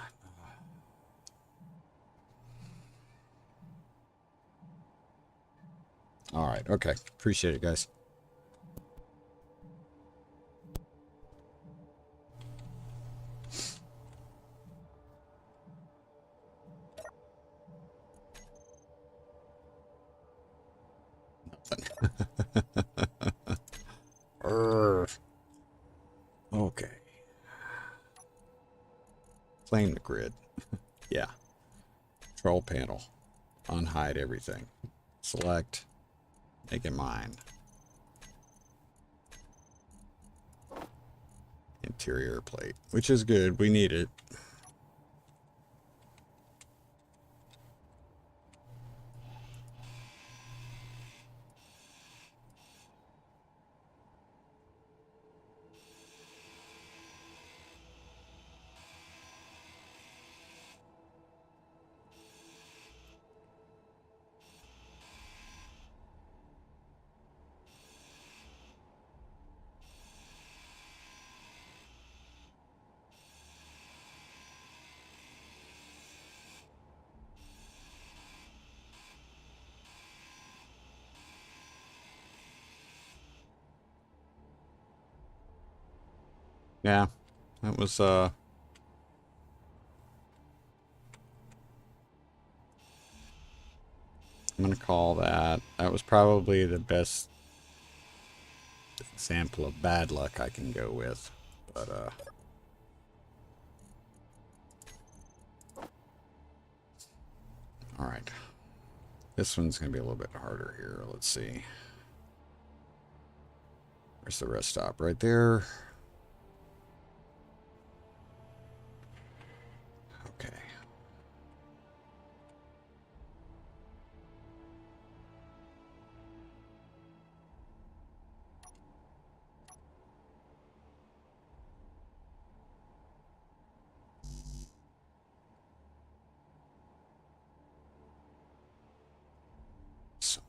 All right, okay. Appreciate it, guys. Okay. Claim the grid. Yeah. Control panel. Unhide everything. Select. Make it mine. Interior plate, which is good. We need it. Yeah, that was, I'm gonna call that. That was probably the best example of bad luck I can go with. But, alright. This one's gonna be a little bit harder here. Let's see. Where's the rest stop? Right there. Okay. So,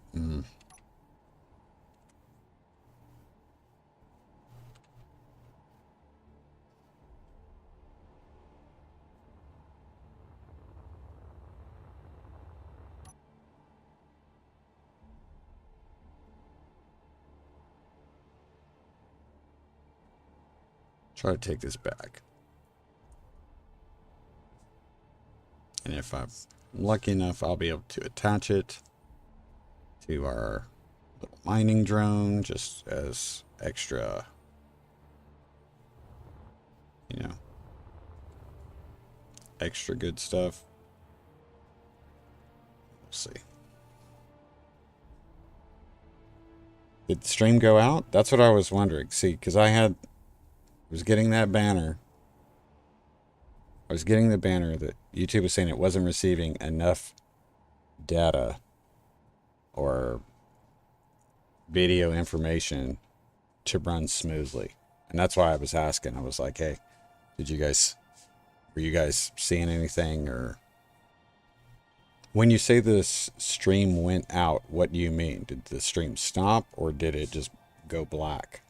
try to take this back. And if I'm lucky enough, I'll be able to attach it to our little mining drone just as extra, you know, extra good stuff. We'll see. Did the stream go out? That's what I was wondering. See, because I was getting that banner. I was getting the banner that YouTube was saying it wasn't receiving enough data, or video information to run smoothly. And that's why I was asking. I was like, hey, were you guys seeing anything? Or when you say this stream went out, what do you mean? Did the stream stop or did it just go black?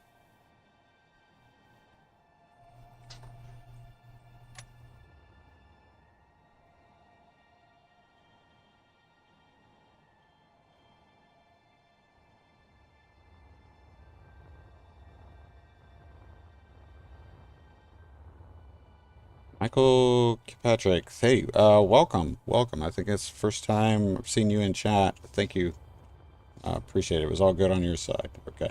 Michael Patrick, hey, welcome. I think it's the first time I've seen you in chat. Thank you. Appreciate it. It was all good on your side. Okay.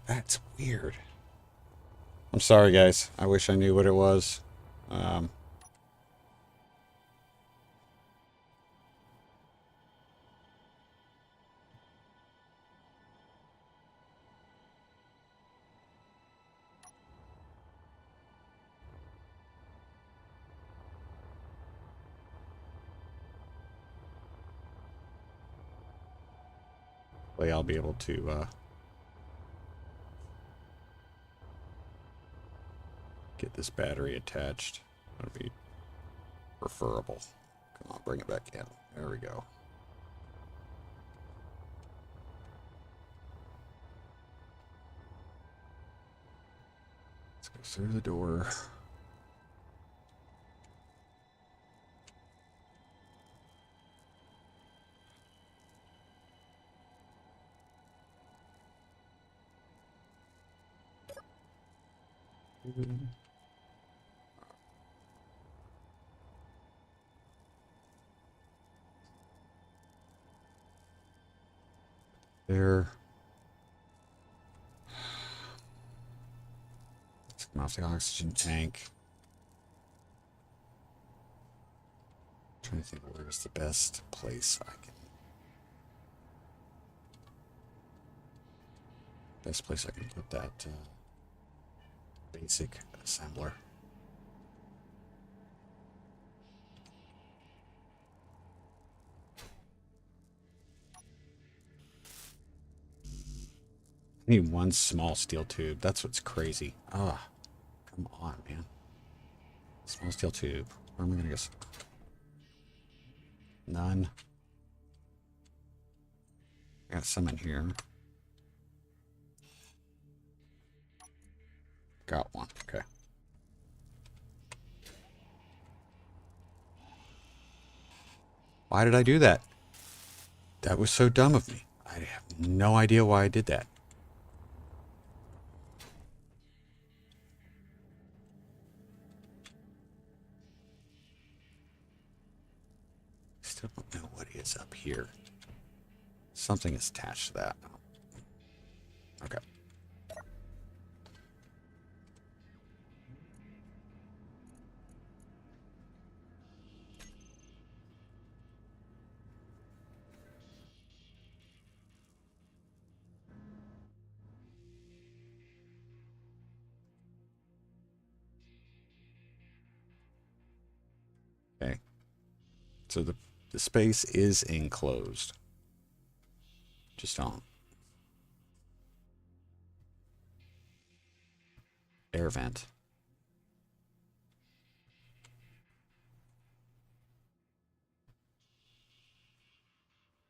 That's weird. I'm sorry, guys. I wish I knew what it was. I'll be able to get this battery attached. That'll be preferable. Come on, bring it back in. There we go. Let's go through the door. There. Let's come off the oxygen tank. I'm trying to think where's the best place I can. Best place I can put that basic assembler. I need one small steel tube. That's what's crazy. Ah, come on, man. Small steel tube. Where am I gonna go? None. I got some in here. Got one. Okay. Why did I do that? That was so dumb of me. I have no idea why I did that. Still don't know what is up here. Something is attached to that. Okay. Okay. So the space is enclosed. Just on. Air vent.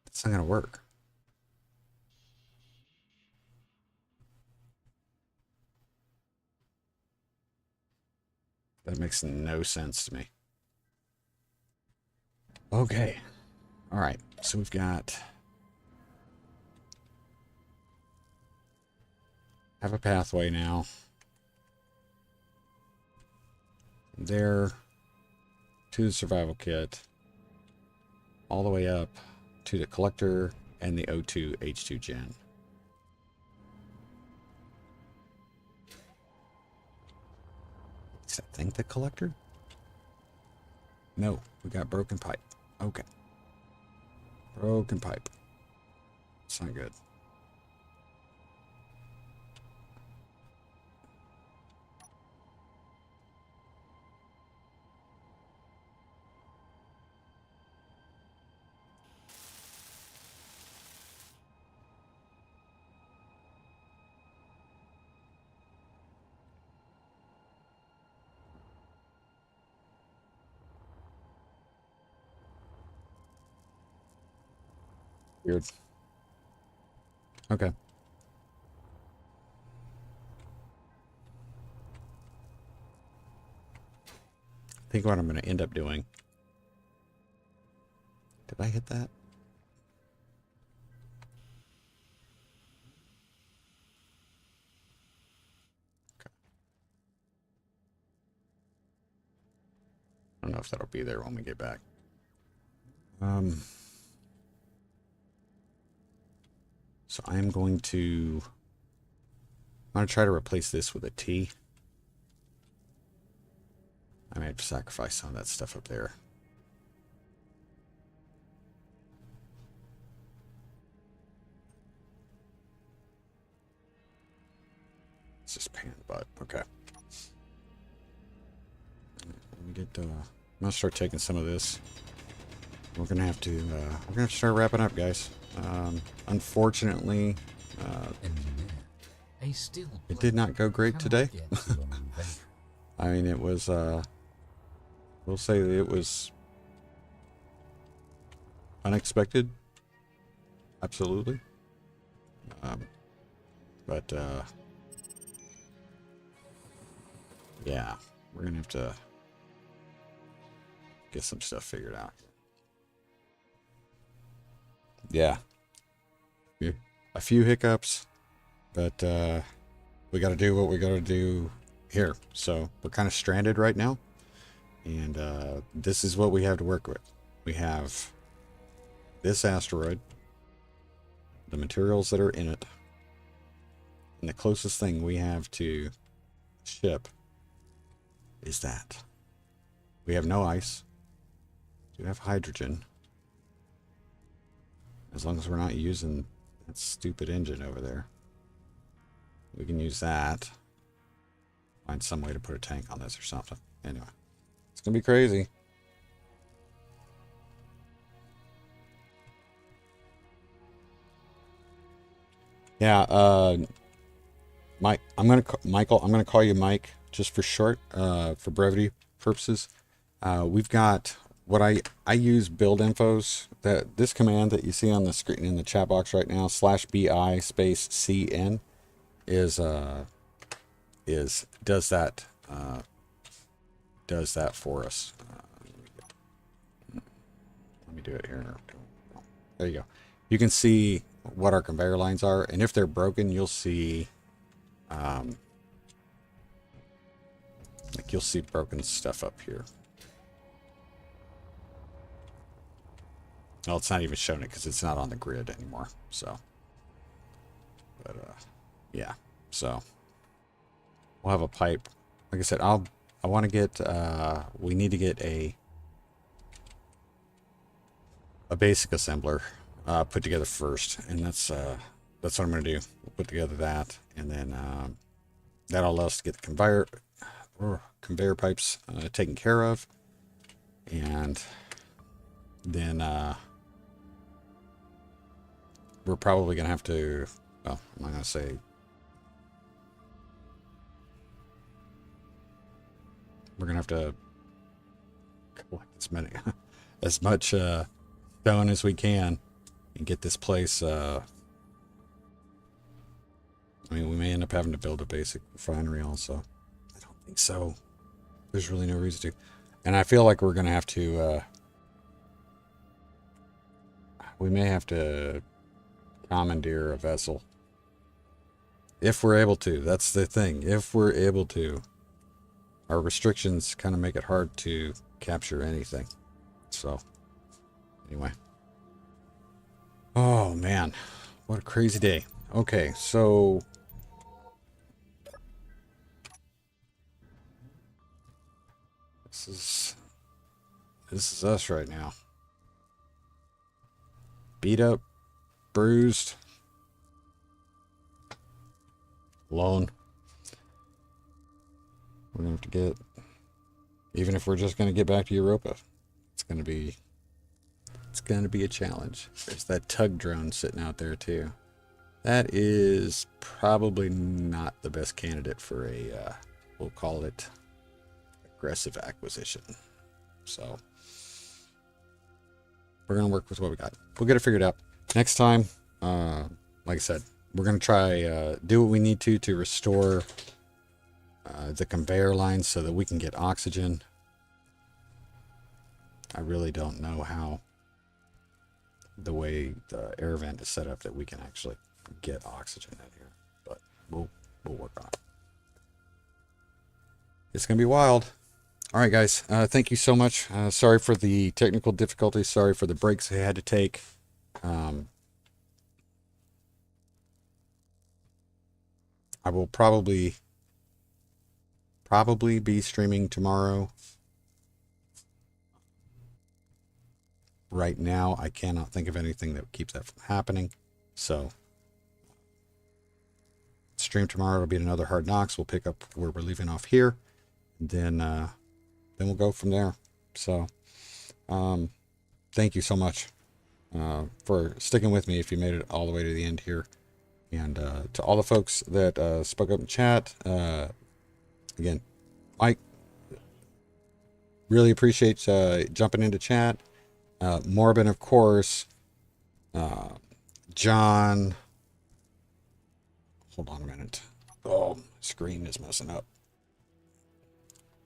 It's not gonna work. That makes no sense to me. Okay. All right. So we've got. Have a pathway now. There to the survival kit. All the way up to the collector and the O2 H2 gen. Is that thing the collector? No, we got broken pipe. Okay. Broken pipe. It's not good. Weird. Okay. I think what I'm going to end up doing. Did I hit that? Okay. I don't know if that'll be there when we get back. So I'm going to try to replace this with a T. I may have to sacrifice some of that stuff up there. It's just pan butt. Okay. Let me get. I'm gonna start taking some of this. We're gonna have to start wrapping up, guys. Unfortunately, it did not go great today. I mean, it was. We'll say that it was unexpected. Absolutely. But yeah, we're gonna have to get some stuff figured out. Yeah, a few hiccups, but we got to do what we got to do here. So we're kind of stranded right now, and this is what we have to work with. We have this asteroid, the materials that are in it, and the closest thing we have to ship is that. We have no ice. We have hydrogen. As long as we're not using that stupid engine over there. We can use that. Find some way to put a tank on this or something. Anyway, it's gonna be crazy. Yeah, Mike, Michael, I'm gonna call you Mike just for short, for brevity purposes. We've got what I use build infos. That this command that you see on the screen in the chat box right now, /bi space cn, is does that for us. Let me do it here. There you go. You can see what our conveyor lines are, and if they're broken, you'll see like you'll see broken stuff up here. Well, it's not even showing it because it's not on the grid anymore. So, but yeah. So we'll have a pipe. Like I said, I want to get. We need to get a basic assembler put together first, and that's what I'm going to do. We'll put together that, and then that'll allow us to get the conveyor pipes taken care of, and then we're probably going to have to, well, I'm not going to say, we're going to have to collect as much stone as we can and get this place, I mean, we may end up having to build a basic refinery also. I don't think so. There's really no reason to. And I feel like we're going to have to, we may have to commandeer a vessel. If we're able to. That's the thing. If we're able to. Our restrictions kind of make it hard to capture anything. So, anyway. Oh, man. What a crazy day. Okay, so this is us right now. Beat up, bruised, alone. We're gonna have to get, even if we're just gonna get back to Europa, it's gonna be a challenge. There's that tug drone sitting out there too. That is probably not the best candidate for a, we'll call it aggressive acquisition. So we're going to work with what we got. We'll get it figured out. next time, like I said, we're going to try do what we need to restore the conveyor lines so that we can get oxygen. I really don't know how the way the air vent is set up that we can actually get oxygen in here, but we'll work on it. It's gonna be wild. All right, guys, thank you so much. Sorry for the technical difficulties, sorry for the breaks I had to take. I will probably be streaming tomorrow. Right now, I cannot think of anything that keeps that from happening. So, stream tomorrow will be another Hard Knocks. We'll pick up where we're leaving off here. And then we'll go from there. So, thank you so much for sticking with me if you made it all the way to the end here. And to all the folks that spoke up in chat, again, Mike, really appreciate jumping into chat. Morbin, of course. John. Hold on a minute. Oh, screen is messing up.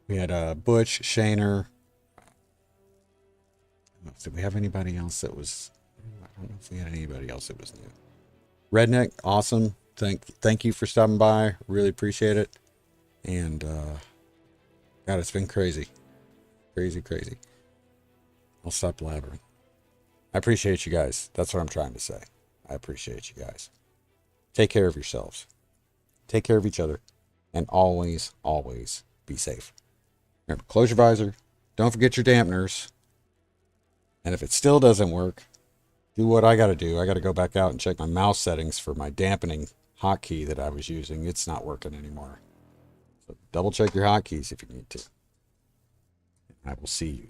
We had Butch, Shaner. Did we have anybody else that was... I don't know if we had anybody else that was new. Redneck, awesome. Thank you for stopping by. Really appreciate it. And, God, it's been crazy. Crazy. I'll stop blabbering. I appreciate you guys. That's what I'm trying to say. I appreciate you guys. Take care of yourselves. Take care of each other. And always be safe. Remember, close your visor. Don't forget your dampeners. And if it still doesn't work, do what I got to do. I got to go back out and check my mouse settings for my dampening hotkey that I was using. It's not working anymore. So double check your hotkeys if you need to. I will see you